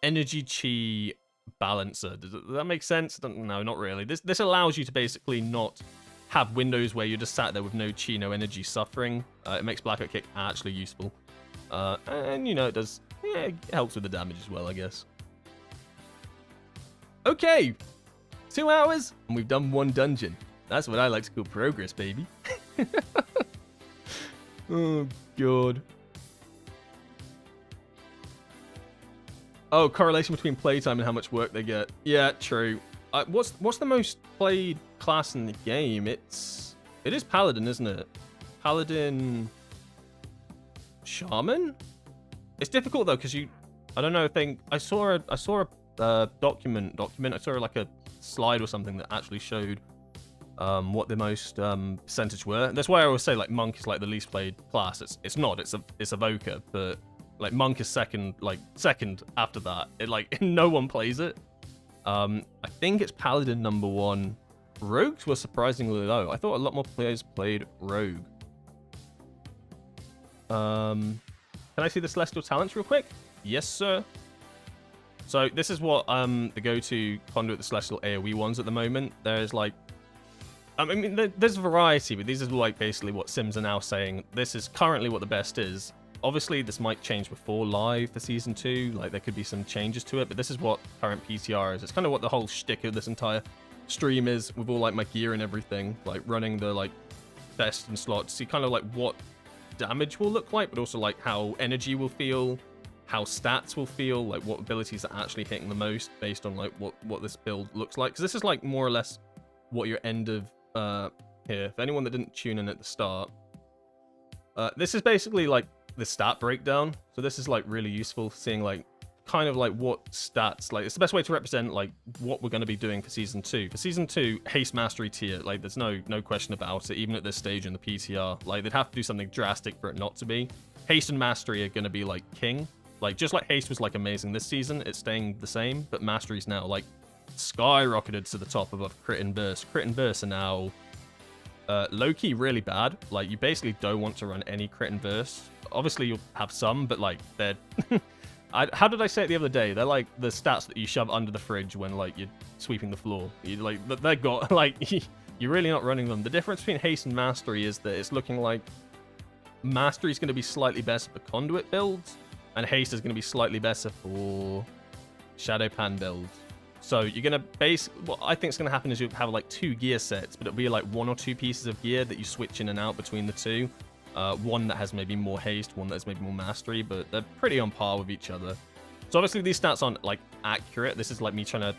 energy chi balancer. Does that make sense? No, not really. This allows you to basically not have windows where you're just sat there with no chi, no energy suffering. It makes Blackout Kick actually useful. And, you know, it does... Yeah, it helps with the damage as well, I guess. Okay, 2 hours, and we've done 1 dungeon. That's what I like to call progress, baby. Oh, God. Oh, correlation between playtime and how much work they get. Yeah, true. What's the most played class in the game? It is Paladin, isn't it? Paladin... Shaman? It's difficult, though, because I don't know, I saw a document. I saw, like, a slide or something that actually showed what the most percentage were. That's why I always say, like, Monk is, like, the least played class. It's not. It's Evoker, but... Like, Monk is second after that. No one plays it. I think it's Paladin number 1. Rogues were surprisingly low. I thought a lot more players played Rogue. Can I see the Celestial Talents real quick? Yes, sir. So this is what the go-to Conduit the Celestial AoE ones at the moment. There's like... I mean, there's variety, but these are like basically what Sims are now saying. This is currently what the best is. Obviously, this might change before live for Season 2. Like, there could be some changes to it, but this is what current PTR is. It's kind of what the whole shtick of this entire stream is, with all, like, my gear and everything. Like, running the, like, best and slots. See kind of, like, what damage will look like, but also, like, how energy will feel, how stats will feel, like, what abilities are actually hitting the most based on, like, what this build looks like. Because this is, like, more or less what your end of, here. For anyone that didn't tune in at the start, this is basically, like, the stat breakdown. So this is like really useful, seeing like kind of like what stats, like it's the best way to represent like what we're going to be doing for Season 2. For Season 2, Haste Mastery tier, like there's no question about it, even at this stage in the PTR. Like they'd have to do something drastic for it not to be. Haste and Mastery are going to be like king. Like just like Haste was like amazing this season, it's staying the same, but Mastery's now like skyrocketed to the top above Crit and Burst. Crit and Burst are now low-key really bad. Like you basically don't want to run any Crit and Burst. Obviously you'll have some, but like they're how did I say it the other day? They're like the stats that you shove under the fridge when like you're sweeping the floor. You like they've got like you're really not running them. The difference between Haste and Mastery is that it's looking like Mastery is going to be slightly better for Conduit builds, and Haste is going to be slightly better for Shadow Pan builds. So you're going to what I think is going to happen is you'll have like 2 gear sets, but it'll be like 1 or 2 pieces of gear that you switch in and out between the 2. One that has maybe more haste, one that has maybe more mastery, but they're pretty on par with each other. So obviously these stats aren't like accurate. This is like me trying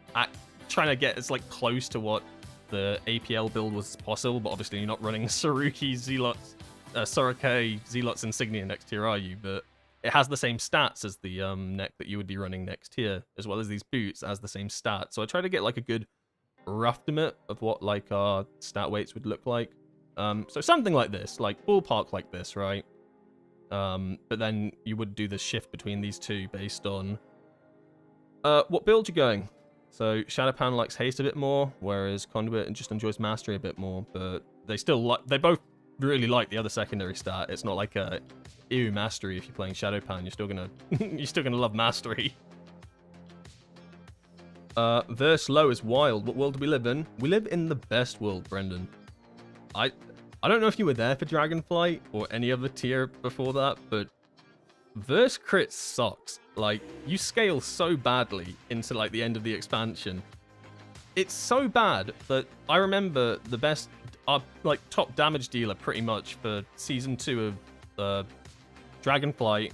to get as like close to what the APL build was possible, but obviously you're not running Saruki Zealots, Sorake Zealots Insignia next here, are you? But it has the same stats as the neck that you would be running next here, as well as these boots as the same stats. So I try to get like a good rough estimate of what like our stat weights would look like. So something like this, like ballpark like this, right? But then you would do the shift between these two based on what build you're going. So Shadowpan likes haste a bit more, whereas Conduit just enjoys mastery a bit more. But they both really like the other secondary stat. It's not like a ew mastery if you're playing Shadowpan. You're still gonna love mastery. Verse low is wild. What world do we live in? We live in the best world, Brendan. I don't know if you were there for Dragonflight or any other tier before that, but Verse crit sucks. Like, you scale so badly into, like, the end of the expansion. It's so bad that I remember the best, like, top damage dealer pretty much for Season 2 of Dragonflight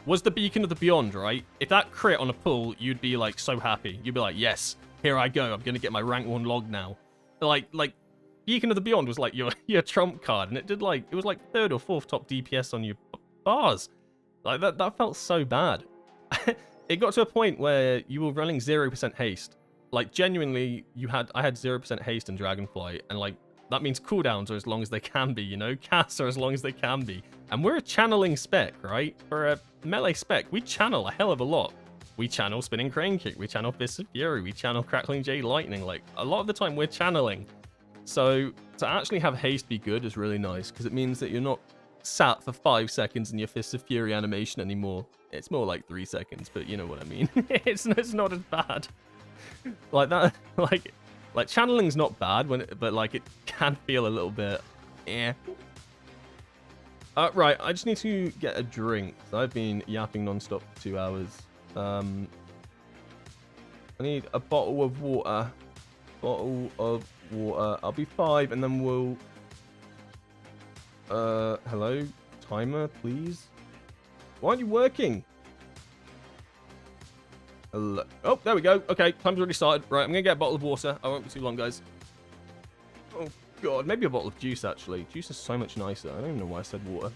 was the Beacon of the Beyond, right? If that crit on a pull, you'd be, like, so happy. You'd be like, yes, here I go. I'm going to get my rank 1 log now. Like, Beacon of the Beyond was like your trump card, and it did like, it was like 3rd or 4th top DPS on your bars. Like that felt so bad. It got to a point where you were running 0% haste. Like genuinely, I had 0% haste in Dragonflight, and like that means cooldowns are as long as they can be, you know, casts are as long as they can be. And we're a channeling spec, right? For a melee spec, we channel a hell of a lot. We channel Spinning Crane Kick, we channel Fists of Fury, we channel Crackling Jade Lightning. Like a lot of the time we're channeling. So to actually have haste be good is really nice, because it means that you're not sat for 5 seconds in your Fist of Fury animation anymore. It's more like 3 seconds, but you know what I mean. it's not as bad. Like that, like channeling's not bad but like it can feel a little bit, eh. Right, I just need to get a drink. I've been yapping non-stop for 2 hours. I need a bottle of water. Bottle of water. I'll be 5 and then we'll... hello? Timer, please? Why aren't you working? Hello. Oh, there we go. Okay, time's already started. Right, I'm gonna get a bottle of water. I won't be too long, guys. Oh, God. Maybe a bottle of juice, actually. Juice is so much nicer. I don't even know why I said water.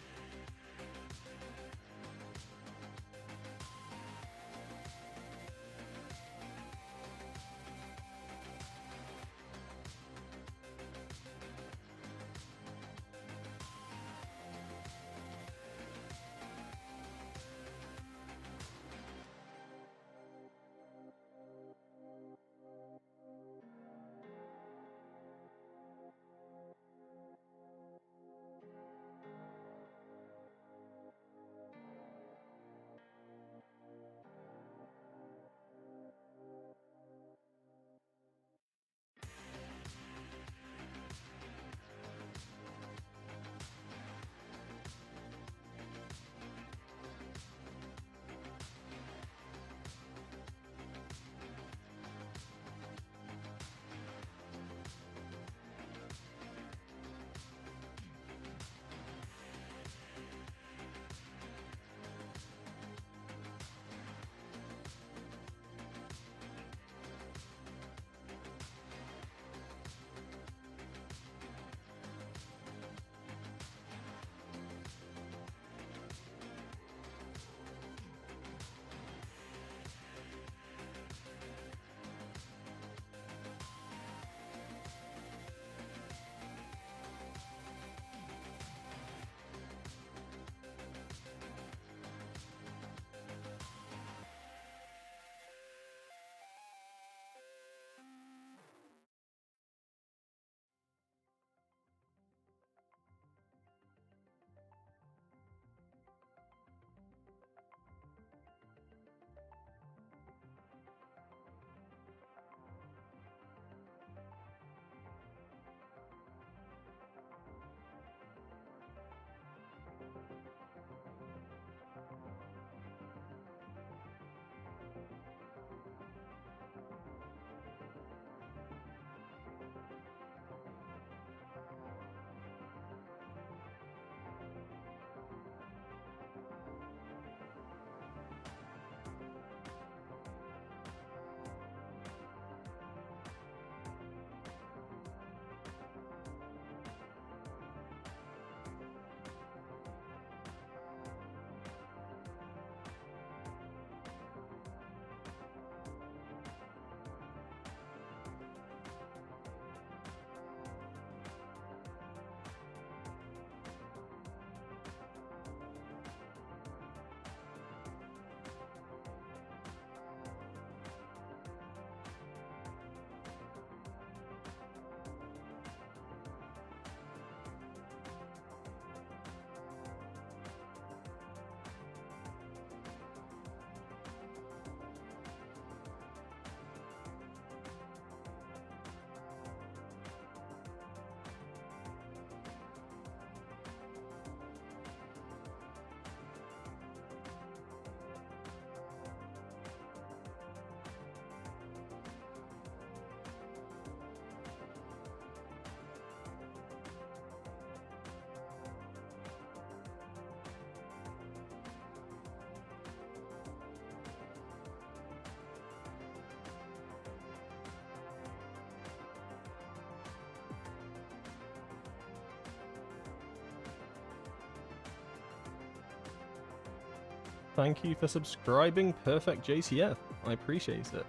Thank you for subscribing, Perfect JCF. I appreciate it.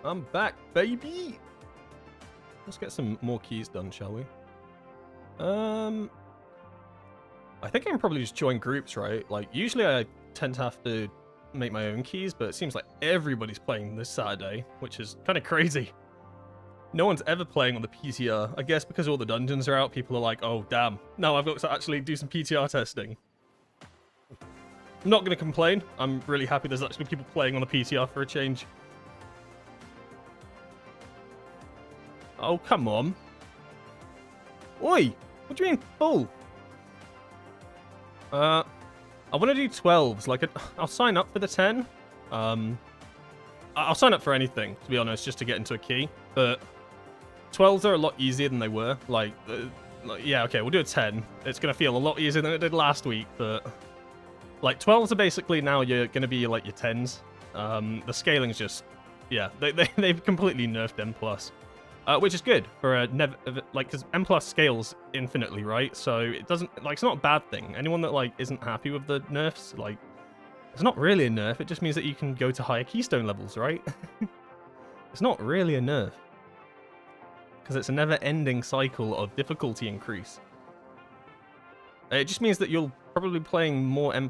I'm back, baby! Let's get some more keys done, shall we? I think I can probably just join groups, right? Like, usually I tend to have to make my own keys, but it seems like everybody's playing this Saturday, which is kind of crazy. No one's ever playing on the PTR. I guess because all the dungeons are out, people are like, oh, damn. Now I've got to actually do some PTR testing. I'm not going to complain. I'm really happy there's actually people playing on the PTR for a change. Oh, come on. Oi! What do you mean full? I want to do 12s. Like, I'll sign up for the 10. I'll I'll sign up for anything, to be honest, just to get into a key. But 12s are a lot easier than they were. Like, yeah, okay, we'll do a 10. It's going to feel a lot easier than it did last week, but... Like, 12s are basically now you're going to be, like, your 10s. The scaling's just... Yeah, they've completely nerfed M+. Which is good for a like, because M+ scales infinitely, right? So it doesn't... Like, it's not a bad thing. Anyone that, like, isn't happy with the nerfs, like... It's not really a nerf, it just means that you can go to higher keystone levels, right? It's not really a nerf. Because it's a never-ending cycle of difficulty increase. It just means that you'll probably be playing more M+,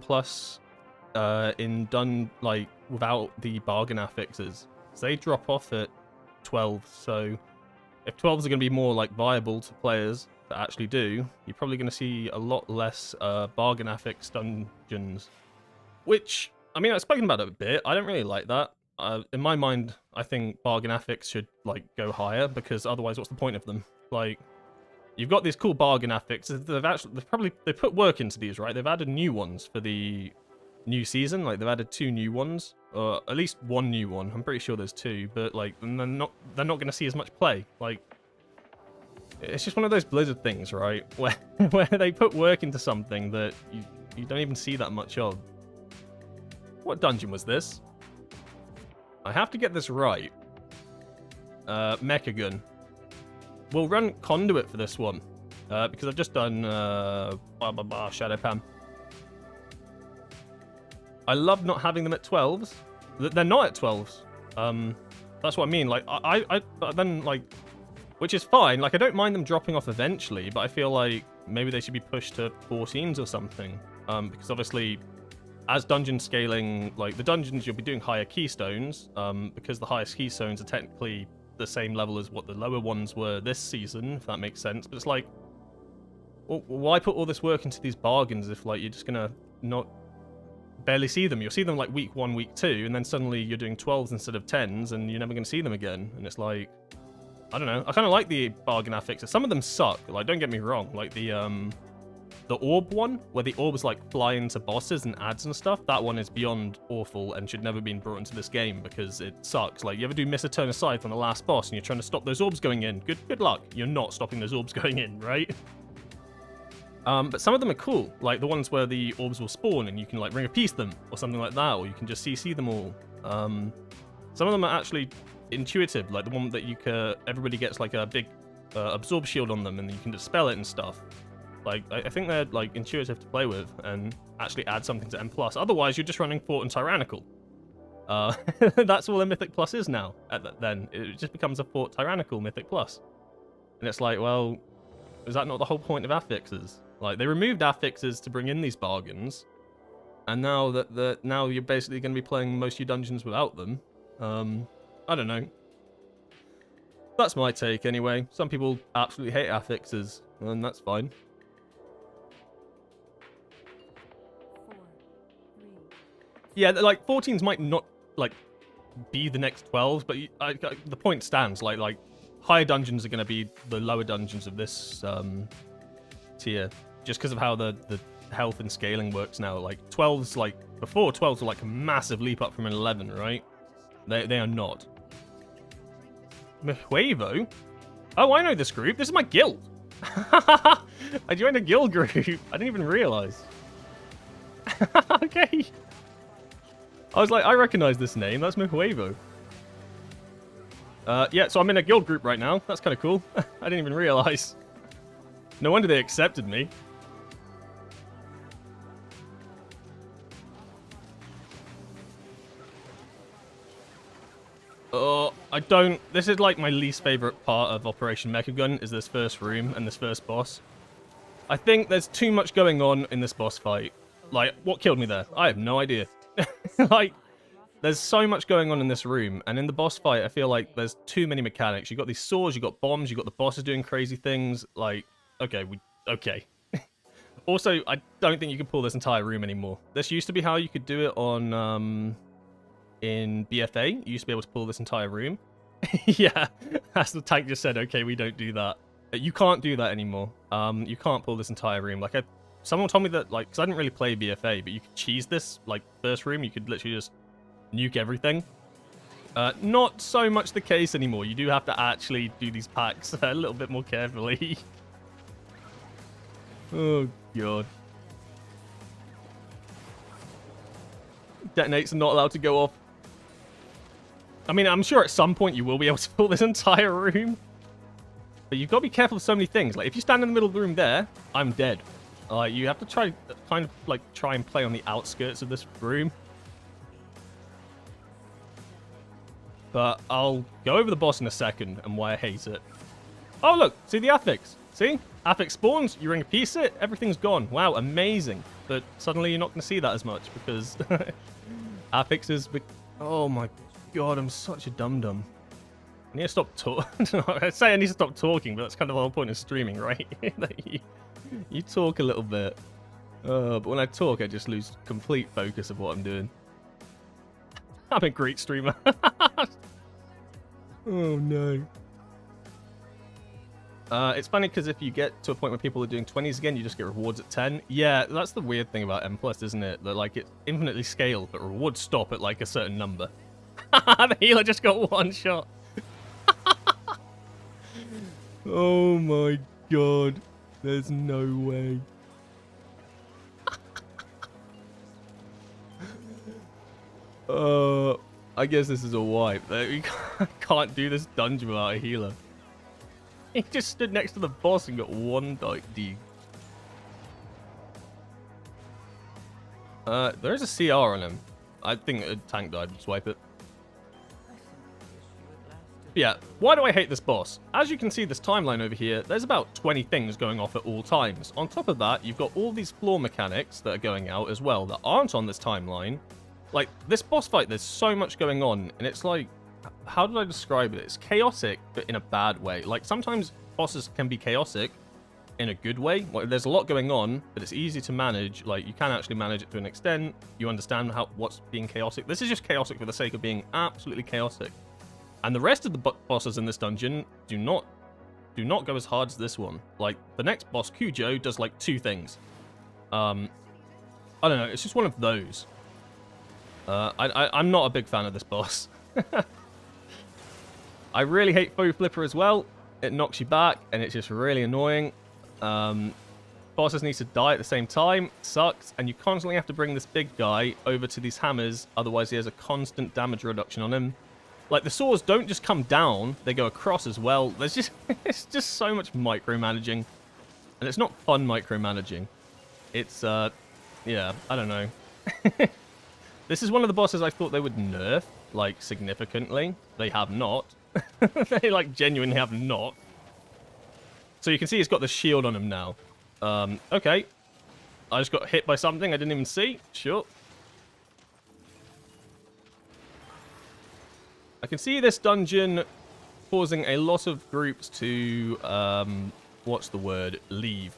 like, without the bargain affixes. So they drop off at 12, so if 12s are going to be more, like, viable to players to actually do, you're probably going to see a lot less bargain affix dungeons. Which, I mean, I've spoken about it a bit. I don't really like that. In my mind, I think bargain affix should, like, go higher, because otherwise what's the point of them? Like, you've got these cool bargain affixes. They've put work into these, right? They've added new ones for the new season. Like, they've added 2 new ones, or at least 1 new one. I'm pretty sure there's 2, but, like, they're not going to see as much play. Like, it's just one of those Blizzard things, right? Where they put work into something that you don't even see that much of. What dungeon was this? I have to get this right. Mecha Gun. We'll run Conduit for this one. Because I've just done Shadow Pam. I love not having them at 12s. They're not at 12s. That's what I mean. Like, but then, like... Which is fine. Like, I don't mind them dropping off eventually, but I feel like maybe they should be pushed to 14s or something. Because obviously... As dungeon scaling, like, the dungeons, you'll be doing higher keystones, because the highest keystones are technically the same level as what the lower ones were this season, if that makes sense. But it's like, well, why put all this work into these bargains if, like, you're just gonna not barely see them? You'll see them, like, week 1, week 2, and then suddenly you're doing 12s instead of 10s, and you're never gonna see them again. And it's like, I don't know. I kind of like the bargain affixes. Some of them suck. Like, don't get me wrong. Like, the orb one, where the orbs, like, fly into bosses and ads and stuff, that one is beyond awful and should never have been brought into this game because it sucks. Like, you ever do miss a turn of scythe on the last boss and you're trying to stop those orbs going in? Good luck. You're not stopping those orbs going in, right? But some of them are cool, like the ones where the orbs will spawn and you can, like, ring a piece them or something like that, or you can just CC them all. Some of them are actually intuitive, like the one that everybody gets, like, a big absorb shield on them and you can dispel it and stuff. Like, I think they're, like, intuitive to play with and actually add something to M+. Otherwise, you're just running Fort and Tyrannical. That's all a Mythic Plus is now. Then it just becomes a Fort Tyrannical Mythic Plus. And it's like, well, is that not the whole point of affixes? Like, they removed affixes to bring in these bargains, and now now you're basically going to be playing most of your dungeons without them. I don't know. That's my take anyway. Some people absolutely hate affixes, and that's fine. 4, 3. Yeah, like 14s might not, like, be the next 12s, but the point stands. Like higher dungeons are going to be the lower dungeons of this tier, just because of how the health and scaling works now. Like 12s, like before, 12s were like a massive leap up from an 11, right? They are not. Huevo? Oh, I know this group. This is my guild. I joined a guild group. I didn't even realize. Okay. I was like, I recognize this name. That's Huevo. Yeah, so I'm in a guild group right now. That's kind of cool. I didn't even realize. No wonder they accepted me. I don't... This is, like, my least favorite part of Operation Mechagun, is this first room and this first boss. I think there's too much going on in this boss fight. Like, what killed me there? I have no idea. Like, there's so much going on in this room, and in the boss fight, I feel like there's too many mechanics. You've got these swords, you've got bombs, you've got the bosses doing crazy things. Like, okay, okay. Also, I don't think you can pull this entire room anymore. This used to be how you could do it on, in BFA. You used to be able to pull this entire room. Yeah, as the tank just said, okay, we don't do that. You can't do that anymore. You can't pull this entire room. Like, someone told me that, like, because I didn't really play BFA, but you could cheese this, like, first room. You could literally just nuke everything. Not so much the case anymore. You do have to actually do these packs a little bit more carefully. Oh, God. Detonates are not allowed to go off. I mean, I'm sure at some point you will be able to fill this entire room. But you've got to be careful of so many things. Like, if you stand in the middle of the room there, I'm dead. You have to try and play on the outskirts of this room. But I'll go over the boss in a second and why I hate it. Oh, look. See the affix. See? Affix spawns. You ring a piece it. Everything's gone. Wow, amazing. But suddenly you're not going to see that as much because affixes... Oh, my God. I'm such a dum-dum. I need to stop talking. I say I need to stop talking, but that's kind of the whole point of streaming, right? You talk a little bit. But when I talk, I just lose complete focus of what I'm doing. I'm a great streamer. Oh, no. It's funny because if you get to a point where people are doing 20s again, you just get rewards at 10. Yeah, that's the weird thing about M+, isn't it? That, like, it's infinitely scaled, but rewards stop at, like, a certain number. The healer just got one shot. Oh, my God. There's no way. I guess this is a wipe. We can't do this dungeon without a healer. He just stood next to the boss and got one D. There's a CR on him. I think a tank died. Swipe it. Yeah, why do I hate this boss? As you can see this timeline over here, there's about 20 things going off at all times. On top of that, you've got all these floor mechanics that are going out as well that aren't on this timeline. Like, this boss fight, there's so much going on, and it's like, how did I describe it? It's chaotic, but in a bad way. Like, sometimes bosses can be chaotic in a good way. Like, there's a lot going on, but it's easy to manage. Like, you can actually manage it to an extent. You understand what's being chaotic. This is just chaotic for the sake of being absolutely chaotic. And the rest of the bosses in this dungeon do not go as hard as this one. Like, the next boss, Cujo, does, like, 2 things. I don't know. It's just one of those. I'm not a big fan of this boss. I really hate Foe Flipper as well. It knocks you back, and it's just really annoying. Bosses need to die at the same time. Sucks. And you constantly have to bring this big guy over to these hammers. Otherwise, he has a constant damage reduction on him. Like, the swords don't just come down. They go across as well. There's just... it's just so much micromanaging. And it's not fun micromanaging. It's, yeah, I don't know. This is one of the bosses I thought they would nerf, like, significantly. They have not. They, like, genuinely have not. So you can see he's got the shield on him now. Okay. I just got hit by something I didn't even see. Sure. I can see this dungeon causing a lot of groups to, what's the word? Leave.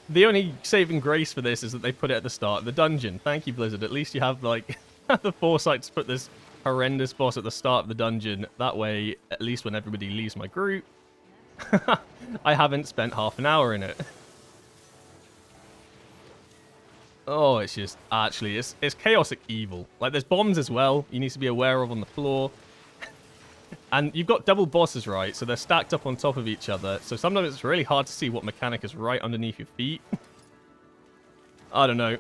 The only saving grace for this is that they put it at the start of the dungeon. Thank you, Blizzard. At least you have, like, the foresight to put this horrendous boss at the start of the dungeon. That way, at least when everybody leaves my group, I haven't spent half an hour in it. Oh, it's just, actually, it's chaotic evil. Like, there's bombs as well you need to be aware of on the floor. And you've got double bosses, right? So they're stacked up on top of each other. So sometimes it's really hard to see what mechanic is right underneath your feet. I don't know.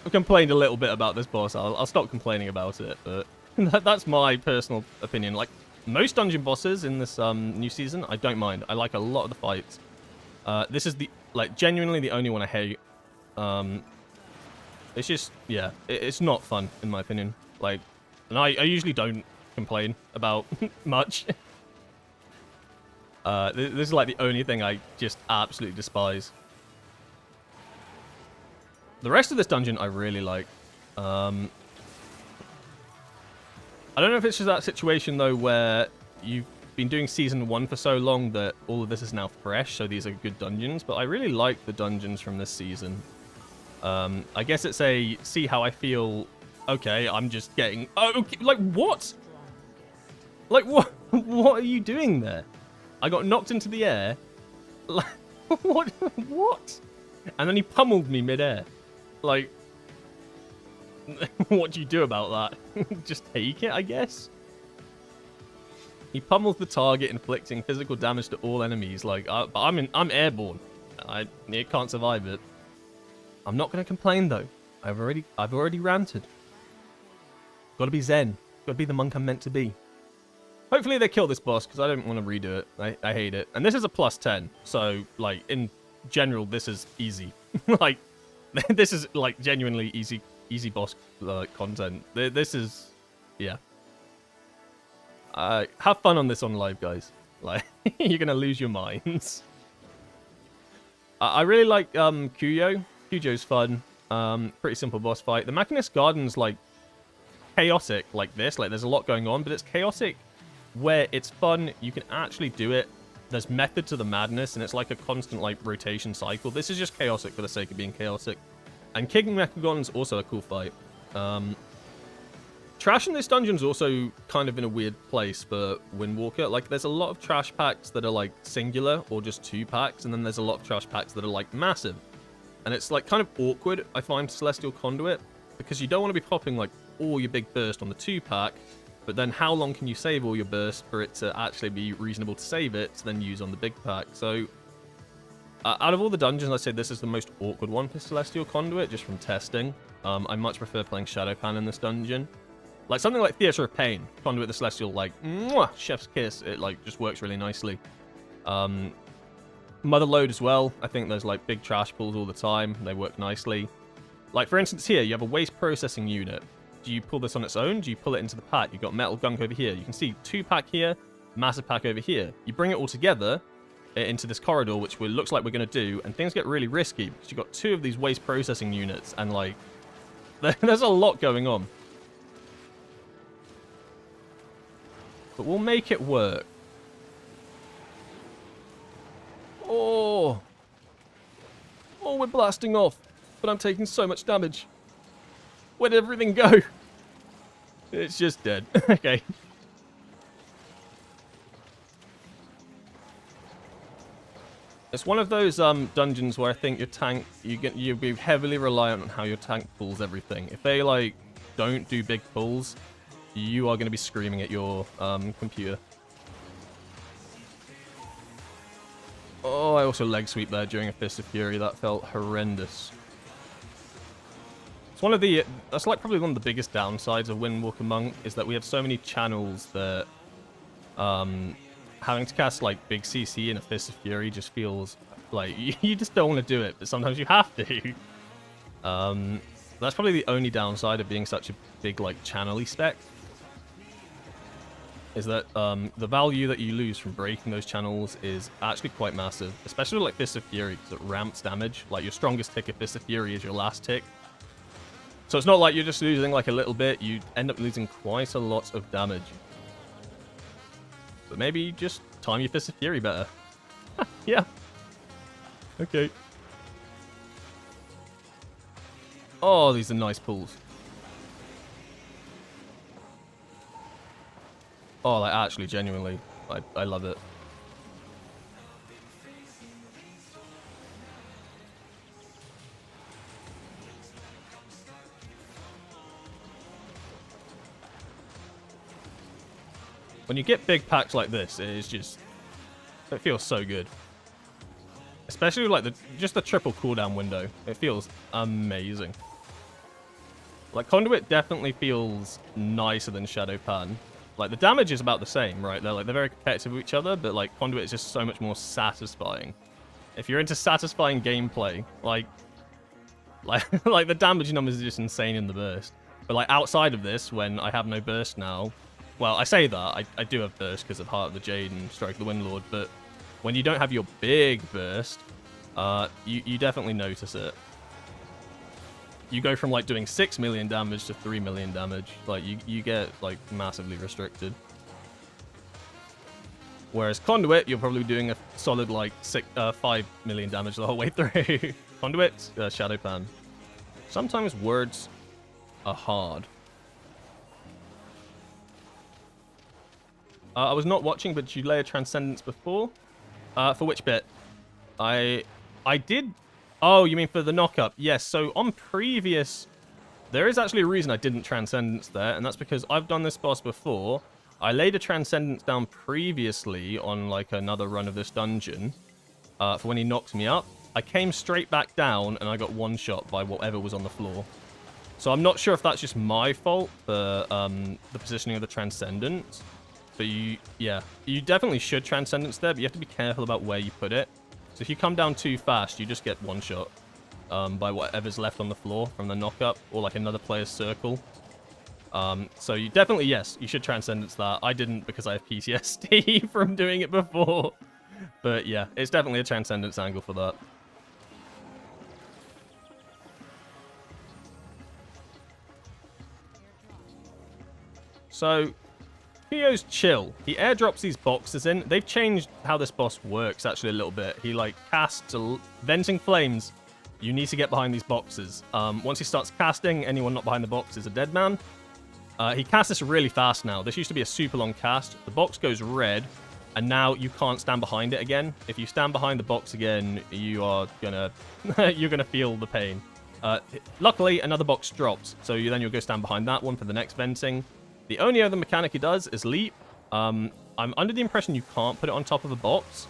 I've complained a little bit about this boss. I'll stop complaining about it. But that's my personal opinion. Like, most dungeon bosses in this new season, I don't mind. I like a lot of the fights. This is, genuinely the only one I hate. It's just, yeah, it's not fun, in my opinion. Like, and I usually don't complain about much. This is, like, the only thing I just absolutely despise. The rest of this dungeon I really like. I don't know if it's just that situation, though, where you've been doing Season 1 for so long that all of this is now fresh, so these are good dungeons, but I really like the dungeons from this season. I guess it's a see how I feel. Okay, I'm just getting... Oh, okay, like, what? Like, what? What are you doing there? I got knocked into the air. Like, what? What? And then he pummeled me mid-air. Like, what do you do about that? Just take it, I guess? He pummels the target, inflicting physical damage to all enemies. Like, but I'm airborne. It can't survive it. I'm not going to complain though. I've already ranted. Got to be zen. Got to be the monk I'm meant to be. Hopefully they kill this boss because I don't want to redo it. I hate it. And this is a +10, so like in general this is easy. Like this is like genuinely easy boss content. This is, yeah. Have fun on this on live, guys. Like you're gonna lose your minds. I really like Kuyo. Kujo's fun. Pretty simple boss fight. The Machinist Garden's like chaotic like this. Like there's a lot going on, but it's chaotic where it's fun. You can actually do it. There's method to the madness, and it's like a constant like rotation cycle. This is just chaotic for the sake of being chaotic. And King Mechagon's also a cool fight. Trash in this dungeon's also kind of in a weird place for Windwalker. Like, there's a lot of trash packs that are, like, singular or just 2 packs, and then there's a lot of trash packs that are, like, massive. And it's, like, kind of awkward, I find, Celestial Conduit, because you don't want to be popping, like, all your big burst on the 2-pack, but then how long can you save all your burst for it to actually be reasonable to save it to then use on the big pack? So, out of all the dungeons, I'd say this is the most awkward one for Celestial Conduit, just from testing. I much prefer playing Shadowpan in this dungeon. Like, something like Theatre of Pain, Conduit the Celestial, like, mwah, chef's kiss. It, like, just works really nicely. Motherload as well. I think there's, like, big trash pulls all the time. They work nicely. Like, for instance, here, you have a waste processing unit. Do you pull this on its own? Do you pull it into the pack? You've got metal gunk over here. You can see 2-pack here, massive pack over here. You bring it all together into this corridor, which looks like we're going to do, and things get really risky, because you've got 2 of these waste processing units, and, like, there's a lot going on. But we'll make it work. Oh! Oh, we're blasting off. But I'm taking so much damage. Where did everything go? It's just dead. Okay. It's one of those dungeons where I think your tank, you'll be heavily reliant on how your tank pulls everything. If they, like, don't do big pulls, you are going to be screaming at your computer. Oh, I also leg sweep there during a Fist of Fury. That felt horrendous. It's one of the... That's like probably one of the biggest downsides of Windwalker Monk, is that we have so many channels that having to cast like big CC in a Fist of Fury just feels like you just don't want to do it, but sometimes you have to. That's probably the only downside of being such a big like channel-y spec. Is that the value that you lose from breaking those channels is actually quite massive. Especially like Fist of Fury, because it ramps damage. Like, your strongest tick of Fist of Fury is your last tick. So it's not like you're just losing like a little bit, you end up losing quite a lot of damage. But maybe just time your Fist of Fury better. Yeah. Okay. Oh, these are nice pulls. Oh, like, actually, genuinely, I love it. When you get big packs like this, it is just... It feels so good. Especially, like, just the triple cooldown window. It feels amazing. Like, Conduit definitely feels nicer than Shadowpan. Like, the damage is about the same, right? They're very competitive with each other, but, like, Conduit is just so much more satisfying. If you're into satisfying gameplay, like the damage numbers are just insane in the burst. But, like, outside of this, when I have no burst now... Well, I say that. I do have burst because of Heart of the Jade and Strike of the Windlord, but when you don't have your big burst, you definitely notice it. You go from, like, doing 6 million damage to 3 million damage. Like, you get, like, massively restricted. Whereas Conduit, you're probably doing a solid, like, 5 million damage the whole way through. Conduit, Shadowpan. Sometimes words are hard. I was not watching, but did you layer Transcendence before? For which bit? I did... Oh, you mean for the knock-up? Yes, so on previous there is actually a reason I didn't Transcendence there, and that's because I've done this boss before. I laid a Transcendence down previously on, like, another run of this dungeon for when he knocked me up. I came straight back down, and I got one-shot by whatever was on the floor. So I'm not sure if that's just my fault for the positioning of the Transcendence. But you definitely should Transcendence there, but you have to be careful about where you put it. So if you come down too fast, you just get one-shot by whatever's left on the floor from the knock-up, or like another player's circle. So you definitely, yes, you should Transcendence that. I didn't because I have PTSD from doing it before. But yeah, it's definitely a Transcendence angle for that. So, Kuyo's chill. He airdrops these boxes in. They've changed how this boss works, actually, a little bit. He, like, casts Venting Flames. You need to get behind these boxes. Once he starts casting, anyone not behind the box is a dead man. He casts this really fast now. This used to be a super long cast. The box goes red, and now you can't stand behind it again. If you stand behind the box again, you are gonna... you're gonna feel the pain. Luckily, another box drops, so then you'll go stand behind that one for the next venting. The only other mechanic he does is leap. I'm under the impression you can't put it on top of a box.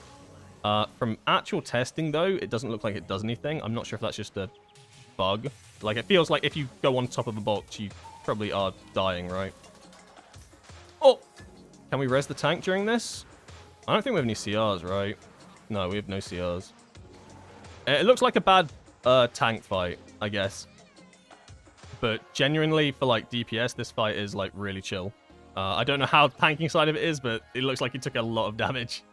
From actual testing, though, it doesn't look like it does anything. I'm not sure if that's just a bug. Like, it feels like if you go on top of a box, you probably are dying, right? Oh! Can we res the tank during this? I don't think we have any CRs, right? No, we have no CRs. It looks like a bad tank fight, I guess. But genuinely, for, like, DPS, this fight is, like, really chill. I don't know how the tanking side of it is, but it looks like he took a lot of damage.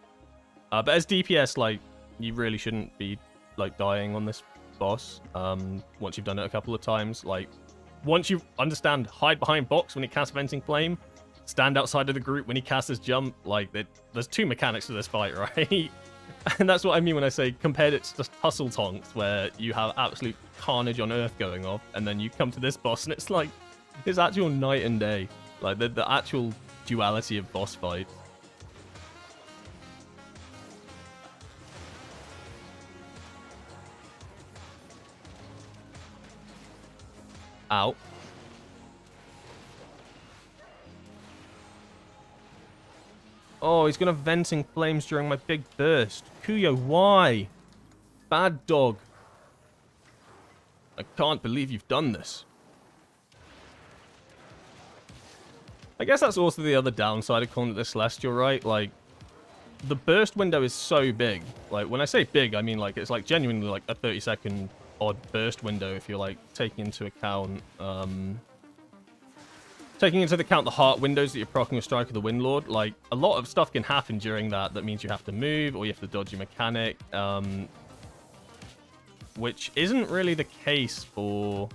But as DPS, like, you really shouldn't be, like, dying on this boss once you've done it a couple of times. Like, once you understand hide behind box when he casts Venting Flame, stand outside of the group when he casts his jump, like, there's two mechanics to this fight, right? And that's what I mean when I say compared it to just Hustle Tonks, where you have absolute carnage on Earth going off, and then you come to this boss, and it's like, it's actual night and day. Like, the actual duality of boss fight. Ow. Oh, he's gonna Venting Flames during my big burst. Kuyo, why? Bad dog. I can't believe you've done this. I guess that's also the other downside of calling it the Celestial, right? Like, the burst window is so big. Like, when I say big, I mean, like, it's, like, genuinely, like, a 30-second odd burst window if you're, like, taking into account, the heart windows that you're proccing with Strike of the Windlord. Like, a lot of stuff can happen during that. That means you have to move, or you have to dodge your mechanic, which isn't really the case for,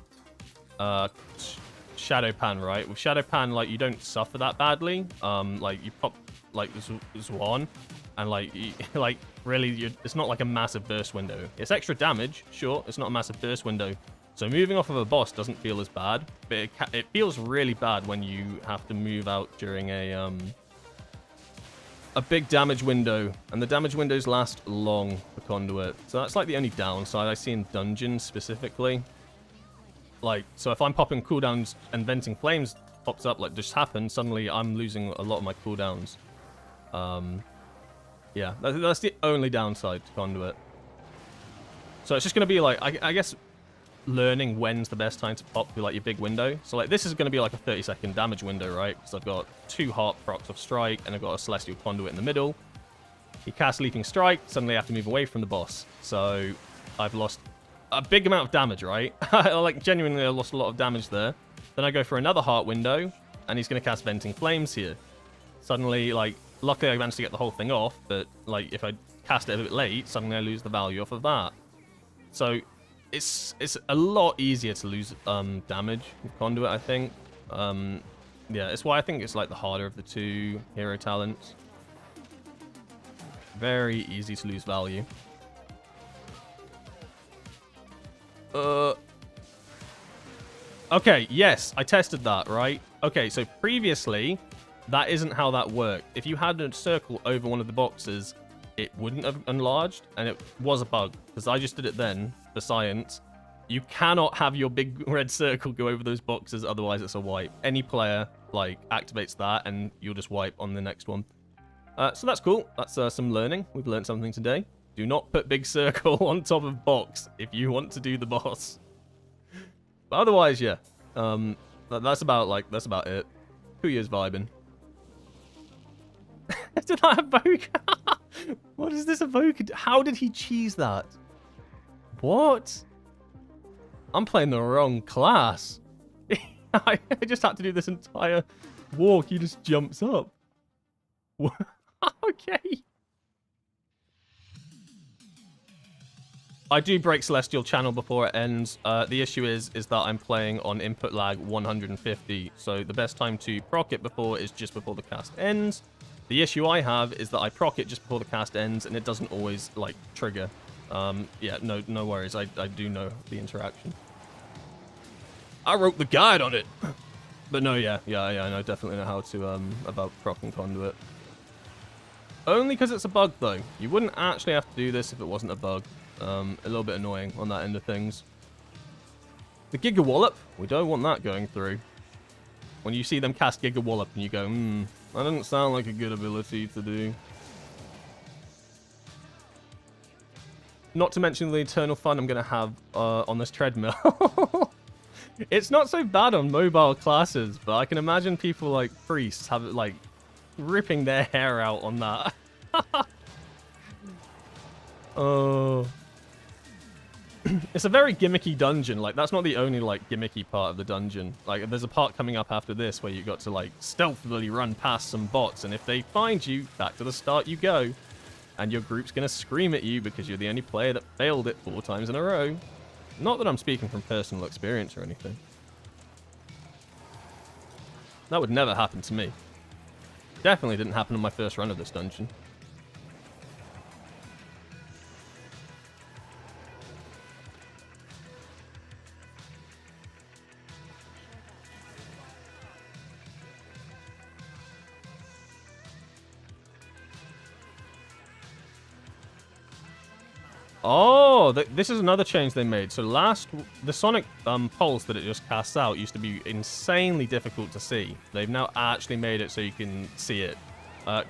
Shadow Pan, right? With Shadow Pan, like, you don't suffer that badly. Like, you pop, like, Zwan, and, like, like, really, it's not like a massive burst window. It's extra damage, sure. It's not a massive burst window. So moving off of a boss doesn't feel as bad, but it feels really bad when you have to move out during a big damage window, and the damage windows last long for Conduit. So that's, like, the only downside I see in dungeons specifically. Like, so if I'm popping cooldowns and Venting Flames pops up, like just happened, suddenly I'm losing a lot of my cooldowns. Yeah, that's the only downside to Conduit. So it's just going to be like, I guess, learning when's the best time to pop through, like, your big window. So, like, this is going to be like a 30-second damage window, right? Because I've got 2 heart procs of Strike, and I've got a Celestial Conduit in the middle. He casts Leaping Strike, suddenly I have to move away from the boss. So I've lost a big amount of damage, right? Like, genuinely, I lost a lot of damage there. Then I go for another heart window, and he's going to cast Venting Flames here. Suddenly, like, luckily I managed to get the whole thing off, but, like, if I cast it a bit late, suddenly I lose the value off of that. So it's a lot easier to lose damage with Conduit, I think. Yeah, it's why I think it's, like, the harder of the two hero talents. Very easy to lose value. Okay, yes, I tested that, right? Okay, so previously, that isn't how that worked. If you had a circle over one of the boxes, it wouldn't have enlarged, and it was a bug, because I just did it then, for science, You cannot have your big red circle go over those boxes, otherwise it's a wipe. Any player, like, activates that, and you'll just wipe on the next one. So that's cool. That's some learning. We've learned something today. Do not put big circle on top of box if you want to do the boss. But otherwise, yeah. That's about it. Kuya's vibing. Did I evoke? What is this evoke? How did he cheese that? What? I'm playing the wrong class. I just had to do this entire walk. He just jumps up. Okay. I do break Celestial Channel before it ends. The issue is that I'm playing on input lag 150, so the best time to proc it before is just before the cast ends. The issue I have is that I proc it just before the cast ends, and it doesn't always, like, trigger. Yeah, no worries. I do know the interaction. I wrote the guide on it. But no, yeah, I know, definitely know how to, about procking Conduit. Only because it's a bug, though. You wouldn't actually have to do this if it wasn't a bug. A little bit annoying on that end of things. The Giga Wallop, we don't want that going through. When you see them cast Giga Wallop and you go, that doesn't sound like a good ability to do. Not to mention the eternal fun I'm going to have on this treadmill. It's not so bad on mobile classes, but I can imagine people like priests have it like ripping their hair out on that. Oh. It's a very gimmicky dungeon. Like, that's not the only, like, gimmicky part of the dungeon. Like, there's a part coming up after this where you got to, like, stealthily run past some bots, and if they find you, back to the start you go. And your group's gonna scream at you because you're the only player that failed it 4 times in a row. Not that I'm speaking from personal experience or anything. That would never happen to me. Definitely didn't happen on my first run of this dungeon. Oh, this is another change they made. So the sonic pulse that it just casts out used to be insanely difficult to see. They've now actually made it so you can see it.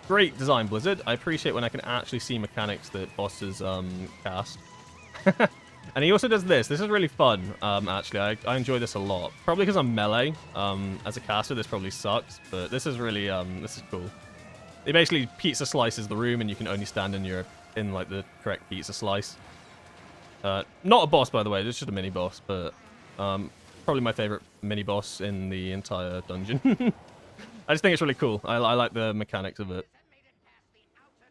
Great design, Blizzard. I appreciate when I can actually see mechanics that bosses cast. And he also does this. This is really fun, actually. I enjoy this a lot. Probably because I'm melee. As a caster, this probably sucks, but this is really, this is cool. It basically pizza slices the room, and you can only stand in like the correct pizza slice. Not a boss, by the way. It's just a mini boss, but probably my favorite mini boss in the entire dungeon. I just think it's really cool. I like the mechanics of it.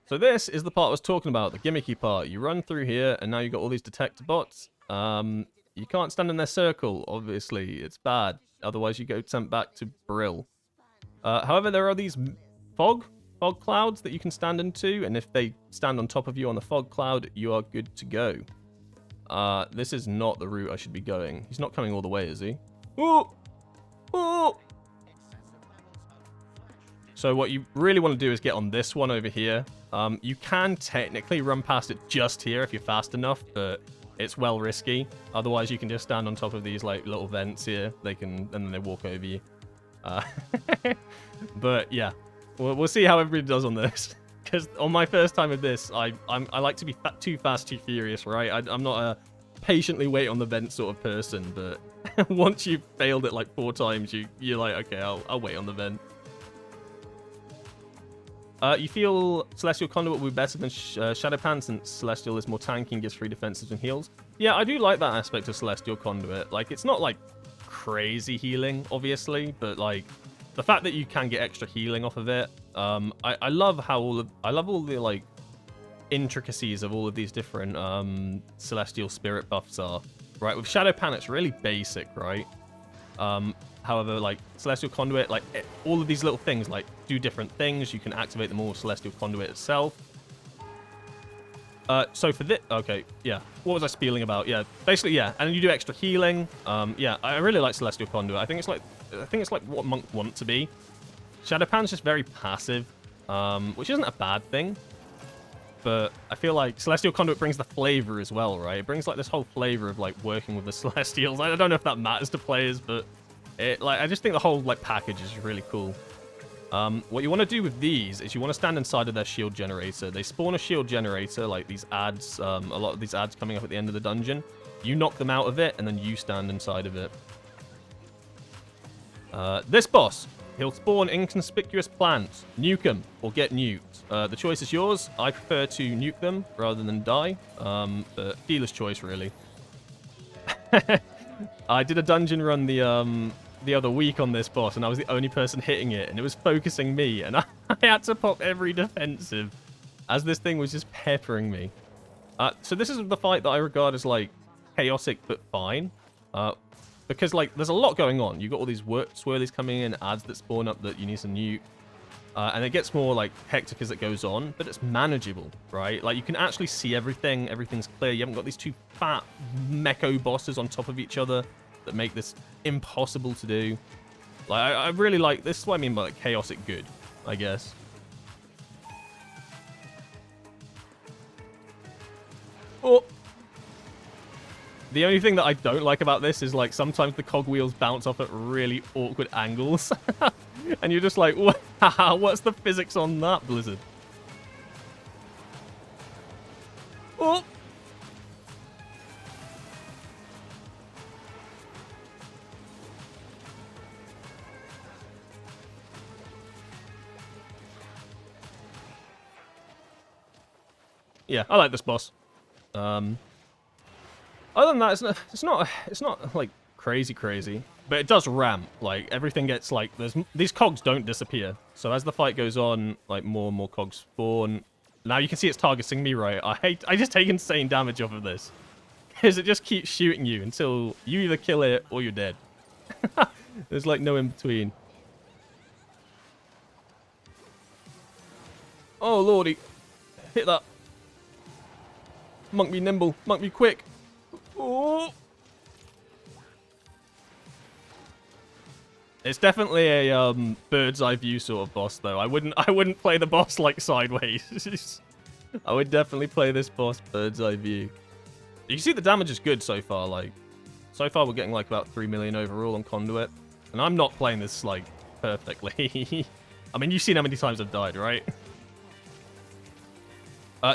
So this is the part I was talking about, the gimmicky part. You run through here, and now you've got all these detector bots. You can't stand in their circle, obviously. It's bad. Otherwise, you go sent back to Brill. However, there are these fog clouds that you can stand into, and if they stand on top of you on the fog cloud, you are good to go. This is not the route I should be going. He's not coming all the way, is he? Oh! Oh! So what you really want to do is get on this one over here. You can technically run past it just here if you're fast enough, but it's well risky. Otherwise, you can just stand on top of these like little vents here. And then they walk over you. But yeah, we'll see how everybody does on this. Because on my first time of this, I like to be too fast, too furious, right? I'm not a patiently wait on the vent sort of person, but once you've failed it like 4 times, you're like, okay, I'll wait on the vent. You feel Celestial Conduit will be better than Shadowpan since Celestial is more tanky and gives free defenses and heals. Yeah, I do like that aspect of Celestial Conduit. Like, it's not like crazy healing, obviously, but like the fact that you can get extra healing off of it. I love how I love all the like intricacies of all of these different Celestial Spirit buffs are. Right, with Shadowpan, it's really basic, right? However, like Celestial Conduit, like all of these little things like do different things. You can activate them all with Celestial Conduit itself. So for this, okay, yeah. What was I spieling about? Yeah, basically, yeah. And you do extra healing. Yeah, I really like Celestial Conduit. I think it's like what Monk want to be. Shadowpan's just very passive, which isn't a bad thing. but I feel like Celestial Conduit brings the flavor as well, right? It brings like this whole flavor of like working with the Celestials. I don't know if that matters to players, but I just think the whole like package is really cool. What you want to do with these is you want to stand inside of their shield generator. They spawn a shield generator, like these ads, a lot of these ads coming up at the end of the dungeon. You knock them out of it, and then you stand inside of it. This boss, he'll spawn inconspicuous plants. Nuke them or get nuked. The choice is yours. I prefer to nuke them rather than die. But dealer's choice, really. I did a dungeon run the other week on this boss, and I was the only person hitting it, and it was focusing me, and I had to pop every defensive as this thing was just peppering me. So this is the fight that I regard as, like, chaotic but fine. Because, like, there's a lot going on. You've got all these swirlies coming in, ads that spawn up that you need to nuke. And it gets more, like, hectic as it goes on, but it's manageable, right? Like, you can actually see everything. Everything's clear. You haven't got these two fat mecho bosses on top of each other that make this impossible to do. Like, I really like... This is what I mean by, like, chaotic good, I guess. Oh! The only thing that I don't like about this is, like, sometimes the cogwheels bounce off at really awkward angles. And you're just like, what's the physics on that, Blizzard? Oh! Yeah, I like this boss. Other than that, it's not like crazy, but it does ramp. Like everything gets like these cogs don't disappear. So as the fight goes on, like more and more cogs spawn. Now you can see it's targeting me, right? I just take insane damage off of this because it just keeps shooting you until you either kill it or you're dead. There's like no in between. Oh lordy, hit that. Monk be nimble, monk be quick. Oh. It's definitely a bird's eye view sort of boss though. I wouldn't play the boss like sideways. I would definitely play this boss bird's eye view. You see the damage is good so far, like so far we're getting like about 3 million overall on Conduit. And I'm not playing this like perfectly. I mean, you've seen how many times I've died, right?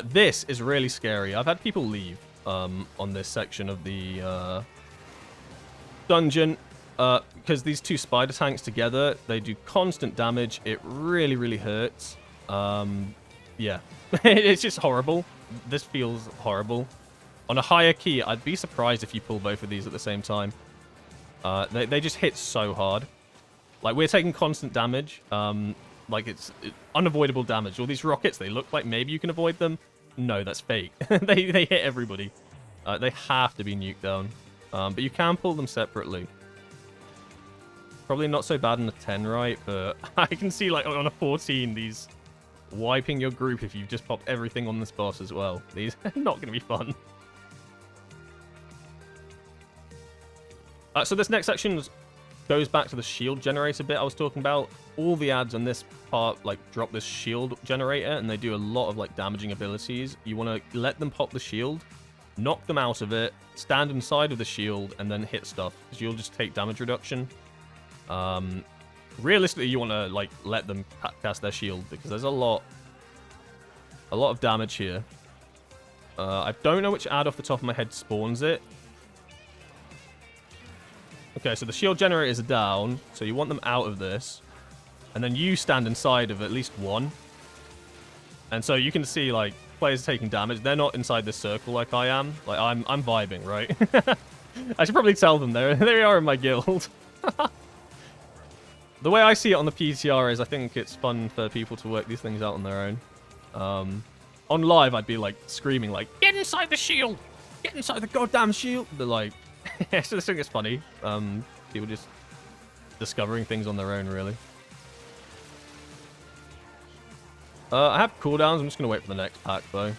This is really scary. I've had people leave on this section of the dungeon because these two spider tanks together, they do constant damage. It really hurts. Yeah, it's just horrible. This feels horrible. On a higher key, I'd be surprised if you pull both of these at the same time. They just hit so hard. Like, we're taking constant damage. Like, it's unavoidable damage. All these rockets, they look like maybe you can avoid them. No, that's fake. they hit everybody. They have to be nuked down. But you can pull them separately. Probably not so bad in a 10, right? But I can see, like, on a 14, these wiping your group if you've just popped everything on this boss as well. These are not going to be fun. So this next section goes back to the shield generator bit I was talking about. All the ads on this part like drop this shield generator, and they do a lot of like damaging abilities. You want to let them pop the shield, knock them out of it, stand inside of the shield, and then hit stuff, because you'll just take damage reduction. Realistically, you want to like let them cast their shield, because there's a lot of damage here. I don't know which ad off the top of my head spawns it. Okay, so the shield generators are down, so you want them out of this. And then you stand inside of at least one. And so you can see, like, players taking damage. They're not inside this circle like I am. Like, I'm vibing, right? I should probably tell them they are in my guild. The way I see it on the PTR is I think it's fun for people to work these things out on their own. On live, I'd be, like, screaming, like, get inside the shield! Get inside the goddamn shield! But, like... Yeah, so I think it's funny. People just discovering things on their own, really. I have cooldowns. I'm just going to wait for the next pack, though.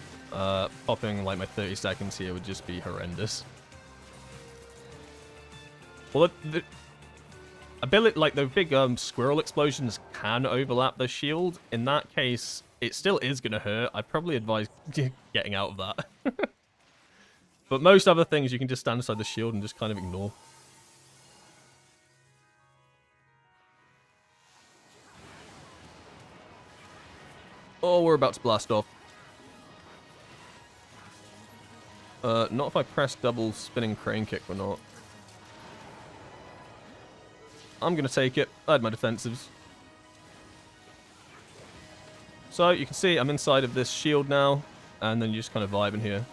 Popping, like, my 30 seconds here would just be horrendous. Well, ability, like the big squirrel explosions can overlap the shield. In that case, it still is going to hurt. I'd probably advise getting out of that. But most other things you can just stand aside the shield and just kind of ignore. Oh, we're about to blast off. Not if I press double spinning crane kick or not. I'm going to take it. I had my defensives. So, you can see I'm inside of this shield now. And then you just kind of vibe in here.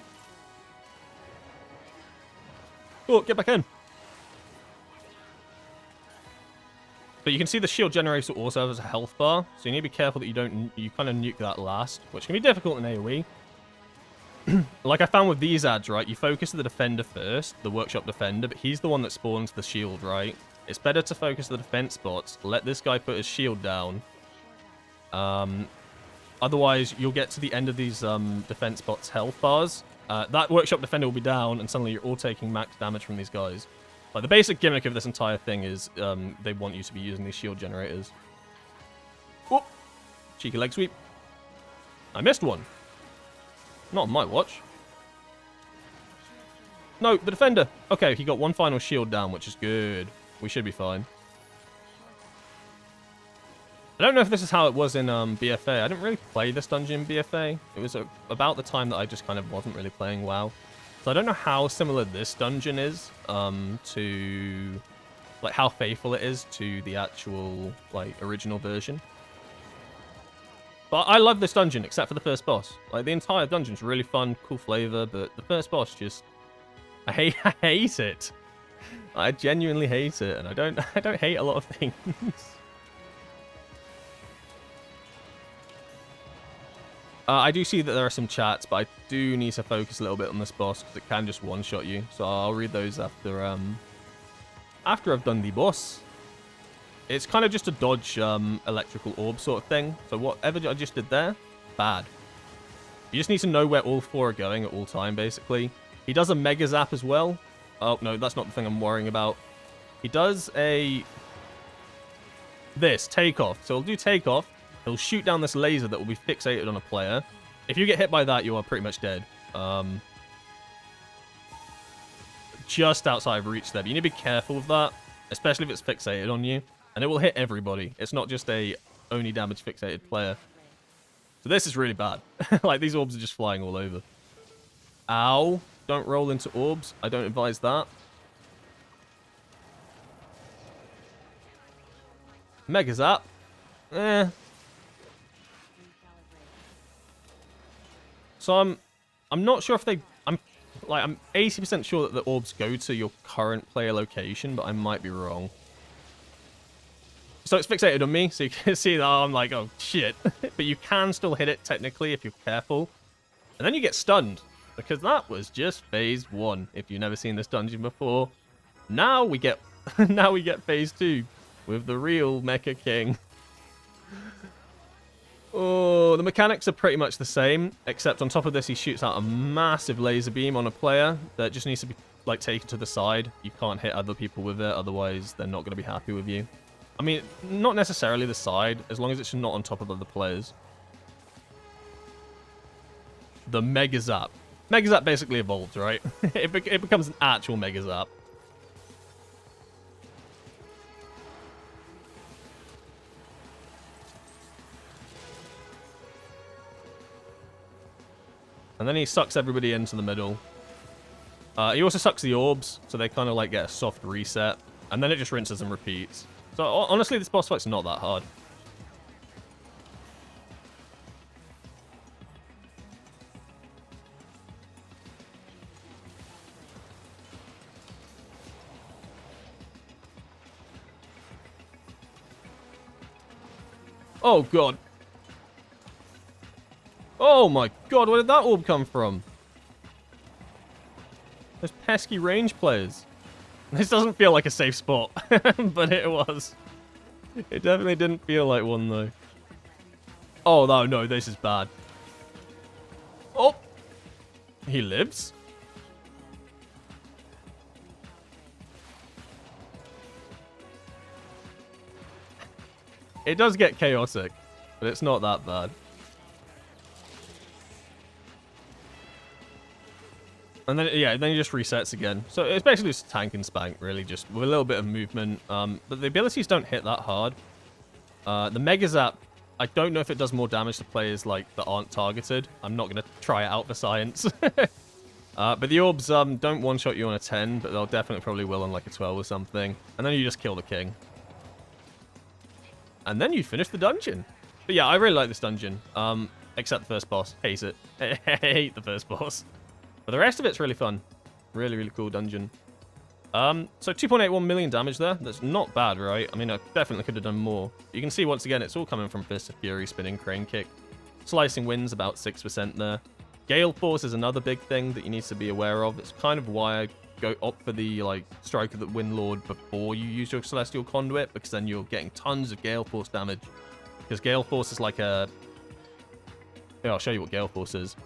Oh, get back in. But you can see the shield generator also has a health bar. So you need to be careful that you kind of nuke that last. Which can be difficult in AoE. Like I found with these ads, right? You focus the defender first. The workshop defender. But he's the one that spawns the shield, right? It's better to focus the defense spots. Let this guy put his shield down. Otherwise, you'll get to the end of these defense spots' health bars. That workshop defender will be down, and suddenly you're all taking max damage from these guys. Like the basic gimmick of this entire thing is they want you to be using these shield generators. Oh, cheeky leg sweep. I missed one. Not on my watch. No, the defender. Okay, he got one final shield down, which is good. We should be fine. I don't know if this is how it was in BFA. I didn't really play this dungeon in BFA. It was about the time that I just kind of wasn't really playing WoW. So I don't know how similar this dungeon is to... like, how faithful it is to the actual, like, original version. But I love this dungeon, except for the first boss. Like, the entire dungeon's really fun, cool flavor, but the first boss just... I hate it. I genuinely hate it, and I don't hate a lot of things. I do see that there are some chats, but I do need to focus a little bit on this boss because it can just one-shot you. So I'll read those after I've done the boss. It's kind of just a dodge electrical orb sort of thing. So whatever I just did there, bad. You just need to know where all four are going at all time, basically. He does a mega zap as well. Oh, no, that's not the thing I'm worrying about. He does this, takeoff. So he'll do takeoff. He'll shoot down this laser that will be fixated on a player. If you get hit by that, you are pretty much dead. Just outside of reach there. But you need to be careful with that, especially if it's fixated on you. And it will hit everybody. It's not just a only damage fixated player. So this is really bad. Like, these orbs are just flying all over. Ow. Don't roll into orbs. I don't advise that. Mega Zap. So I'm not sure if I'm 80% sure that the orbs go to your current player location, but I might be wrong. So it's fixated on me, so you can see that I'm like, oh shit. But you can still hit it technically if you're careful. And then you get stunned, because that was just phase 1. If you've never seen this dungeon before, now we get phase 2 with the real Mecha King. Oh, the mechanics are pretty much the same, except on top of this, he shoots out a massive laser beam on a player that just needs to be like taken to the side. You can't hit other people with it, otherwise they're not going to be happy with you. I mean, not necessarily the side, as long as it's not on top of other players. The Mega Zap. Mega Zap basically evolves, right? It becomes an actual Mega Zap. And then he sucks everybody into the middle. He also sucks the orbs, so they kind of like get a soft reset. And then it just rinses and repeats. So honestly, this boss fight's not that hard. Oh god. Oh my god, where did that orb come from? Those pesky range players. This doesn't feel like a safe spot, but it was. It definitely didn't feel like one, though. Oh, no, this is bad. Oh! He lives? It does get chaotic, but it's not that bad. And then, yeah, then he just resets again. So it's basically just tank and spank, really, just with a little bit of movement. But the abilities don't hit that hard. The Mega Zap, I don't know if it does more damage to players, like, that aren't targeted. I'm not going to try it out for science. But the orbs don't one-shot you on a 10, but they'll definitely probably will on, like, a 12 or something. And then you just kill the king. And then you finish the dungeon. But yeah, I really like this dungeon. Except the first boss. Hate it. I hate the first boss. But the rest of it's really fun. Really, really cool dungeon. So 2.81 million damage there. That's not bad, right? I mean, I definitely could have done more. You can see, once again, it's all coming from Fist of Fury, Spinning Crane Kick. Slicing Winds, about 6% there. Gale Force is another big thing that you need to be aware of. It's kind of why I go opt for the, like, Strike of the Windlord before you use your Celestial Conduit, because then you're getting tons of Gale Force damage. Because Gale Force is like a... Yeah, I'll show you what Gale Force is.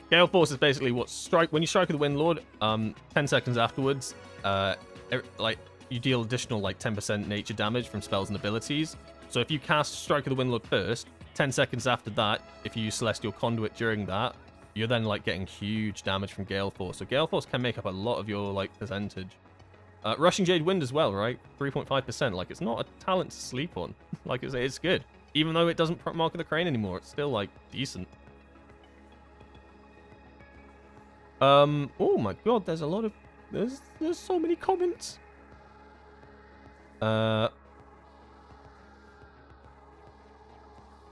Gale Force is basically what when you strike with the Windlord, 10 seconds afterwards, like, you deal additional, like, 10% nature damage from spells and abilities. So if you cast Strike of the Windlord first, 10 seconds after that, if you use Celestial Conduit during that, you're then, like, getting huge damage from Gale Force. So Gale Force can make up a lot of your, like, percentage. Rushing Jade Wind as well, right? 3.5%. Like, it's not a talent to sleep on. Like, it's good. Even though it doesn't mark the crane anymore, it's still, like, decent. Oh my god, there's a lot of... There's so many comments.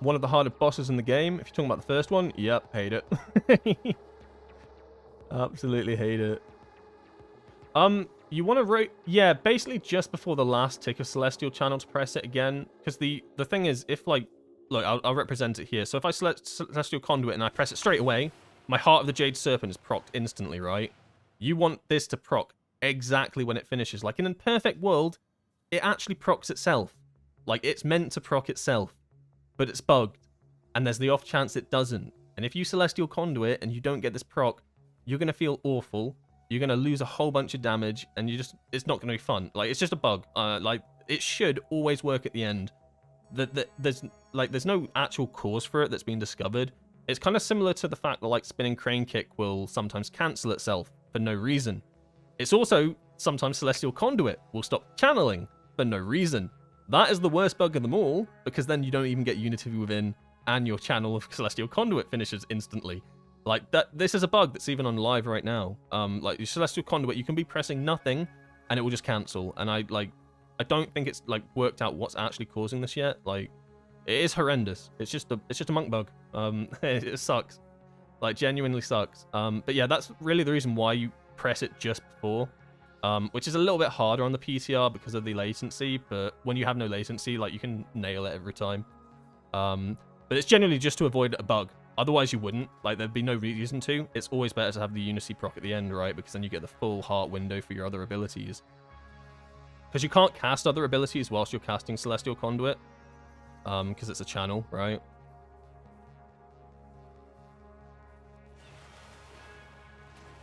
One of the harder bosses in the game. If you're talking about the first one, yep, hate it. Absolutely hate it. You want to rate... Yeah, basically just before the last tick of Celestial Channel to press it again. Because the thing is, if, like... Look, I'll represent it here. So if I select Celestial Conduit and I press it straight away, my Heart of the Jade Serpent is procced instantly, right? You want this to proc exactly when it finishes. Like, in a perfect world, it actually procs itself. Like, it's meant to proc itself. But it's bugged. And there's the off chance it doesn't. And if you Celestial Conduit and you don't get this proc, you're going to feel awful. You're going to lose a whole bunch of damage. And it's not going to be fun. Like, it's just a bug. Like, it should always work at the end. There's no actual cause for it that's been discovered. It's kind of similar to the fact that, like, Spinning Crane Kick will sometimes cancel itself for no reason. It's also sometimes Celestial Conduit will stop channeling for no reason. That is the worst bug of them all, because then you don't even get Unity Within, and your channel of Celestial Conduit finishes instantly. Like, this is a bug that's even on live right now. Like, your Celestial Conduit, you can be pressing nothing, and it will just cancel. And I don't think it's, like, worked out what's actually causing this yet. Like, it is horrendous. It's just a monk bug. It sucks. Like, genuinely sucks. But yeah, that's really the reason why you press it just before. Which is a little bit harder on the PTR because of the latency, but when you have no latency, like, you can nail it every time. But it's generally just to avoid a bug. Otherwise, you wouldn't. Like, there'd be no reason to. It's always better to have the Unity proc at the end, right? Because then you get the full heart window for your other abilities. Because you can't cast other abilities whilst you're casting Celestial Conduit. Because it's a channel, right?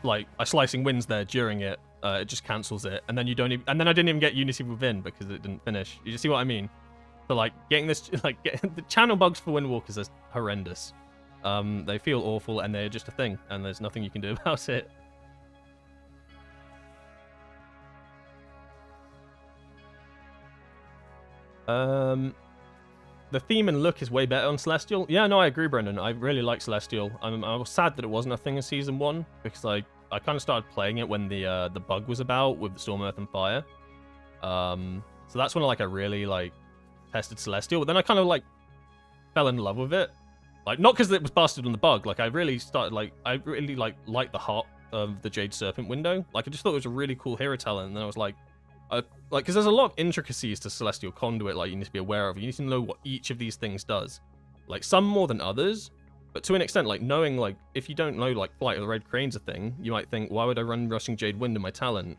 Like, a Slicing Winds there during it, it just cancels it, and then you don't even, and then I didn't even get Unity Within because it didn't finish. You see what I mean? So, like, getting this, like, the channel bugs for Windwalkers are horrendous. They feel awful, and they're just a thing, and there's nothing you can do about it. The theme and look is way better on Celestial. Yeah, no, I agree, Brendan. I really like Celestial. I was sad that it wasn't a thing in Season 1, because I kind of started playing it when the bug was about with the Storm, Earth, and Fire. So that's when I really, like, tested Celestial. But then I kind of, like, fell in love with it. Like, not because it was busted on the bug. Like, I really started, like, liked the heart of the Jade Serpent window. Like, I just thought it was a really cool hero talent, and then I was like, because there's a lot of intricacies to Celestial Conduit, like, you need to be aware of. You need to know what each of these things does. Like, some more than others, but to an extent, like, knowing, like, if you don't know, like, Flight of the Red Crane's a thing, you might think, why would I run Rushing Jade Wind in my talent?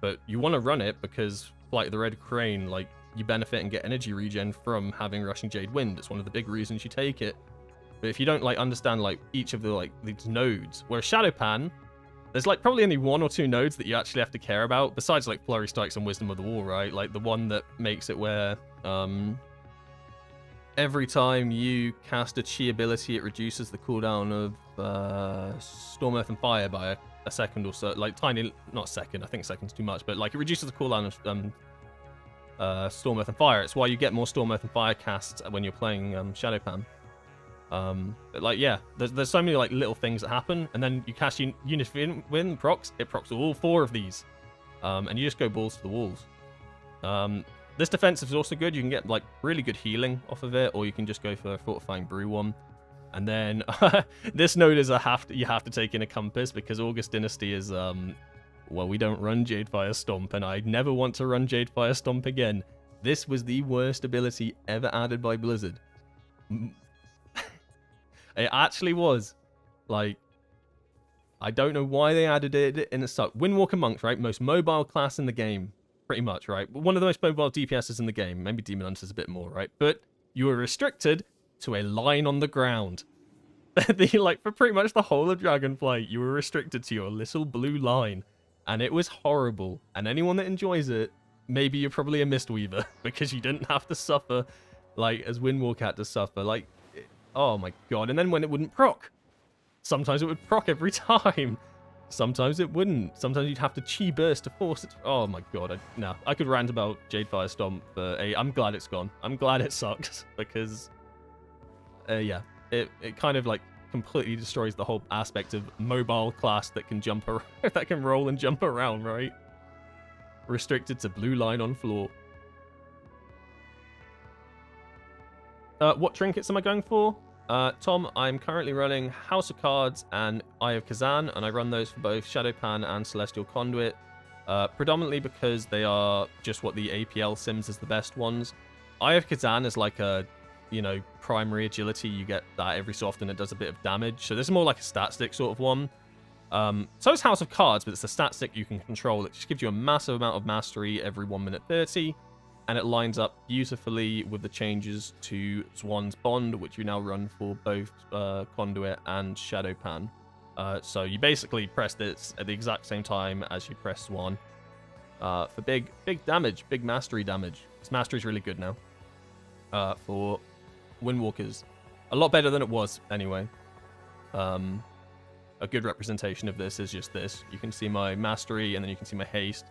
But you want to run it because Flight of the Red Crane, like, you benefit and get energy regen from having Rushing Jade Wind. It's one of the big reasons you take it. But if you don't, like, understand, like, each of the, like, these nodes, whereas Shadowpan, there's, like, probably only 1 or 2 nodes that you actually have to care about, besides, like, Flurry Strikes and Wisdom of the Wall, right? Like, the one that makes it where, every time you cast a chi ability, it reduces the cooldown of Storm, Earth, and Fire by a second or so. Like, tiny, not second, I think second's too much, but like it reduces the cooldown of Storm, Earth, and Fire. It's why you get more Storm, Earth, and Fire casts when you're playing Shadowpan. But like, yeah, there's so many like little things that happen, and then you cast Unifin Wind procs, it procs all 4 of these, and you just go balls to the walls. This defensive is also good. You can get like really good healing off of it, or you can just go for a Fortifying Brew one. And then this node is you have to take in a compass, because August Dynasty is well, we don't run Jadefire Stomp, and I never want to run Jadefire Stomp again. This was the worst ability ever added by Blizzard. It actually was. Like, I don't know why they added it, and it sucked. Windwalker Monks, right? Most mobile class in the game. Pretty much, right? One of the most mobile DPSs in the game. Maybe Demon Hunters a bit more, right? But you were restricted to a line on the ground. Like, for pretty much the whole of Dragonflight, you were restricted to your little blue line. And it was horrible. And anyone that enjoys it, maybe you're probably a Mistweaver, because you didn't have to suffer, like, as Windwalker had to suffer. Like, oh my god. And then when it wouldn't proc, sometimes it would proc every time. Sometimes it wouldn't. Sometimes you'd have to chi burst to force it. Oh my god. I could rant about Jadefire Stomp, but I'm glad it's gone. I'm glad it sucks, because yeah, it kind of like completely destroys the whole aspect of mobile class that can jump around, that can roll and jump around, right? Restricted to blue line on floor. What trinkets am I going for? Tom, I'm currently running House of Cards and Eye of Kazan, and I run those for both Shadowpan and Celestial Conduit, predominantly because they are just what the APL sims is the best ones. Eye of Kazan is like a, you know, primary agility. You get that every so often. It does a bit of damage. So this is more like a stat stick sort of one. So it's House of Cards, but it's a stat stick you can control. It just gives you a massive amount of mastery every 1 minute 30. And it lines up beautifully with the changes to Swan's Bond, which you now run for both Conduit and Shadowpan. So you basically press this at the exact same time as you press Swan for big damage, big mastery damage. This mastery is really good now for Windwalkers. A lot better than it was, anyway. A good representation of this is just this. You can see my mastery, and then you can see my haste.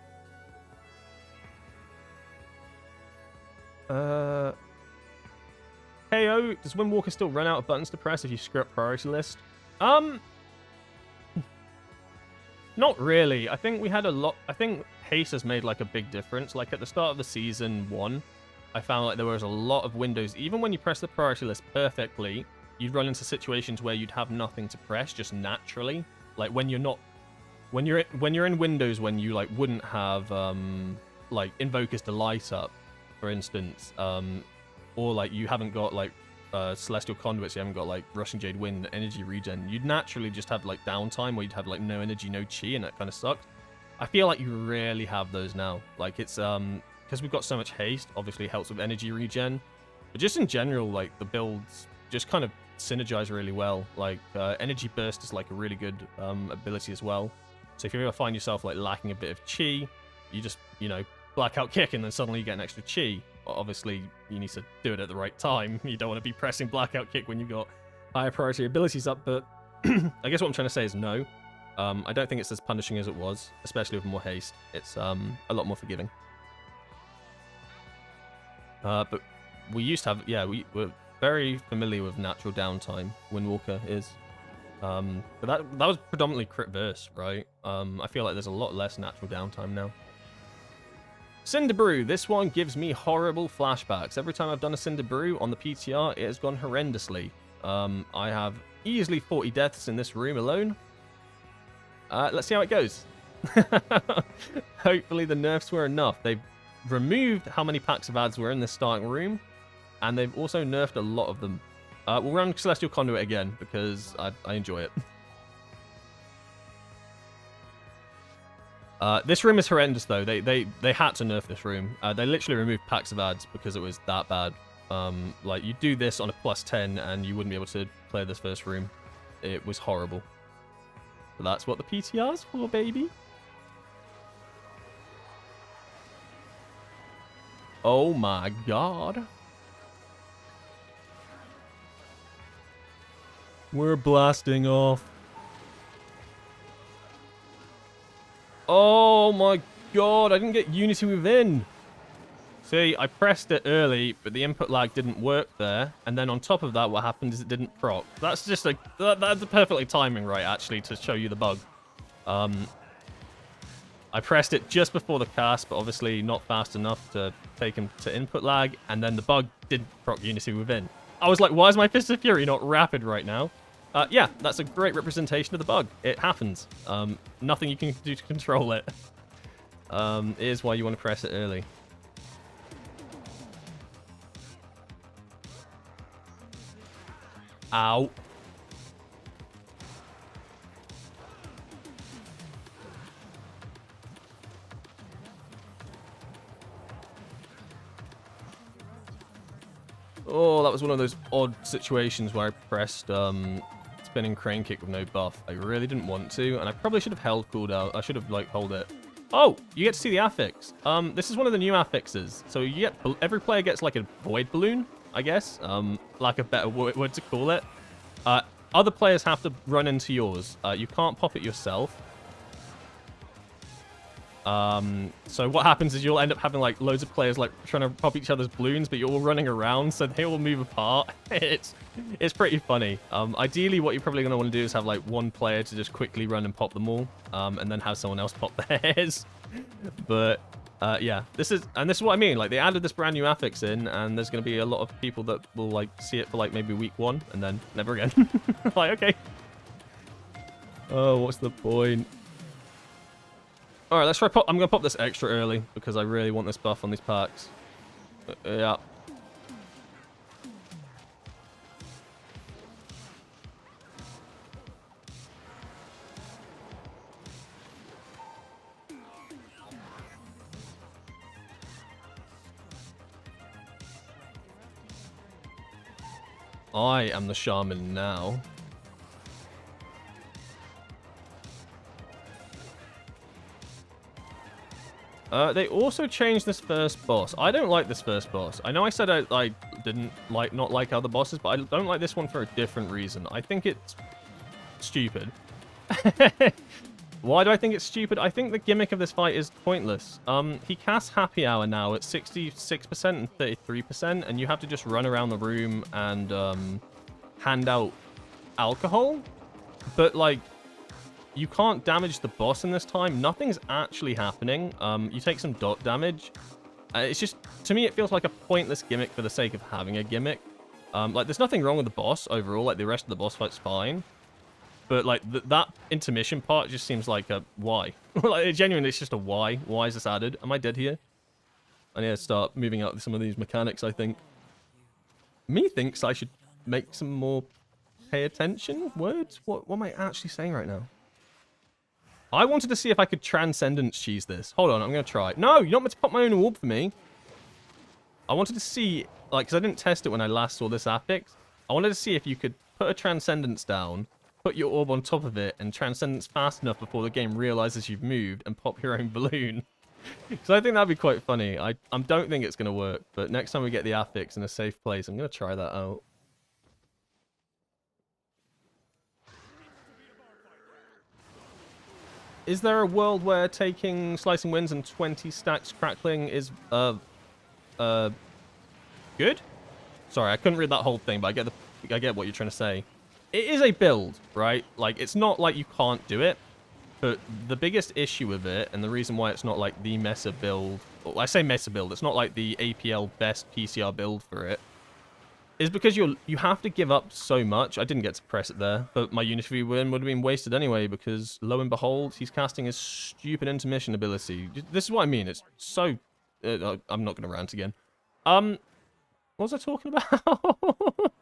KO, does Windwalker still run out of buttons to press if you screw up priority list? Not really. I think we had a lot. I think haste has made like a big difference. Like at the start of the season 1, I found like there was a lot of windows. Even when you press the priority list perfectly, you'd run into situations where you'd have nothing to press just naturally. Like when you're not, when you're in windows when you like wouldn't have like Invokers to light up, for instance, or like you haven't got like Celestial Conduits, you haven't got like Rushing Jade Wind, energy regen, you'd naturally just have like downtime where you'd have like no energy, no chi, and that kind of sucked. I feel like you rarely have those now. Like it's because we've got so much haste, obviously it helps with energy regen, but just in general, like the builds just kind of synergize really well. Like energy burst is like a really good ability as well. So if you ever find yourself like lacking a bit of chi, you just, you know, blackout kick, and then suddenly you get an extra chi. Obviously, you need to do it at the right time. You don't want to be pressing blackout kick when you've got higher priority abilities up, but I guess what I'm trying to say is no. I don't think it's as punishing as it was, especially with more haste. It's a lot more forgiving. But we used to have, yeah, we're very familiar with natural downtime. Windwalker is. But that was predominantly crit verse, right? I feel like there's a lot less natural downtime now. Cinder Brew, this one gives me horrible flashbacks. Every time I've done a Cinder Brew on the PTR, it has gone horrendously. I have easily 40 deaths in this room alone. Let's see how it goes. Hopefully the nerfs were enough. They've removed how many packs of ads were in this starting room, and they've also nerfed a lot of them. We'll run Celestial Conduit again, because I enjoy it. This room is horrendous, though. They had to nerf this room. They literally removed packs of ads because it was that bad. Like, you do this on a +10 and you wouldn't be able to clear this first room. It was horrible. But that's what the PTR's for, baby. Oh my god. We're blasting off. Oh my god, I didn't get Unity within. See, I pressed it early, but the input lag didn't work there. And then on top of that, what happened is it didn't proc. That's just like, that's perfectly timing right, actually, to show you the bug. I pressed it just before the cast, but obviously not fast enough to take him to input lag. And then the bug did proc Unity within. I was like, why is my Fist of Fury not rapid right now? Yeah, that's a great representation of the bug. It happens. Nothing you can do to control it. It is why you want to press it early. Ow. Oh, that was one of those odd situations where I pressed spinning crane kick with no buff. I really didn't want to, and I probably should have held cooldown. I should have, like, hold it. Oh, you get to see the affix. This is one of the new affixes. So you get, every player gets, like, a void balloon, I guess. Lack of better word to call it. Other players have to run into yours. You can't pop it yourself. So what happens is you'll end up having like loads of players like trying to pop each other's balloons, but you're all running around, so they all move apart. It's pretty funny. Ideally, what you're probably going to want to do is have like one player to just quickly run and pop them all, and then have someone else pop theirs. But yeah, this is what I mean. Like, they added this brand new affix in, and there's going to be a lot of people that will like see it for like maybe week 1 and then never again. Like, okay. Oh, what's the point? All right, let's try pop. I'm going to pop this extra early because I really want this buff on these packs. Yeah. I am the shaman now. They also changed this first boss. I don't like this first boss. I know I said I didn't not like other bosses, but I don't like this one for a different reason. I think it's stupid. Why do I think it's stupid? I think the gimmick of this fight is pointless. He casts Happy Hour now at 66% and 33%, and you have to just run around the room and hand out alcohol. But, like, you can't damage the boss in this time. Nothing's actually happening. You take some dot damage. It's just, to me, it feels like a pointless gimmick for the sake of having a gimmick. Like, there's nothing wrong with the boss overall. Like, the rest of the boss fight's fine. But, like, that intermission part just seems like a why. Like, genuinely, it's just a why. Why is this added? Am I dead here? I need to start moving out some of these mechanics, I think. Me thinks I should make some more pay attention words? What am I actually saying right now? I wanted to see if I could Transcendence cheese this. Hold on, I'm going to try. No, you're not meant to pop my own orb for me. I wanted to see, like, because I didn't test it when I last saw this affix. I wanted to see if you could put a Transcendence down, put your orb on top of it, and Transcendence fast enough before the game realizes you've moved and pop your own balloon. Because I think that'd be quite funny. I don't think it's going to work, but next time we get the affix in a safe place, I'm going to try that out. Is there a world where taking Slicing Winds and 20 stacks Crackling is, good? Sorry, I couldn't read that whole thing, but I get what you're trying to say. It is a build, right? Like, it's not like you can't do it, but the biggest issue with it, and the reason why it's not like the Mesa build, well, I say Mesa build, it's not like the APL best PCR build for it, is because you have to give up so much. I didn't get to press it there, but my Unity win would have been wasted anyway, because lo and behold, he's casting his stupid intermission ability. This is what I mean. It's so... I'm not going to rant again. What was I talking about?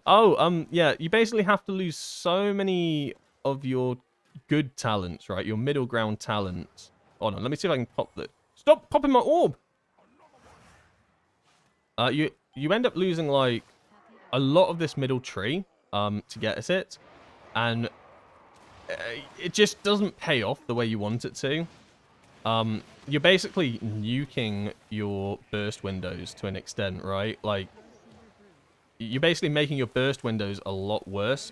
Oh, yeah, you basically have to lose so many of your good talents, right? Your middle ground talents. Hold on, let me see if I can pop that. Stop popping my orb! You end up losing, like, a lot of this middle tree to get at it, and it just doesn't pay off the way you want it to. You're basically nuking your burst windows to an extent, right? Like, you're basically making your burst windows a lot worse.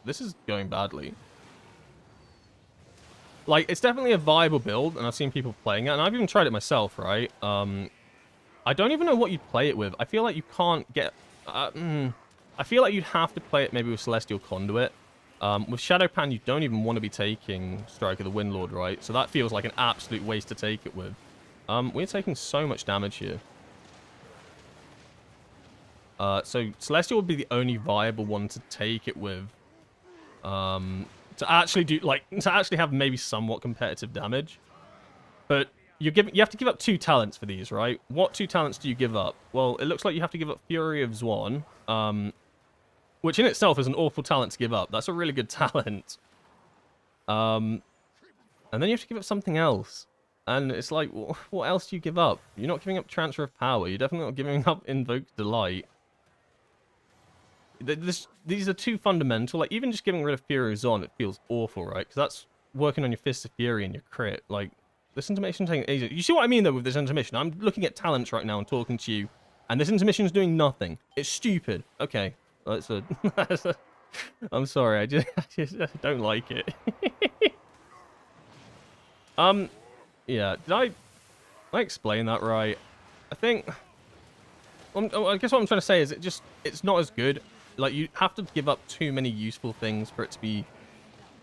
This is going badly. Like, it's definitely a viable build, and I've seen people playing it, and I've even tried it myself, right? I don't even know what you'd play it with. I feel like you can't get... I feel like you'd have to play it maybe with Celestial Conduit. With Shadowpan, you don't even want to be taking Strike of the Windlord, right? So that feels like an absolute waste to take it with. We're taking so much damage here. So Celestial would be the only viable one to take it with. To actually do, like, to actually have maybe somewhat competitive damage. But you have to give up 2 talents for these, right? What 2 talents do you give up? Well, it looks like you have to give up Fury of Zwan, which in itself is an awful talent to give up. That's a really good talent. And then you have to give up something else. And it's like, what else do you give up? You're not giving up Transfer of Power. You're definitely not giving up Invoke Delight. These are too fundamental. Like, even just getting rid of Fury of Zwan, it feels awful, right? Because that's working on your Fist of Fury and your crit. Like, this intermission taking ages. You see what I mean, though, with this intermission? I'm looking at talents right now and talking to you, and this intermission is doing nothing. It's stupid. Okay. That's a... I'm sorry. I just don't like it. Yeah. Did I explain that right? I think... I guess what I'm trying to say is it's not as good. Like, you have to give up too many useful things for it to be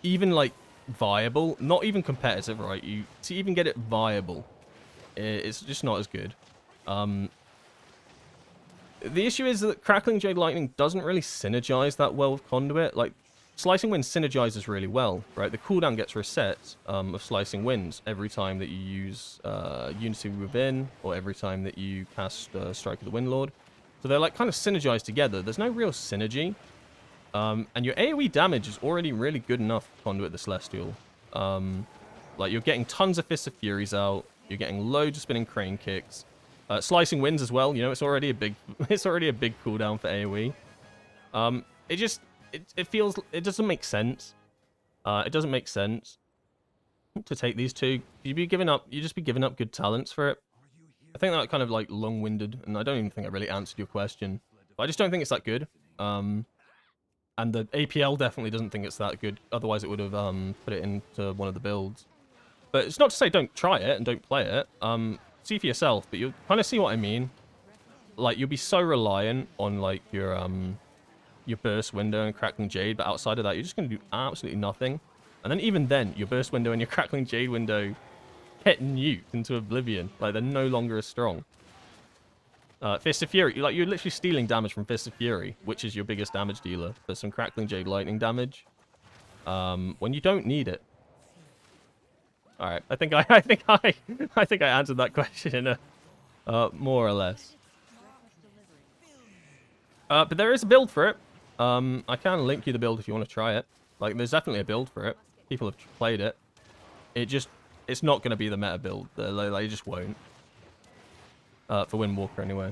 even, like, viable. Not even competitive, right? To even get it viable, it's just not as good. The issue is that Crackling Jade Lightning doesn't really synergize that well with Conduit. Like, Slicing Wind synergizes really well, right? The cooldown gets reset of Slicing Winds every time that you use Unity Within, or every time that you cast Strike of the Windlord. So they're, like, kind of synergized together. There's no real synergy. And your AoE damage is already really good enough for Conduit the Celestial. Like, you're getting tons of Fists of Furies out. You're getting loads of spinning crane kicks. Slicing Winds as well. You know, it's already a big cooldown for AoE. It feels... It doesn't make sense. It doesn't make sense to take these two. You'd just be giving up good talents for it. I think that kind of, like, long-winded, and I don't even think I really answered your question. But I just don't think it's that good. And the APL definitely doesn't think it's that good. Otherwise, it would have put it into one of the builds. But it's not to say don't try it and don't play it. See for yourself, but you'll kind of see what I mean. Like, you'll be so reliant on, like, your burst window and Crackling Jade, but outside of that, you're just going to do absolutely nothing. And then even then, your burst window and your Crackling Jade window get nuked into oblivion. Like, they're no longer as strong. Fist of Fury, you're literally stealing damage from Fist of Fury, which is your biggest damage dealer, for some Crackling Jade Lightning damage, when you don't need it. All right, I think I answered that question more or less. But there is a build for it. I can link you the build if you want to try it. Like, there's definitely a build for it. People have played it. It's not going to be the meta build. They just won't. For Windwalker, anyway.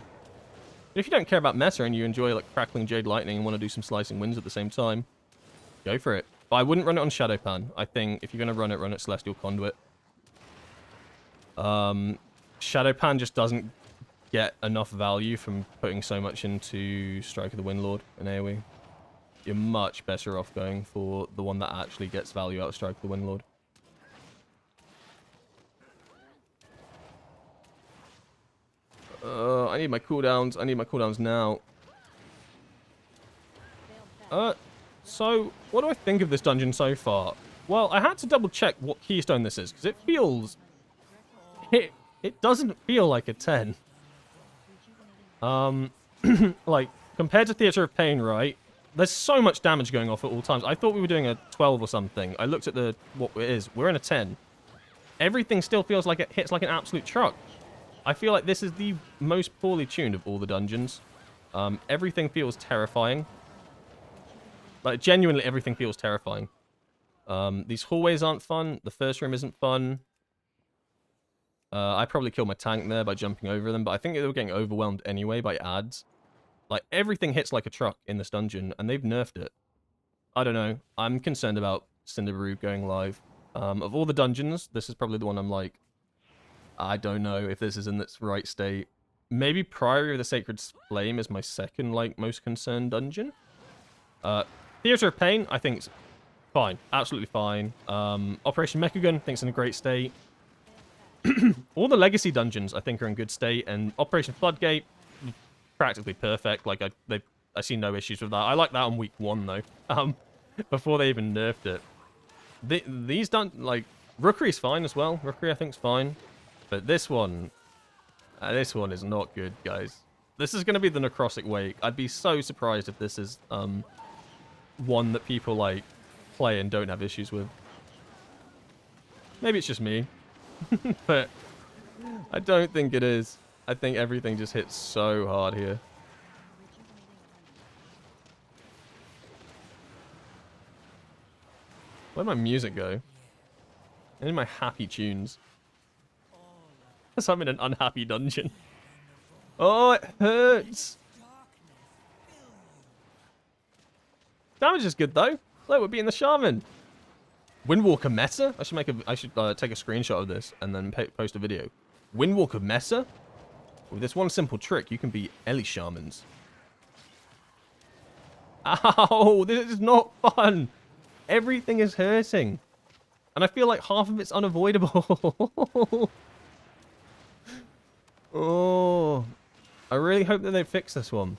But if you don't care about meta and you enjoy, like, Crackling Jade Lightning and want to do some Slicing Winds at the same time, go for it. But I wouldn't run it on Shadowpan. I think if you're going to run it Celestial Conduit. Shadowpan just doesn't get enough value from putting so much into Strike of the Windlord and AoE. You're much better off going for the one that actually gets value out of Strike of the Windlord. I need my cooldowns. I need my cooldowns now. So, what do I think of this dungeon so far? Well, I had to double check what keystone this is, because it feels... It doesn't feel like a 10. Like, compared to Theatre of Pain, right? There's so much damage going off at all times. I thought we were doing a 12 or something. I looked at what it is. We're in a 10. Everything still feels like it hits like an absolute truck. I feel like this is the most poorly tuned of all the dungeons. Everything feels terrifying. Like, genuinely, everything feels terrifying. These hallways aren't fun. The first room isn't fun. I probably killed my tank there by jumping over them, but I think they were getting overwhelmed anyway by ads. Like, everything hits like a truck in this dungeon, and they've nerfed it. I don't know. I'm concerned about Cinderbrew going live. Of all the dungeons, this is probably the one I'm like, I don't know if this is in its right state. maybe Priory of the Sacred Flame is my second, like, most concerned dungeon. Theater of Pain, I think, is fine. Absolutely fine. Operation Mechagun, I think it's in a great state. All the Legacy dungeons, I think, are in good state. And Operation Floodgate, practically perfect. Like, I see no issues with that. I like that on week 1, though. Before they even nerfed it. These don't, like, Rookery's fine as well. Rookery, I think, is fine. But this one is not good, guys. This is going to be the Necrotic Wake. I'd be so surprised if this is one that people, like, play and don't have issues with. Maybe it's just me. But I don't think it is. I think everything just hits so hard here. Where'd my music go? I need my happy tunes. I'm in an unhappy dungeon. Oh, it hurts. Damage is good though. Look, we're beating the shaman. Windwalker meta? I should take a screenshot of this and then post a video. Windwalker meta? With this one simple trick, you can beat Ellie shamans. Ow! This is not fun. Everything is hurting. And I feel like half of it's unavoidable. Oh. I really hope that they fix this one.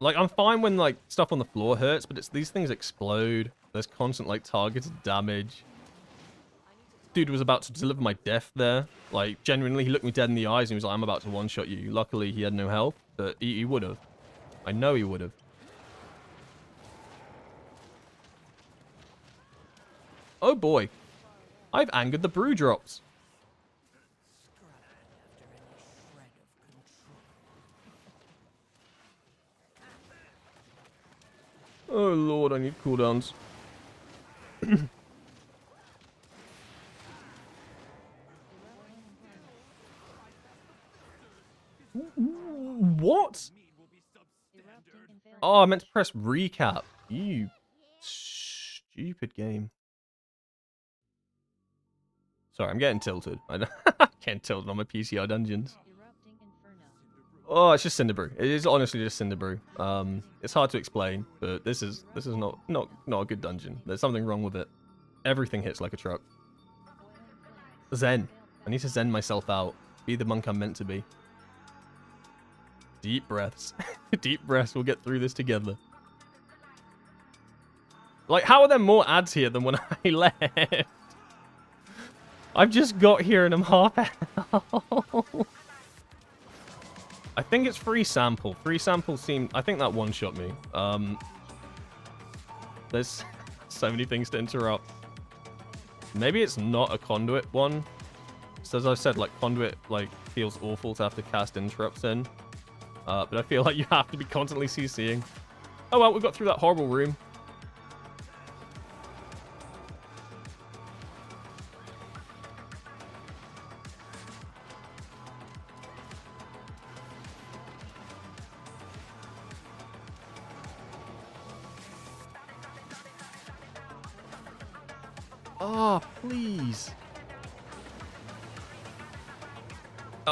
Like, I'm fine when, like, stuff on the floor hurts, but it's these things explode. There's constant, like, targeted damage. Dude was about to deliver my death there. Like, genuinely, he looked me dead in the eyes and he was like, I'm about to one-shot you. Luckily, he had no health, but he would have. I know he would have. Oh, boy. I've angered the brew drops. Oh, Lord, I need cooldowns. What? Oh, I meant to press recap. You stupid game. Sorry, I'm getting tilted. I'm getting tilted on my PCR dungeons. Oh, it's just Cinderbrew. It is honestly just Cinderbrew. It's hard to explain, but this is not a good dungeon. There's something wrong with it. Everything hits like a truck. Zen. I need to zen myself out. Be the monk I'm meant to be. Deep breaths. Deep breaths. We'll get through this together. Like, how are there more ads here than when I left? I've just got here and I'm half out. I think it's free sample. Free sample seemed... I think that one-shot me. There's so many things to interrupt. Maybe it's not a conduit one. So as I said, like, conduit, like, feels awful to have to cast interrupts in. But I feel like you have to be constantly CCing. Oh well, we got through that horrible room. Oh, please.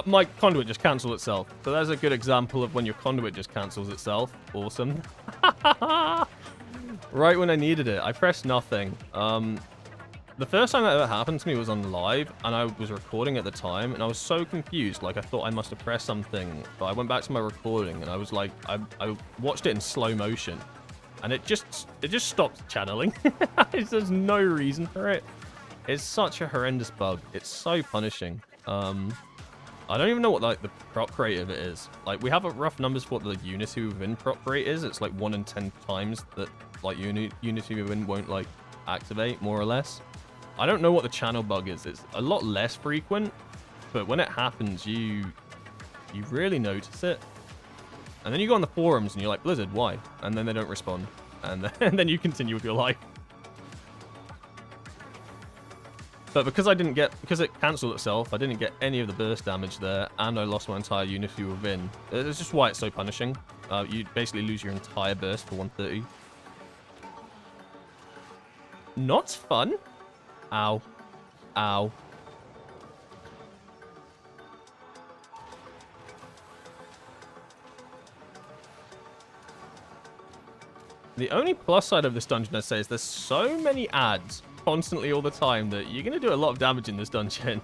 My conduit just cancelled itself. So there's a good example of when your conduit just cancels itself. Awesome. Right when I needed it. I pressed nothing. The first time that ever happened to me was on live, and I was recording at the time, and I was so confused. Like, I thought I must have pressed something, but I went back to my recording, and I was like, I watched it in slow motion. And it just stopped channeling. There's no reason for it. It's such a horrendous bug. It's so punishing. I don't even know what like the proc rate of it is. Like, we have a rough numbers for what the Unity within proc rate is. It's like 1 in 10 times that like Unity within won't like activate, more or less. I don't know what the channel bug is. It's a lot less frequent, but when it happens, you really notice it. And then you go on the forums and you're like, Blizzard, why? And then they don't respond. And then you continue with your life. But because it cancelled itself, I didn't get any of the burst damage there, and I lost my entire Unity within. That's just why it's so punishing. You basically lose your entire burst for 130. Not fun. Ow. Ow. The only plus side of this dungeon, I'd say, is there's so many ads constantly all the time that you're going to do a lot of damage in this dungeon.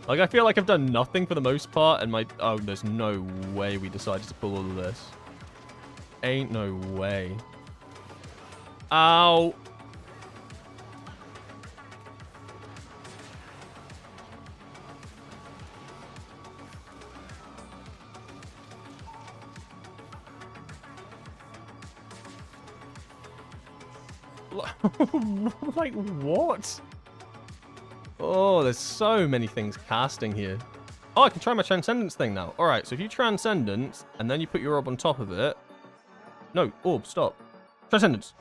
Like, I feel like I've done nothing for the most part, and my... Oh, there's no way we decided to pull all of this. Ain't no way. Ow. Like, what? Oh, there's so many things casting here. Oh, I can try my Transcendence thing now. Alright, so if you Transcendence, and then you put your orb on top of it... No, orb, stop. Transcendence.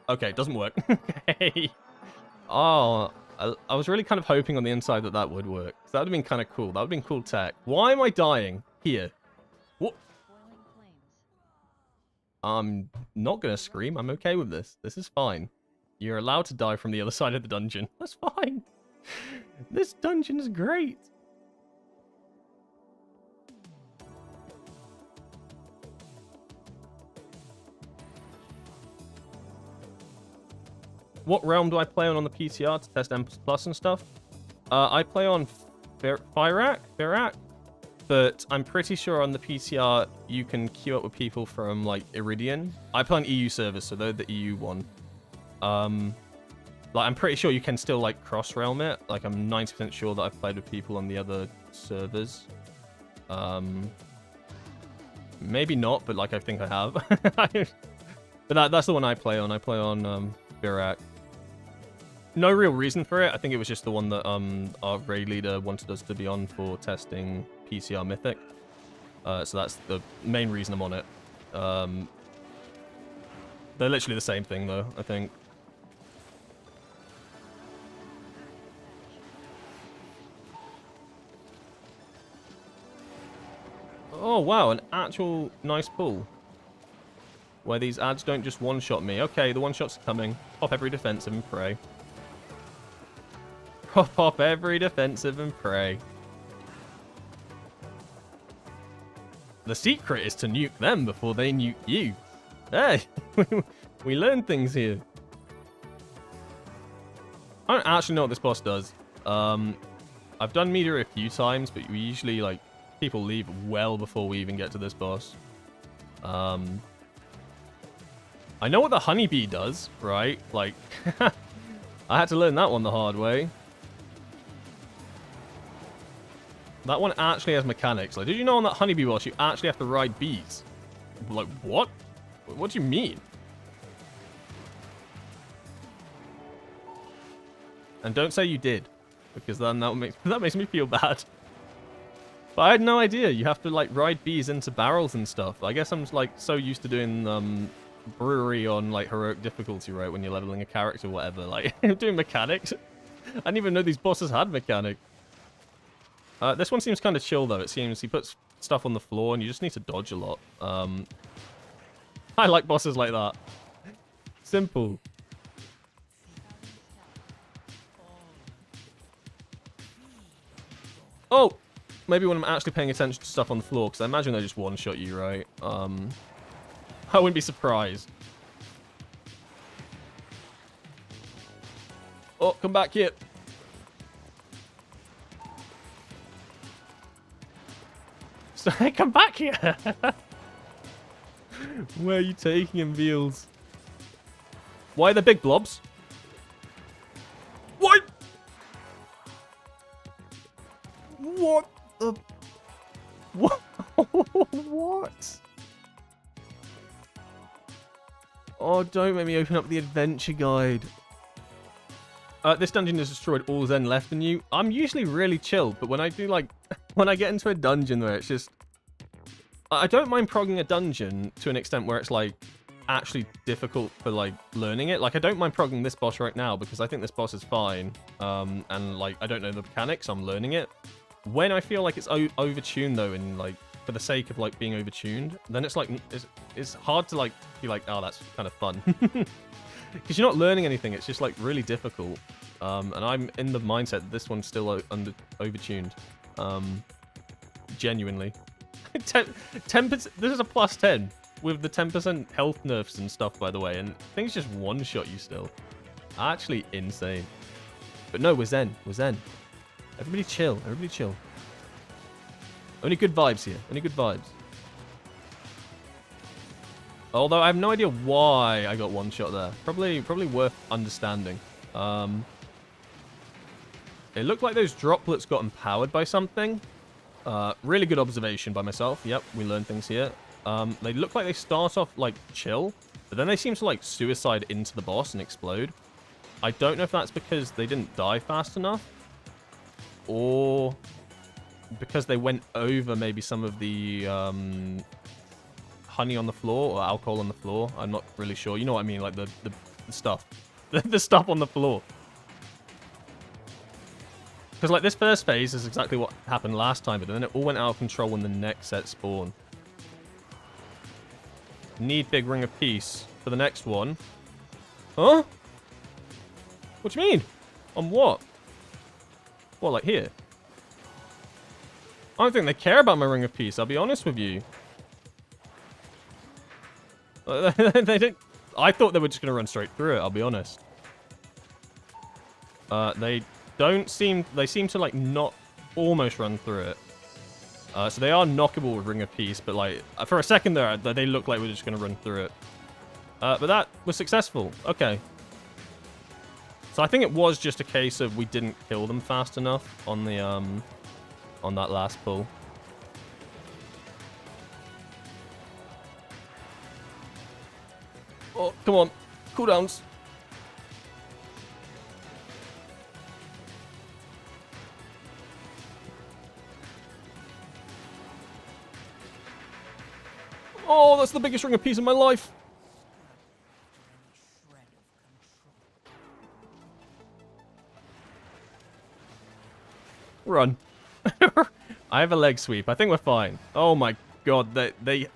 Okay, it doesn't work. Okay. Oh, I was really kind of hoping on the inside that that would work. So that would have been kind of cool. That would have been cool tech. Why am I dying here? What? I'm not going to scream. I'm okay with this. This is fine. You're allowed to die from the other side of the dungeon. That's fine. This dungeon is great. What realm do I play on the PTR to test M Plus and stuff? I play on Firak, but I'm pretty sure on the PTR you can queue up with people from like Iridian. I play on EU servers, so they're the EU one. Like, I'm pretty sure you can still, like, cross-realm it. Like, I'm 90% sure that I've played with people on the other servers. Maybe not, but, like, I think I have. But that's the one I play on. I play on, Virak. No real reason for it. I think it was just the one that, our raid leader wanted us to be on for testing PCR Mythic. So that's the main reason I'm on it. They're literally the same thing, though, I think. Oh, wow, an actual nice pull. Where these ads don't just one-shot me. Okay, the one-shots are coming. Pop every defensive and pray. Pop every defensive and pray. The secret is to nuke them before they nuke you. Hey, we learn things here. I don't actually know what this boss does. I've done meter a few times, but we usually, like, people leave well before we even get to this boss. I know what the honeybee does, right? Like, I had to learn that one the hard way. That one actually has mechanics. Like, did you know on that honeybee boss you actually have to ride bees? Like, what? What do you mean? And don't say you did, because then that makes me feel bad. But I had no idea. You have to, like, ride bees into barrels and stuff. I guess I'm, like, so used to doing brewery on, like, heroic difficulty, right? When you're leveling a character or whatever. Like, doing mechanics. I didn't even know these bosses had mechanics. This one seems kind of chill, though. It seems he puts stuff on the floor and you just need to dodge a lot. I like bosses like that. Simple. Oh! Maybe when I'm actually paying attention to stuff on the floor, because I imagine they just one-shot you, right? I wouldn't be surprised. Oh, come back here. So, come back here. Where are you taking him, Veals? Why are there big blobs? What? What the... What? What? Oh, don't make me open up the adventure guide. This dungeon has destroyed all Zen left in you. I'm usually really chill, but when I do, like... When I get into a dungeon where it's just... I don't mind progging a dungeon to an extent where it's, like, actually difficult for, like, learning it. Like, I don't mind progging this boss right now because I think this boss is fine. And, like, I don't know the mechanics, I'm learning it. When I feel like it's overtuned, though, and, like, for the sake of, like, being overtuned, then it's, like, it's hard to, like, be like, oh, that's kind of fun. Because you're not learning anything, it's just, like, really difficult. And I'm in the mindset that this one's still overtuned. Genuinely. 10%, this is a plus 10 with the 10% health nerfs and stuff, by the way, and things just one-shot you still. Actually insane. But no, we're zen. We're zen. Everybody chill. Everybody chill. Only good vibes here. Only good vibes. Although I have no idea why I got one shot there. Probably worth understanding. It looked like those droplets got empowered by something. Really good observation by myself. Yep, we learned things here. They look like they start off, like, chill. But then they seem to, like, suicide into the boss and explode. I don't know if that's because they didn't die fast enough. Or because they went over maybe some of the honey on the floor or alcohol on the floor. I'm not really sure. You know what I mean? Like, the stuff. The stuff on the floor. Because, like, this first phase is exactly what happened last time, but then it all went out of control when the next set spawned. Need big ring of peace for the next one. Huh? What do you mean? On what? What, like here? I don't think they care about my ring of peace, I'll be honest with you. They didn't... I thought they were just going to run straight through it, I'll be honest. They don't seem... They seem to, like, not almost run through it. So they are knockable with Ring of Peace, but, like, for a second there, they look like we're just going to run through it. But that was successful. Okay. So I think it was just a case of we didn't kill them fast enough on the, on that last pull. Oh, come on. Cooldowns. Oh, that's the biggest Ring of Peace in my life. Run. I have a leg sweep. I think we're fine. Oh my god, they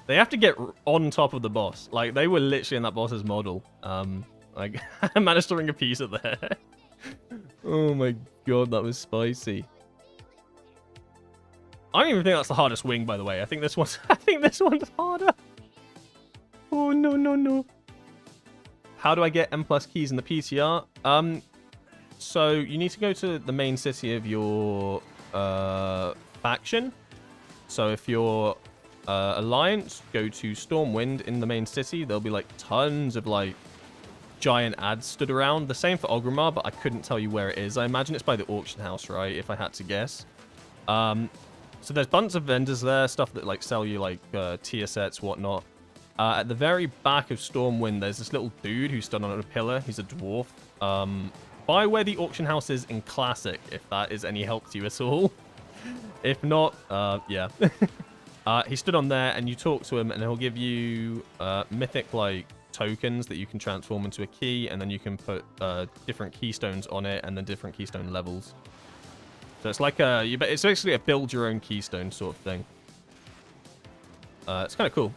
have to get on top of the boss. Like, they were literally in that boss's model. Like, I managed to Ring a piece at there. Oh my god, that was spicy. I don't even think that's the hardest wing, by the way. I think this one's harder. Oh no, no, no. How do I get M+ keys in the PTR? So you need to go to the main city of your faction. So if you're Alliance, go to Stormwind in the main city. There'll be like tons of like giant ads stood around. The same for Ogrimmar, but I couldn't tell you where it is. I imagine it's by the auction house, right? If I had to guess. So there's bunch of vendors there, stuff that like sell you like tier sets, whatnot. At the very back of Stormwind, there's this little dude who's stood on a pillar. He's a dwarf. By where the auction house is in Classic, if that is any help to you at all. If not, yeah. He stood on there, and you talk to him, and he'll give you mythic like tokens that you can transform into a key, and then you can put different keystones on it, and then different keystone levels. So it's like it's basically a build your own keystone sort of thing. It's kind of cool.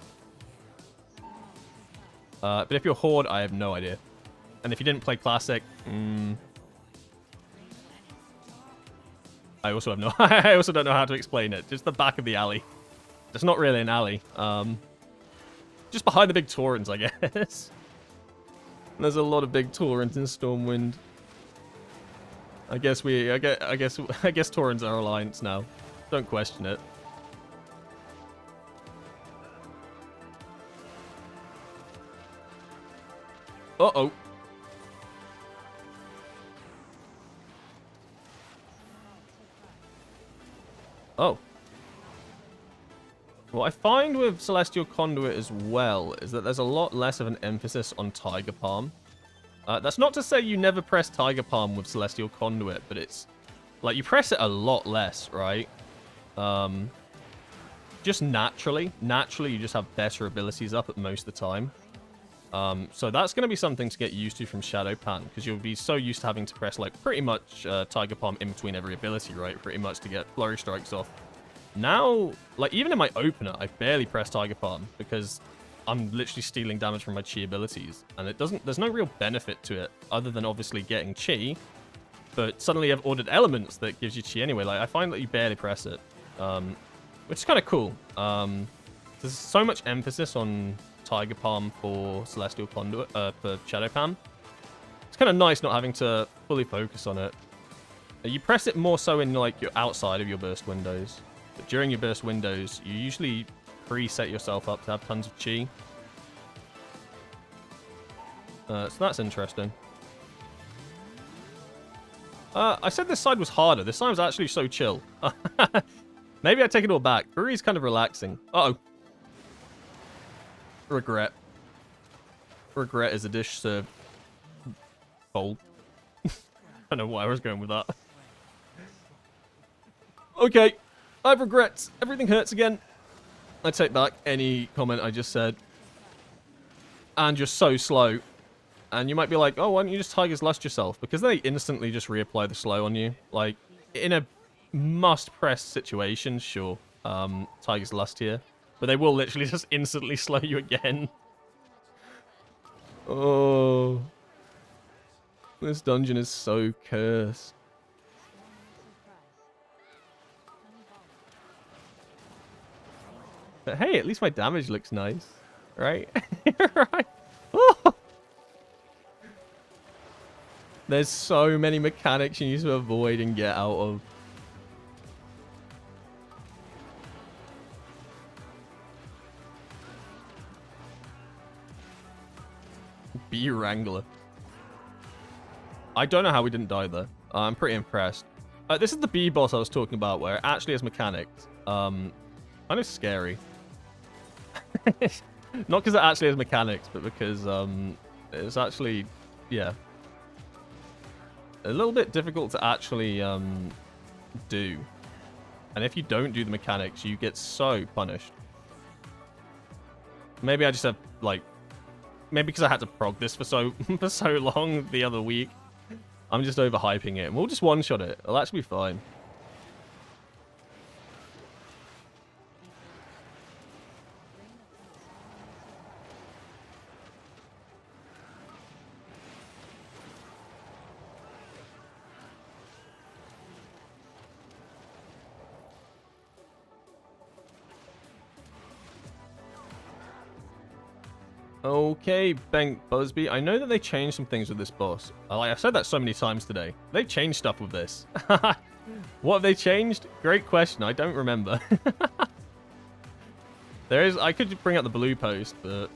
But if you're Horde, I have no idea. And if you didn't play Classic, I also have no. I also don't know how to explain it. Just the back of the alley. It's not really an alley. Just behind the big torrents, I guess. There's a lot of big torrents in Stormwind. I guess torrents are Alliance now. Don't question it. Uh-oh. Oh. What I find with Celestial Conduit as well is that there's a lot less of an emphasis on Tiger Palm. That's not to say you never press Tiger Palm with Celestial Conduit, but it's like you press it a lot less, right? Just naturally. Naturally, you just have better abilities up at most of the time. So that's going to be something to get used to from Shadow Pan, because you'll be so used to having to press like pretty much Tiger Palm in between every ability, right? Pretty much to get Flurry Strikes off. Now, like even in my opener, I barely press Tiger Palm because I'm literally stealing damage from my chi abilities. And it doesn't, there's no real benefit to it other than obviously getting chi. But suddenly I've ordered elements that gives you chi anyway. Like, I find that you barely press it, which is kind of cool. There's so much emphasis on Tiger Palm for Celestial Conduit, for Shadow Pan. It's kind of nice not having to fully focus on it. You press it more so in, like, your outside of your burst windows. But during your burst windows, you usually preset yourself up to have tons of chi. So that's interesting. I said this side was harder. This side was actually so chill. Maybe I take it all back. Brewery's kind of relaxing. Uh-oh. Regret. Regret is a dish served cold. I don't know why I was going with that. Okay. I have regrets. Everything hurts again. I take back any comment I just said. And you're so slow. And you might be like, oh, why don't you just Tiger's Lust yourself? Because they instantly just reapply the slow on you. Like, in a must-press situation, sure. Tiger's Lust here. But they will literally just instantly slow you again. Oh. This dungeon is so cursed. But hey, at least my damage looks nice. Right? Right? Oh! There's so many mechanics you need to avoid and get out of. Bee Wrangler. I don't know how we didn't die there. I'm pretty impressed. This is the bee boss I was talking about, where it actually has mechanics. Kind of scary. Not because it actually has mechanics, but because it's actually, yeah, a little bit difficult to actually do. And if you don't do the mechanics, you get so punished. Maybe I just have, like, maybe because I had to prog this for so long the other week, I'm just overhyping it. And we'll just one-shot it. It'll actually be fine. Okay, Bank Busby. I know that they changed some things with this boss. Like, I've said that so many times today. They've changed stuff with this. What have they changed? Great question. I don't remember. I could bring up the blue post, but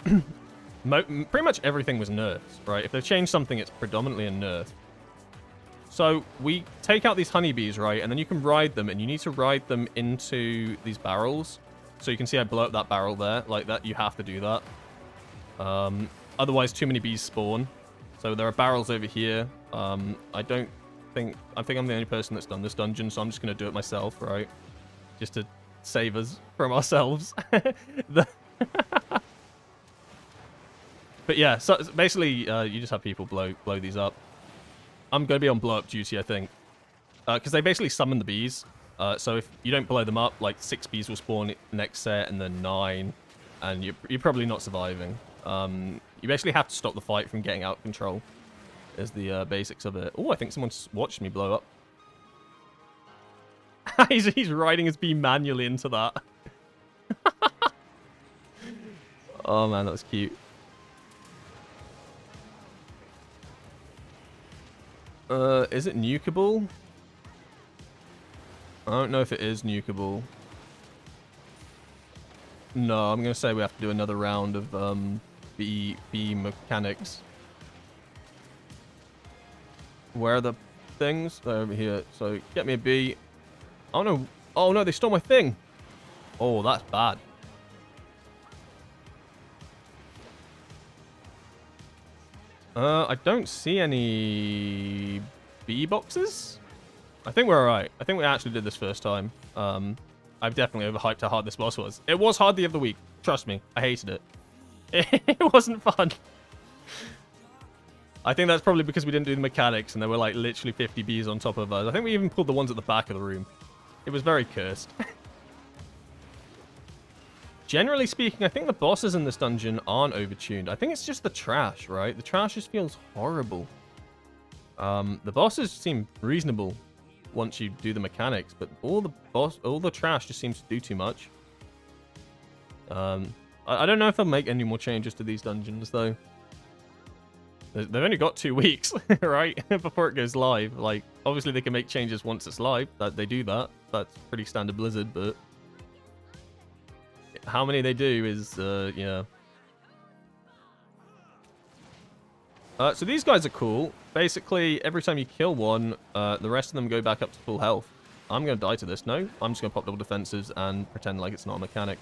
pretty much everything was nerfed, right? If they've changed something, it's predominantly a nerf. So we take out these honeybees, right? And then you can ride them, and you need to ride them into these barrels. So you can see I blow up that barrel there. Like that, you have to do that. Otherwise, too many bees spawn. So there are barrels over here. I think I'm the only person that's done this dungeon, so I'm just going to do it myself, right? Just to save us from ourselves. But yeah, so basically, you just have people blow these up. I'm going to be on blow up duty, I think. Because they basically summon the bees. So if you don't blow them up, like 6 bees will spawn next set, and then 9, and you're probably not surviving. You basically have to stop the fight from getting out of control, is the basics of it. Oh, I think someone's watched me blow up. he's riding his bee manually into that. Oh man, that was cute. Is it nukeable? I don't know if it is nukeable. No, I'm going to say we have to do another round of bee mechanics. Where are the things? They're over here. So get me a bee. Oh no. Oh no, they stole my thing. Oh, that's bad. I don't see any bee boxes. I think we're alright. I think we actually did this first time. I've definitely overhyped how hard this boss was. It was hard the other week. Trust me. I hated it. It wasn't fun. I think that's probably because we didn't do the mechanics and there were like literally 50 bees on top of us. I think we even pulled the ones at the back of the room. It was very cursed. generally speaking, I think the bosses in this dungeon aren't overtuned. I think it's just the trash, right? The trash just feels horrible. The bosses seem reasonable once you do the mechanics, but all the trash just seems to do too much. I don't know if they'll make any more changes to these dungeons, though. They've only got 2 weeks, right? Before it goes live. Like, obviously they can make changes once it's live. They do that. That's pretty standard Blizzard, but... how many they do is, yeah. So these guys are cool. Basically, every time you kill one, the rest of them go back up to full health. I'm going to die to this. No, I'm just going to pop double defenses and pretend like it's not a mechanic.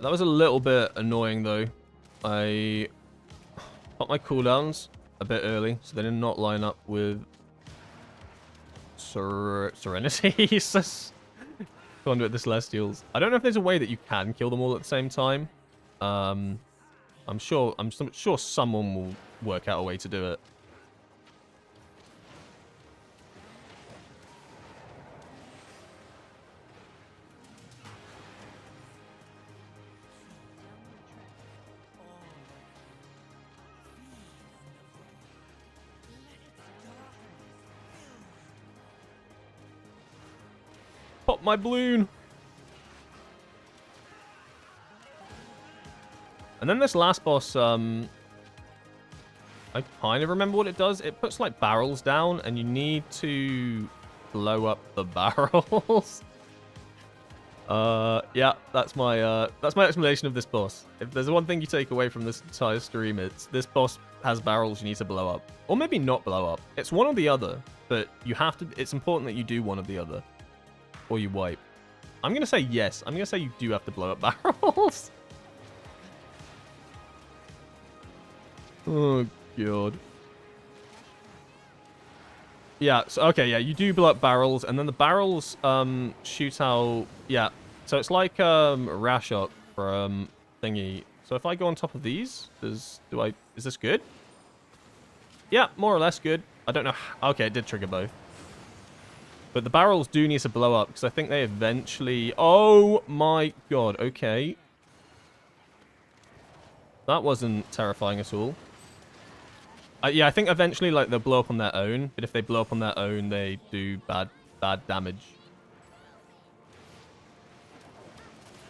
That was a little bit annoying, though. I popped my cooldowns a bit early, so they did not line up with Serenity. Conduit the Celestials. I don't know if there's a way that you can kill them all at the same time. I'm sure someone will work out a way to do it. Pop my balloon. And then this last boss, I kind of remember what it does. It puts like barrels down, and you need to blow up the barrels. Yeah, that's my explanation of this boss. If there's one thing you take away from this entire stream, it's this boss has barrels you need to blow up, or maybe not blow up. It's one or the other, but you have to. It's important that you do one or the other. Or you wipe. I'm going to say yes. I'm going to say you do have to blow up barrels. Oh, God. Yeah, so, okay, yeah, you do blow up barrels, and then the barrels shoot out... Yeah, so it's like Rashok from Thingy. So if I go on top of these, is this good? Yeah, more or less good. I don't know. Okay, it did trigger both. But the barrels do need to blow up, because I think they eventually... Oh my god, okay. That wasn't terrifying at all. Yeah, I think eventually, like, they'll blow up on their own. But if they blow up on their own, they do bad damage.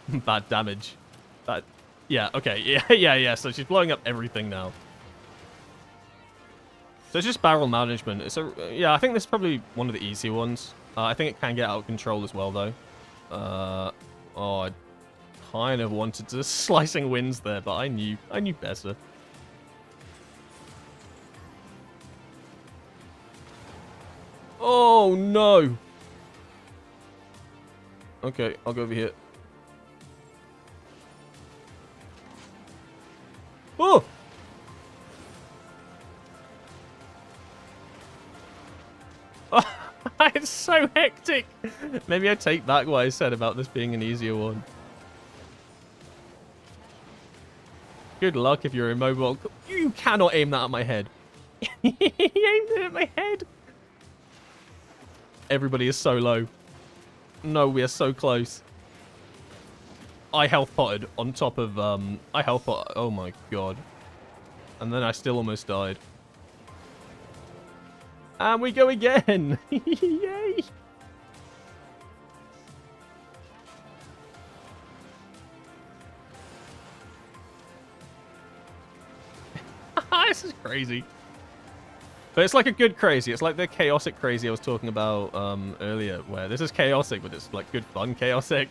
Bad damage. Yeah, okay. Yeah. So she's blowing up everything now. So it's just barrel management. Yeah, I think this is probably one of the easier ones. I think it can get out of control as well, though. Oh, I kind of wanted to slicing winds there, but I knew better. Oh no! Okay, I'll go over here. Oh! It's so hectic. Maybe I take back what I said about this being an easier one. Good luck if you're immobile. You cannot aim that at my head. He aimed it at my head. Everybody is so low. No, we are so close. I health potted on top of I health potted. Oh my god. And then I still almost died. And we go again! Yay! This is crazy. But it's like a good crazy. It's like the chaotic crazy I was talking about earlier, where this is chaotic, but it's like good fun chaotic.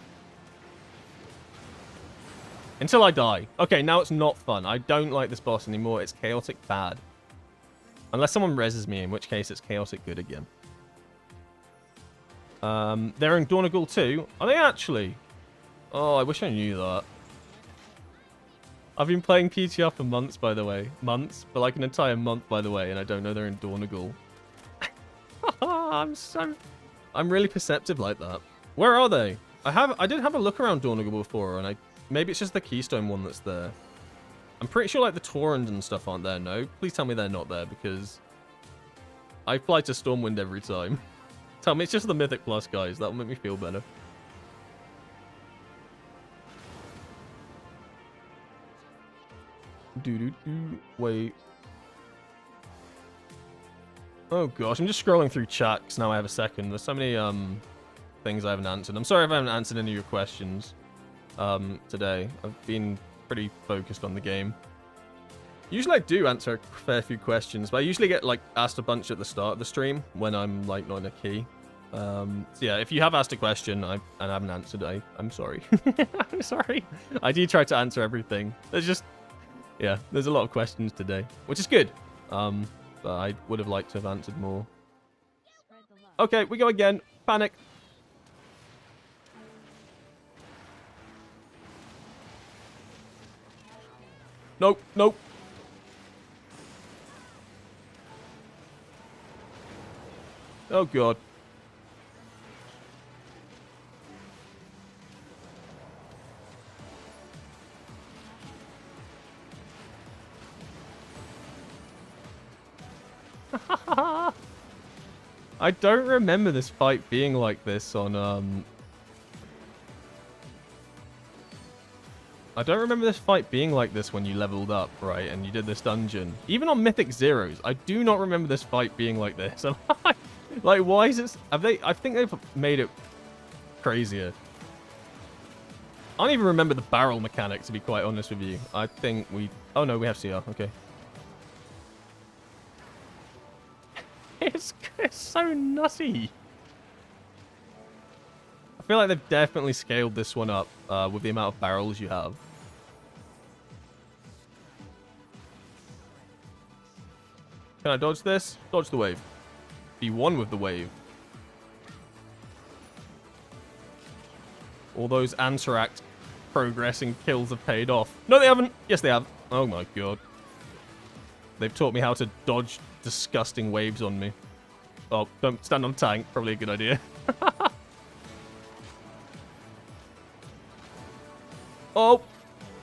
Until I die. Okay, now it's not fun. I don't like this boss anymore. It's chaotic bad. Unless someone reses me, in which case it's chaotic good again. They're in Dornagal too. Are they actually? Oh, I wish I knew that. I've been playing PTR for months, by the way. Months? For like an entire month, by the way, and I don't know they're in Dornagal. I'm really perceptive like that. Where are they? I did have a look around Dornagal before, and maybe it's just the Keystone one that's there. I'm pretty sure like the Taurens and stuff aren't there, no? Please tell me they're not there because I fly to Stormwind every time. Tell me it's just the Mythic Plus guys. That'll make me feel better. Wait. Oh gosh, I'm just scrolling through chat because now I have a second. There's so many things I haven't answered. I'm sorry if I haven't answered any of your questions today. I've been pretty focused on the game. Usually I do answer a fair few questions, but I usually get like asked a bunch at the start of the stream when I'm like not in a key. So yeah, if you have asked a question and I haven't answered, I'm sorry. I'm sorry. I do try to answer everything. There's just, yeah, there's a lot of questions today, which is good. But I would have liked to have answered more. Okay, we go again. Panic. Nope, nope. Oh god. I don't remember this fight being like this on I don't remember this fight being like this when you leveled up, right? And you did this dungeon. Even on Mythic Zeros, I do not remember this fight being like this. Like, why is it... Have they... I think they've made it crazier. I don't even remember the barrel mechanic, to be quite honest with you. I think we... Oh, no, we have CR. Okay. It's so nutty. I feel like they've definitely scaled this one up with the amount of barrels you have. Can I dodge this? Dodge the wave. Be one with the wave. All those Anteract progressing kills have paid off. No, they haven't. Yes, they have. Oh my god. They've taught me how to dodge disgusting waves on me. Oh, don't stand on tank. Probably a good idea. Oh.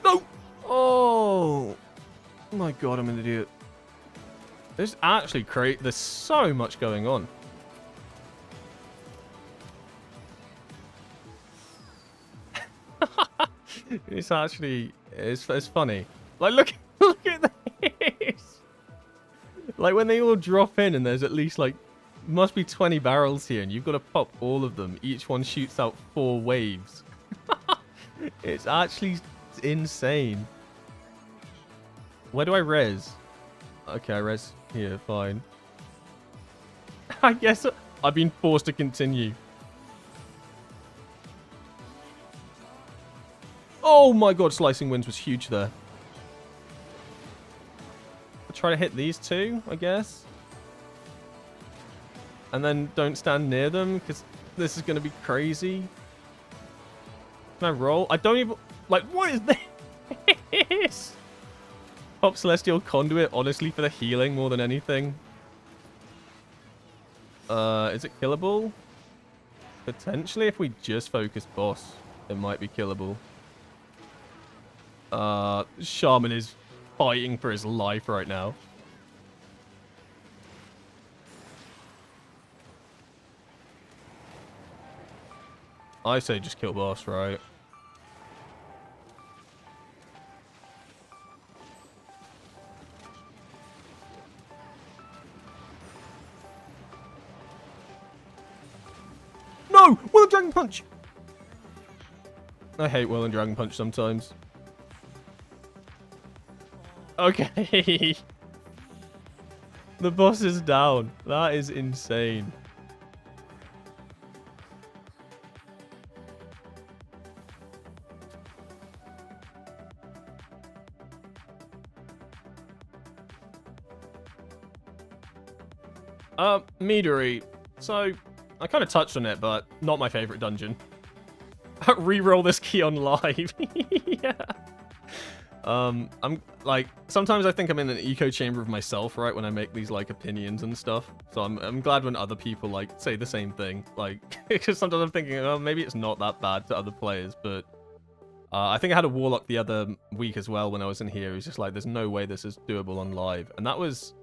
No. Oh. My god, I'm an idiot. There's actually there's so much going on. It's actually it's funny. Like look at this. Like when they all drop in and there's at least like must be 20 barrels here and you've got to pop all of them. Each one shoots out 4 waves. It's actually insane. Where do I res? Okay, I res here, fine. I guess I've been forced to continue. Oh my god, Slicing Winds was huge there. I'll try to hit these two, I guess. And then don't stand near them, because this is going to be crazy. Can I roll? I don't even... Like, what is this? Pop Celestial Conduit, honestly, for the healing more than anything. Is it killable? Potentially, if we just focus boss, it might be killable. Shaman is fighting for his life right now. I say just kill boss, right? No! Will and Dragon Punch! I hate Will and Dragon Punch sometimes. Okay. The boss is down. That is insane. Midori. So, I kind of touched on it, but not my favorite dungeon. Reroll this key on live. Yeah. I'm like, sometimes I think I'm in an echo chamber of myself, right? When I make these like opinions and stuff. So I'm glad when other people like say the same thing. Like, because sometimes I'm thinking, oh, maybe it's not that bad to other players, but I think I had a Warlock the other week as well when I was in here. It was just like, there's no way this is doable on live. And that was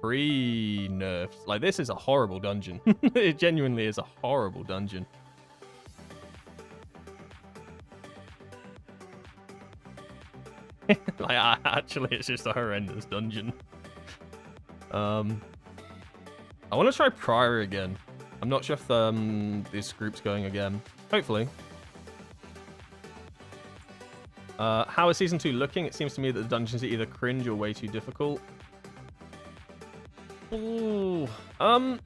pre-nerfs. Like, this is a horrible dungeon. It genuinely is a horrible dungeon. Like, actually, it's just a horrendous dungeon. I want to try Prior again. I'm not sure if this group's going again. Hopefully. How is Season 2 looking? It seems to me that the dungeons are either cringe or way too difficult. Ooh, I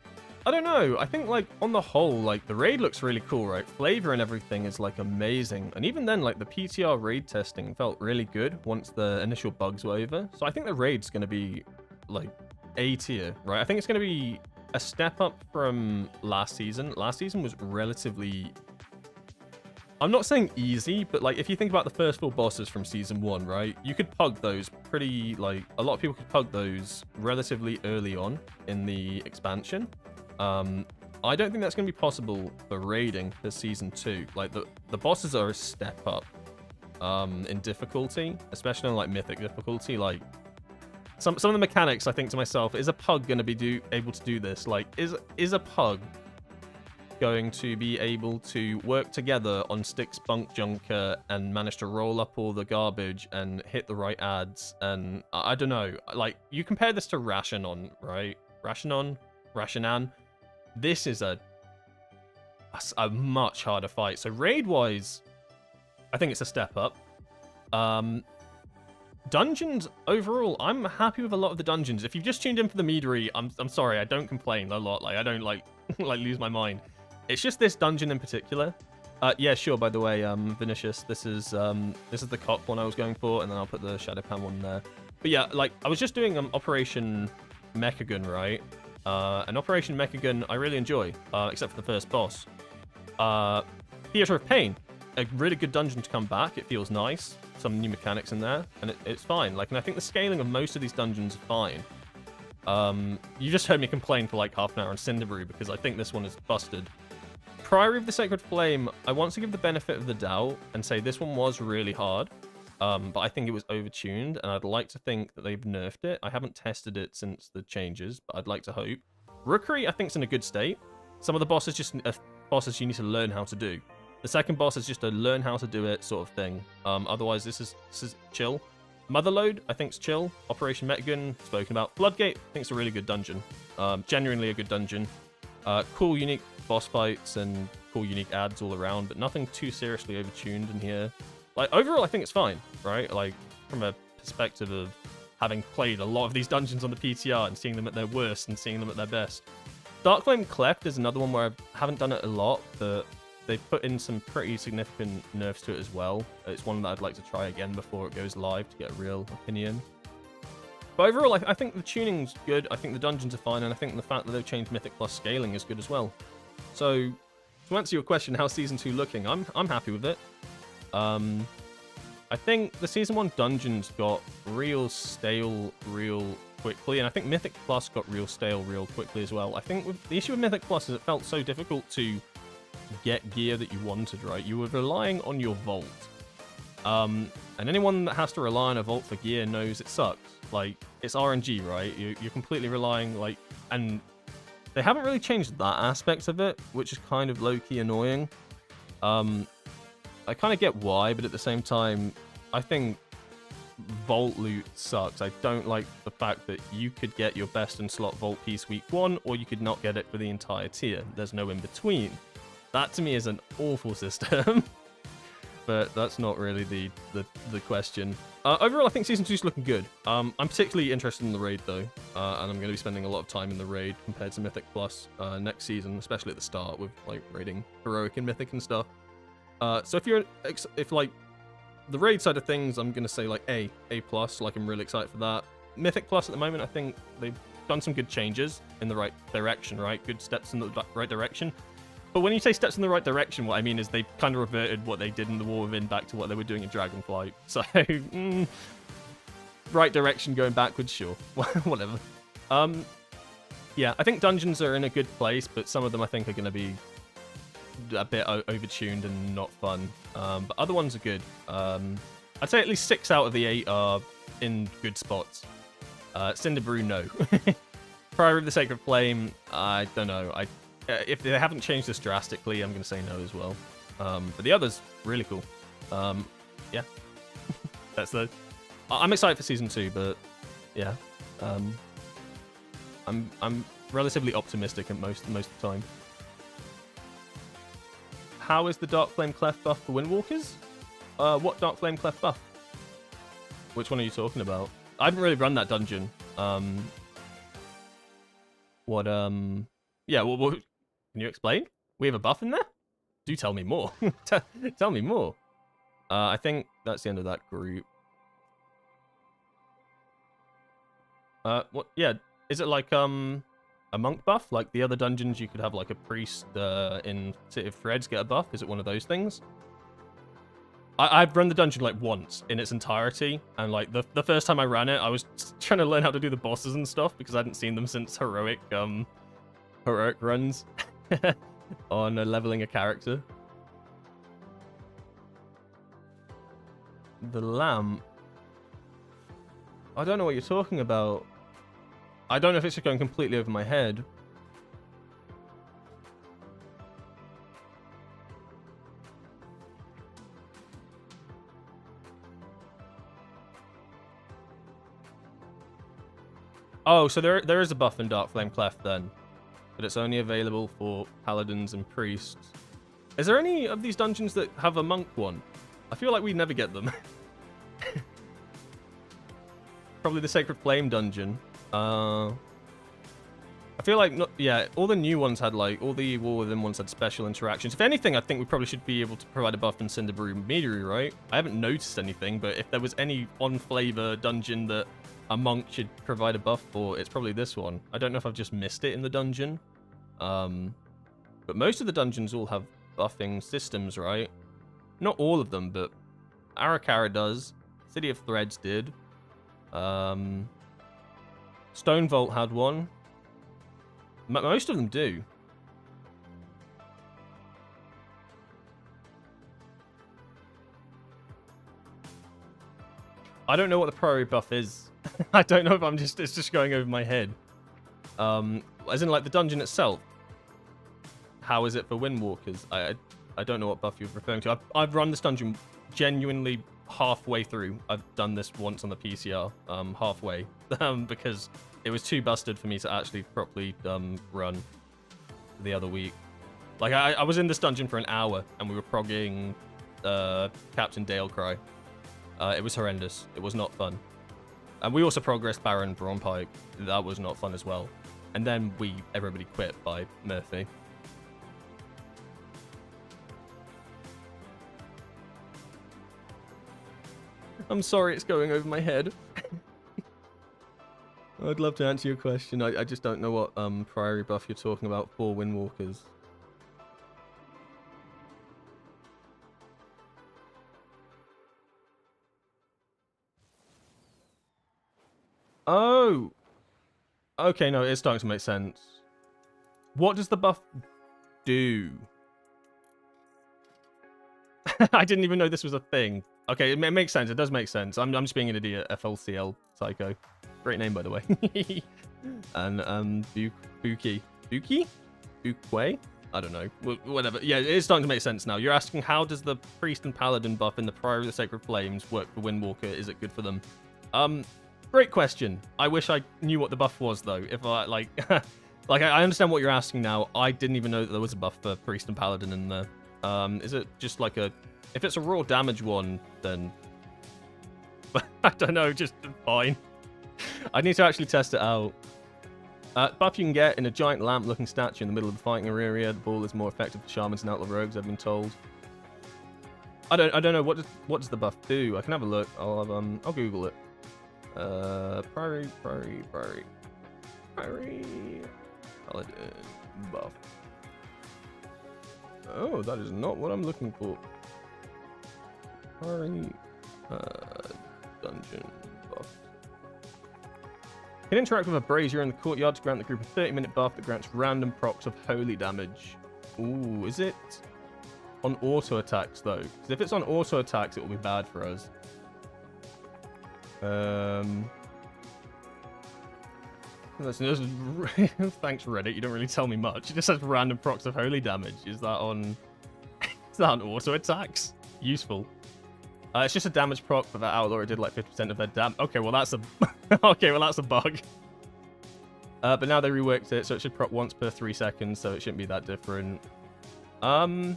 don't know. I think, like, on the whole, like, the raid looks really cool, right? Flavor and everything is, like, amazing. And even then, like, the PTR raid testing felt really good once the initial bugs were over. So I think the raid's going to be, like, A tier, right? I think it's going to be a step up from last season. Last season was relatively... I'm not saying easy, but, like, if you think about the first 4 bosses from Season 1, right? You could pug those pretty, like... A lot of people could pug those relatively early on in the expansion. I don't think that's going to be possible for raiding for Season 2. Like, the bosses are a step up in difficulty, especially on, like, Mythic difficulty. Like, some of the mechanics, I think to myself, is a pug going to be able to do this? Like, is a pug going to be able to work together on Styx Bunk Junker and manage to roll up all the garbage and hit the right ads? And I don't know. Like, you compare this to Rashanon, right? Rashanan. This is a much harder fight. So raid-wise, I think it's a step up. Dungeons, overall, I'm happy with a lot of the dungeons. If you've just tuned in for the meadery, I'm sorry, I don't complain a lot. Like, I don't, like, like lose my mind. It's just this dungeon in particular. Yeah, sure, by the way, Vinicius, this is the cop one I was going for, and then I'll put the Shadowpan one there. But yeah, like, I was just doing Operation Mechagun, right? And Operation Mechagun, I really enjoy, except for the first boss. Theater of Pain, a really good dungeon to come back. It feels nice. Some new mechanics in there, and it's fine. Like, and I think the scaling of most of these dungeons are fine. You just heard me complain for like half an hour on Cinderbrew because I think this one is busted. Priory of the Sacred Flame, I want to give the benefit of the doubt and say this one was really hard. But I think it was overtuned, and I'd like to think that they've nerfed it. I haven't tested it since the changes, but I'd like to hope. Rookery, I think, is in a good state. Some of the bosses just are bosses you need to learn how to do. The second boss is just a learn how to do it sort of thing. Otherwise, this is chill. Motherlode, I think, is chill. Operation Mechagun, spoken about. Floodgate, I think it's a really good dungeon. Genuinely a good dungeon. Cool, unique boss fights and cool, unique ads all around, but nothing too seriously overtuned in here. Like, overall, I think it's fine, right? Like, from a perspective of having played a lot of these dungeons on the PTR and seeing them at their worst and seeing them at their best. Darkflame Cleft is another one where I haven't done it a lot, but they've put in some pretty significant nerfs to it as well. It's one that I'd like to try again before it goes live to get a real opinion. But overall, I think the tuning's good, I think the dungeons are fine, and I think the fact that they've changed Mythic Plus scaling is good as well. So, to answer your question, how's Season 2 looking? I'm happy with it. I think the Season 1 dungeons got real stale real quickly, and I think Mythic Plus got real stale real quickly as well. I think the issue with Mythic Plus is it felt so difficult to get gear that you wanted, right? You were relying on your vault. And anyone that has to rely on a vault for gear knows it sucks. Like, it's RNG, right? You're completely relying, like... And they haven't really changed that aspect of it, which is kind of low-key annoying. I kind of get why, but at the same time, I think vault loot sucks. I don't like the fact that you could get your best in slot vault piece week 1, or you could not get it for the entire tier. There's no in-between. That, to me, is an awful system. But that's not really the question. Overall, I think Season 2 is looking good. I'm particularly interested in the raid, though. And I'm going to be spending a lot of time in the raid compared to Mythic Plus next season, especially at the start with, like, raiding Heroic and Mythic and stuff. So if like the raid side of things, I'm gonna say like A+. Like, I'm really excited for that. Mythic Plus at the moment, I think they've done some good changes in the right direction, right? Good steps in the right direction. But when you say steps in the right direction, what I mean is they kind of reverted what they did in the War Within back to what they were doing in Dragonflight. So, right direction going backwards, sure, whatever. Yeah, I think dungeons are in a good place, but some of them I think are going to be a bit overtuned and not fun. But other ones are good. I'd say at least 6 out of the 8 are in good spots. Cinderbrew, no. Priory of the Sacred Flame, I don't know. If they haven't changed this drastically, I'm going to say no as well. But the others, really cool. Yeah. I'm excited for Season 2, but yeah. I'm relatively optimistic at most of the time. How is the Dark Flame Clef buff for Windwalkers? What Dark Flame Clef buff? Which one are you talking about? I haven't really run that dungeon. Yeah, well, can you explain? We have a buff in there? Do tell me more. Tell me more. I think that's the end of that group. What? Yeah, is it like a monk buff? Like the other dungeons, you could have like a priest in City of Threads get a buff. Is it one of those things? I've run the dungeon like once in its entirety, and like the first time I ran it, I was trying to learn how to do the bosses and stuff because I hadn't seen them since heroic runs on leveling a character. The lamp. I don't know what you're talking about. I don't know if it's just going completely over my head. Oh, so there is a buff in Dark Flame Clef then, but it's only available for paladins and priests. Is there any of these dungeons that have a monk one? I feel like we never get them. Probably the Sacred Flame dungeon. I feel like, all the new ones had like, all the War Within ones had special interactions. If anything, I think we probably should be able to provide a buff in Cinderbrew Meadery, right? I haven't noticed anything, but if there was any on-flavor dungeon that a monk should provide a buff for, it's probably this one. I don't know if I've just missed it in the dungeon. But most of the dungeons all have buffing systems, right? Not all of them, but Arakara does. City of Threads did. Stone Vault had one. Most of them do. I don't know what the priority buff is. I don't know if it's just going over my head. As in like the dungeon itself. How is it for Windwalkers? I don't know what buff you're referring to. I've run this dungeon genuinely halfway through. I've done this once on the PCR, halfway, because it was too busted for me to actually properly run the other week. Like I was in this dungeon for an hour and we were progging Captain Dalecry. It was horrendous. It was not fun. And we also progressed Baron Braunpike. That was not fun as well. And then everybody quit by Murphy. I'm sorry it's going over my head. I'd love to answer your question. I just don't know what priority buff you're talking about for Windwalkers. Oh! Okay, no, it's starting to make sense. What does the buff do? I didn't even know this was a thing. Okay, it makes sense. It does make sense. I'm just being an idiot. FLCL Psycho. Great name, by the way. And Buki. Bukway? I don't know. Whatever. Yeah, it's starting to make sense now. You're asking how does the Priest and Paladin buff in the Priory of the Sacred Flames work for Windwalker? Is it good for them? Great question. I wish I knew what the buff was, though. If I, like... like, I understand what you're asking now. I didn't even know that there was a buff for Priest and Paladin in there. Is it just like a... If it's a raw damage one, then... I don't know, just fine. I need to actually test it out. Buff you can get in a giant lamp-looking statue in the middle of the fighting area. The ball is more effective for shamans and outlaw rogues, I've been told. I don't know. What does the buff do? I can have a look. I'll Google it. Priory. Paladin buff. Oh, that is not what I'm looking for. Priory dungeon buff. Can interact with a brazier in the courtyard to grant the group a 30-minute buff that grants random procs of holy damage. Ooh, is it on auto attacks though? Because if it's on auto attacks, it will be bad for us. Thanks Reddit, you don't really tell me much. It just says random procs of holy damage. Is that on auto attacks? Useful. It's just a damage proc, but that outlaw did like 50% of their damage. Okay, well that's a okay, well that's a bug. But now they reworked it, so it should proc once per 3 seconds, so it shouldn't be that different. Because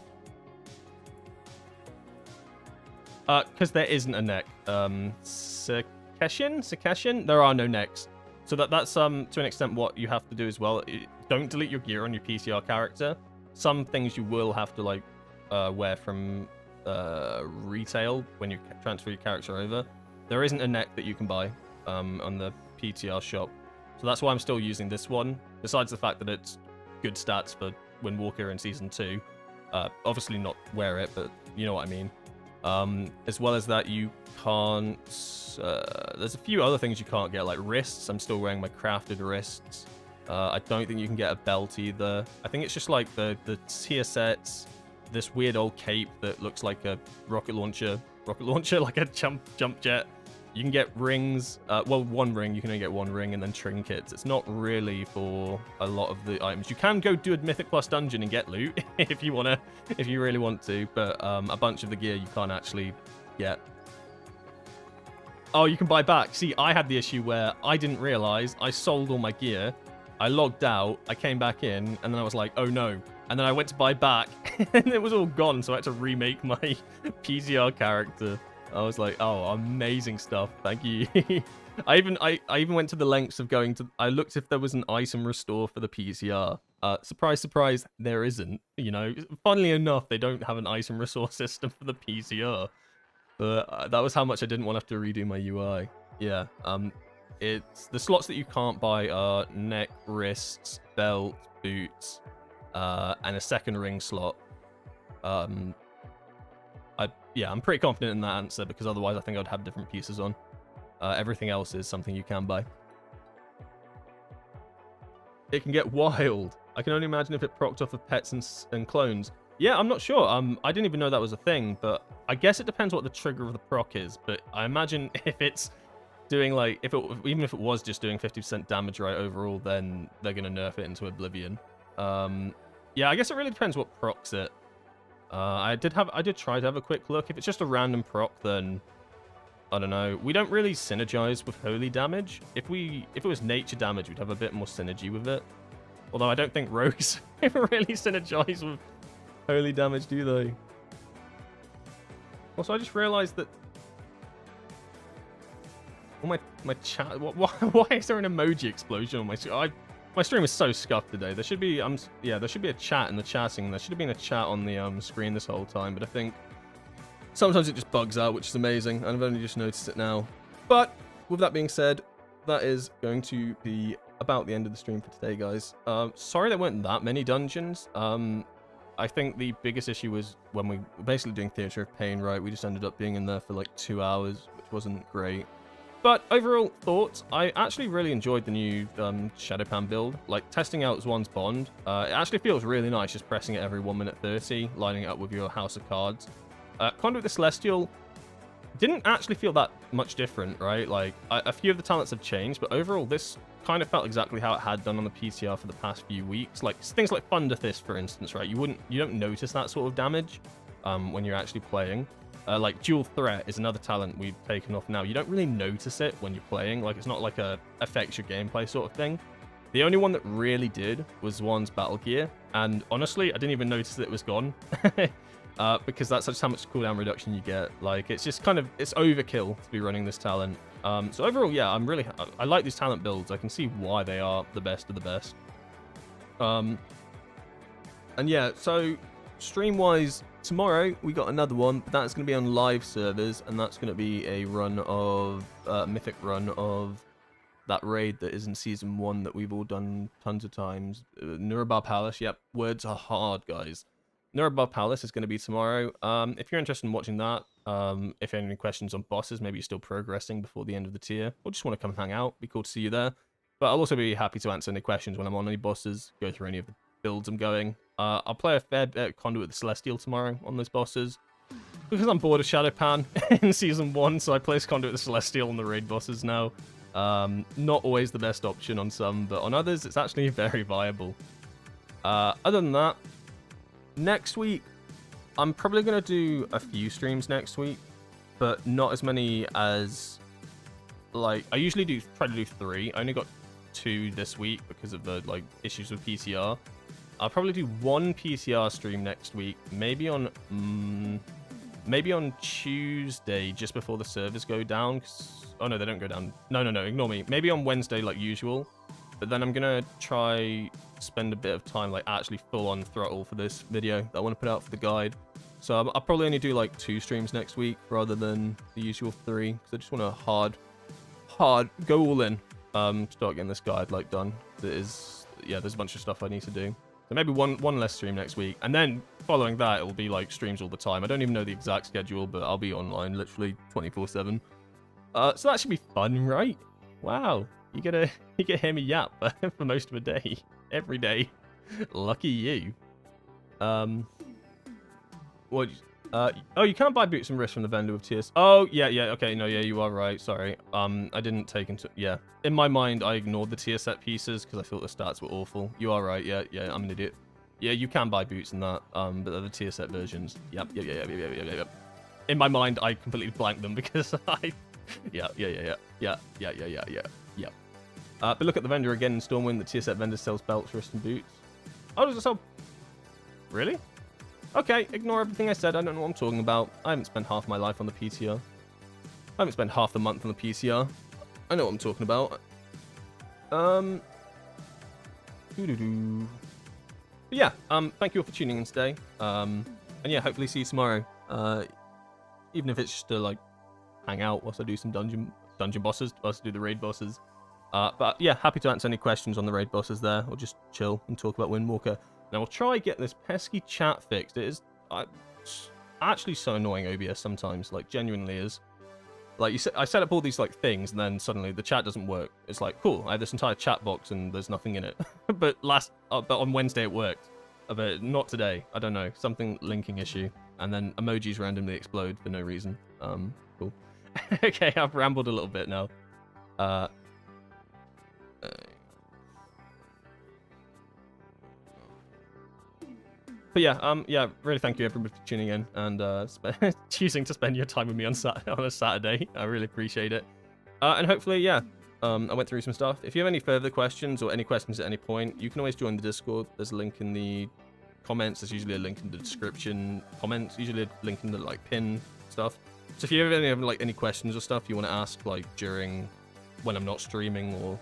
there isn't a neck. Sekeshin? There are no necks. So that's to an extent what you have to do as well. Don't delete your gear on your PCR character. Some things you will have to like wear from retail when you transfer your character over. There isn't a neck that you can buy on the PTR shop. So that's why I'm still using this one. Besides the fact that it's good stats for Windwalker in Season 2. Obviously not wear it, but you know what I mean. As well as that, you can't... there's a few other things you can't get, like wrists. I'm still wearing my crafted wrists. I don't think you can get a belt either. I think it's just like the tier sets, this weird old cape that looks like a rocket launcher, like a jump jet. You can get rings. Well, one ring. You can only get one ring, and then trinkets. It's not really for a lot of the items. You can go do a Mythic Plus dungeon and get loot if you really want to. But a bunch of the gear you can't actually get. Oh, you can buy back. See, I had the issue where I didn't realize I sold all my gear. I logged out. I came back in, and then I was like, oh no. And then I went to buy back, and it was all gone. So I had to remake my PZR character. I was like, oh, amazing stuff. Thank you. I even went to the lengths of going to... I looked if there was an item restore for the PCR. Surprise, surprise, there isn't. You know, funnily enough, they don't have an item restore system for the PCR. But that was how much I didn't want to have to redo my UI. Yeah. It's the slots that you can't buy are neck, wrists, belt, boots, and a second ring slot. Yeah, I'm pretty confident in that answer because otherwise I think I'd have different pieces on. Everything else is something you can buy. It can get wild. I can only imagine if it procced off of pets and clones. Yeah, I'm not sure. I didn't even know that was a thing, but I guess it depends what the trigger of the proc is. But I imagine if it's doing like, even if it was just doing 50% damage right overall, then they're gonna nerf it into oblivion. Yeah, I guess it really depends what procs it. I did try to have a quick look. If it's just a random proc, then I don't know. We don't really synergize with holy damage. If it was nature damage, we'd have a bit more synergy with it. Although I don't think rogues really synergize with holy damage, do they? Also, I just realized that my chat. Why is there an emoji explosion on my screen? My stream is so scuffed today. There should be there should be a chat in the chatting. There should have been a chat on the screen this whole time, but I think sometimes it just bugs out, which is amazing, and I've only just noticed it now. But with that being said, that is going to be about the end of the stream for today, guys. Sorry there weren't that many dungeons. I think the biggest issue was when we were basically doing Theatre of Pain, right? We just ended up being in there for like 2 hours, which wasn't great. But overall thoughts, I actually really enjoyed the new Shadowpan build. Like, testing out Zwan's Bond, it actually feels really nice just pressing it every 1 minute 30, lining it up with your House of Cards. Conduit of the Celestial didn't actually feel that much different, right? Like, a few of the talents have changed, but overall this kind of felt exactly how it had done on the PTR for the past few weeks. Like, things like Thunder Fist, for instance, right? You don't notice that sort of damage when you're actually playing. Like Dual Threat is another talent we've taken off now. You don't really notice it when you're playing. Like, it's not like affects your gameplay sort of thing. The only one that really did was Zwan's Battle Gear, and honestly, I didn't even notice that it was gone. Because that's just how much cooldown reduction you get. Like, it's just kind of, it's overkill to be running this talent. So overall, yeah, I like these talent builds. I can see why they are the best of the best. And yeah, so stream-wise, tomorrow we got another one, but that's going to be on live servers, and that's going to be a run of mythic run of that raid that is in season 1 that we've all done tons of times. Nurabar Palace. Yep, words are hard, guys. Nurabar Palace is going to be tomorrow. If you're interested in watching that, if you have any questions on bosses, maybe you're still progressing before the end of the tier, or just want to come hang out, be cool to see you there. But I'll also be happy to answer any questions when I'm on any bosses, go through any of the builds I'm going. I'll play a fair bit of Conduit the Celestial tomorrow on those bosses. Because I'm bored of Shadowpan in Season 1, so I place Conduit the Celestial on the raid bosses now. Not always the best option on some, but on others, it's actually very viable. Other than that, next week, I'm probably going to do a few streams next week, but not as many as, like, I usually try to do 3. I only got 2 this week because of the, like, issues with PCR. I'll probably do 1 PCR stream next week, maybe on Tuesday, just before the servers go down. Oh, no, they don't go down. No, ignore me. Maybe on Wednesday, like usual. But then I'm going to try spend a bit of time, like, actually full-on throttle for this video that I want to put out for the guide. So I'll probably only do, like, 2 streams next week rather than the usual 3. Because I just want to hard go all in. Start getting this guide, like, done. There's a bunch of stuff I need to do. So maybe one less stream next week. And then following that, it will be, like, streams all the time. I don't even know the exact schedule, but I'll be online literally 24/7. So that should be fun, right? Wow. You get to hear me yap for most of a day. Every day. Lucky you. What? Oh, you can't buy boots and wrists from the vendor with TS. Oh, yeah, okay, no, yeah, you are right, sorry. I didn't take into, yeah. In my mind, I ignored the tier set pieces because I thought the stats were awful. You are right, yeah, I'm an idiot. Yeah, you can buy boots in that, but they're the tier set versions. Yep. In my mind, I completely blanked them because yeah. But look at the vendor again in Stormwind. The tier set vendor sells belts, wrists, and boots. Oh, does it sell? Really? Okay, ignore everything I said. I don't know what I'm talking about. I haven't spent half my life on the PTR. I haven't spent half the month on the PCR. I know what I'm talking about. But yeah, thank you all for tuning in today. And yeah, hopefully see you tomorrow. Even if it's just to, like, hang out whilst I do some dungeon bosses, whilst I do the raid bosses. But yeah, happy to answer any questions on the raid bosses there, or just chill and talk about Windwalker. Now, we'll try get this pesky chat fixed. It is actually so annoying, OBS, sometimes. Like, genuinely is. Like, I set up all these, like, things, and then suddenly the chat doesn't work. It's like, cool, I have this entire chat box, and there's nothing in it. but on Wednesday it worked. But not today. I don't know. Something linking issue. And then emojis randomly explode for no reason. Cool. Okay, I've rambled a little bit now. But yeah, really thank you everybody for tuning in and choosing to spend your time with me on a Saturday. I really appreciate it. And hopefully, yeah, I went through some stuff. If you have any further questions or any questions at any point, you can always join the Discord. There's a link in the comments. There's usually a link in the description comments. Usually a link in the, like, pin stuff. So if you have any questions or stuff you want to ask, like, during when I'm not streaming or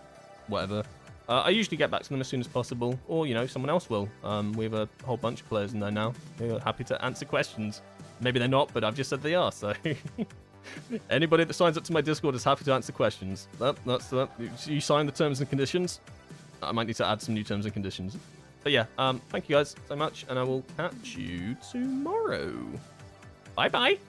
whatever, I usually get back to them as soon as possible, or, you know, someone else will. We have a whole bunch of players in there now who are happy to answer questions. Maybe they're not, but I've just said they are, so... Anybody that signs up to my Discord is happy to answer questions. You sign the terms and conditions. I might need to add some new terms and conditions. But yeah, thank you guys so much, and I will catch you tomorrow. Bye-bye!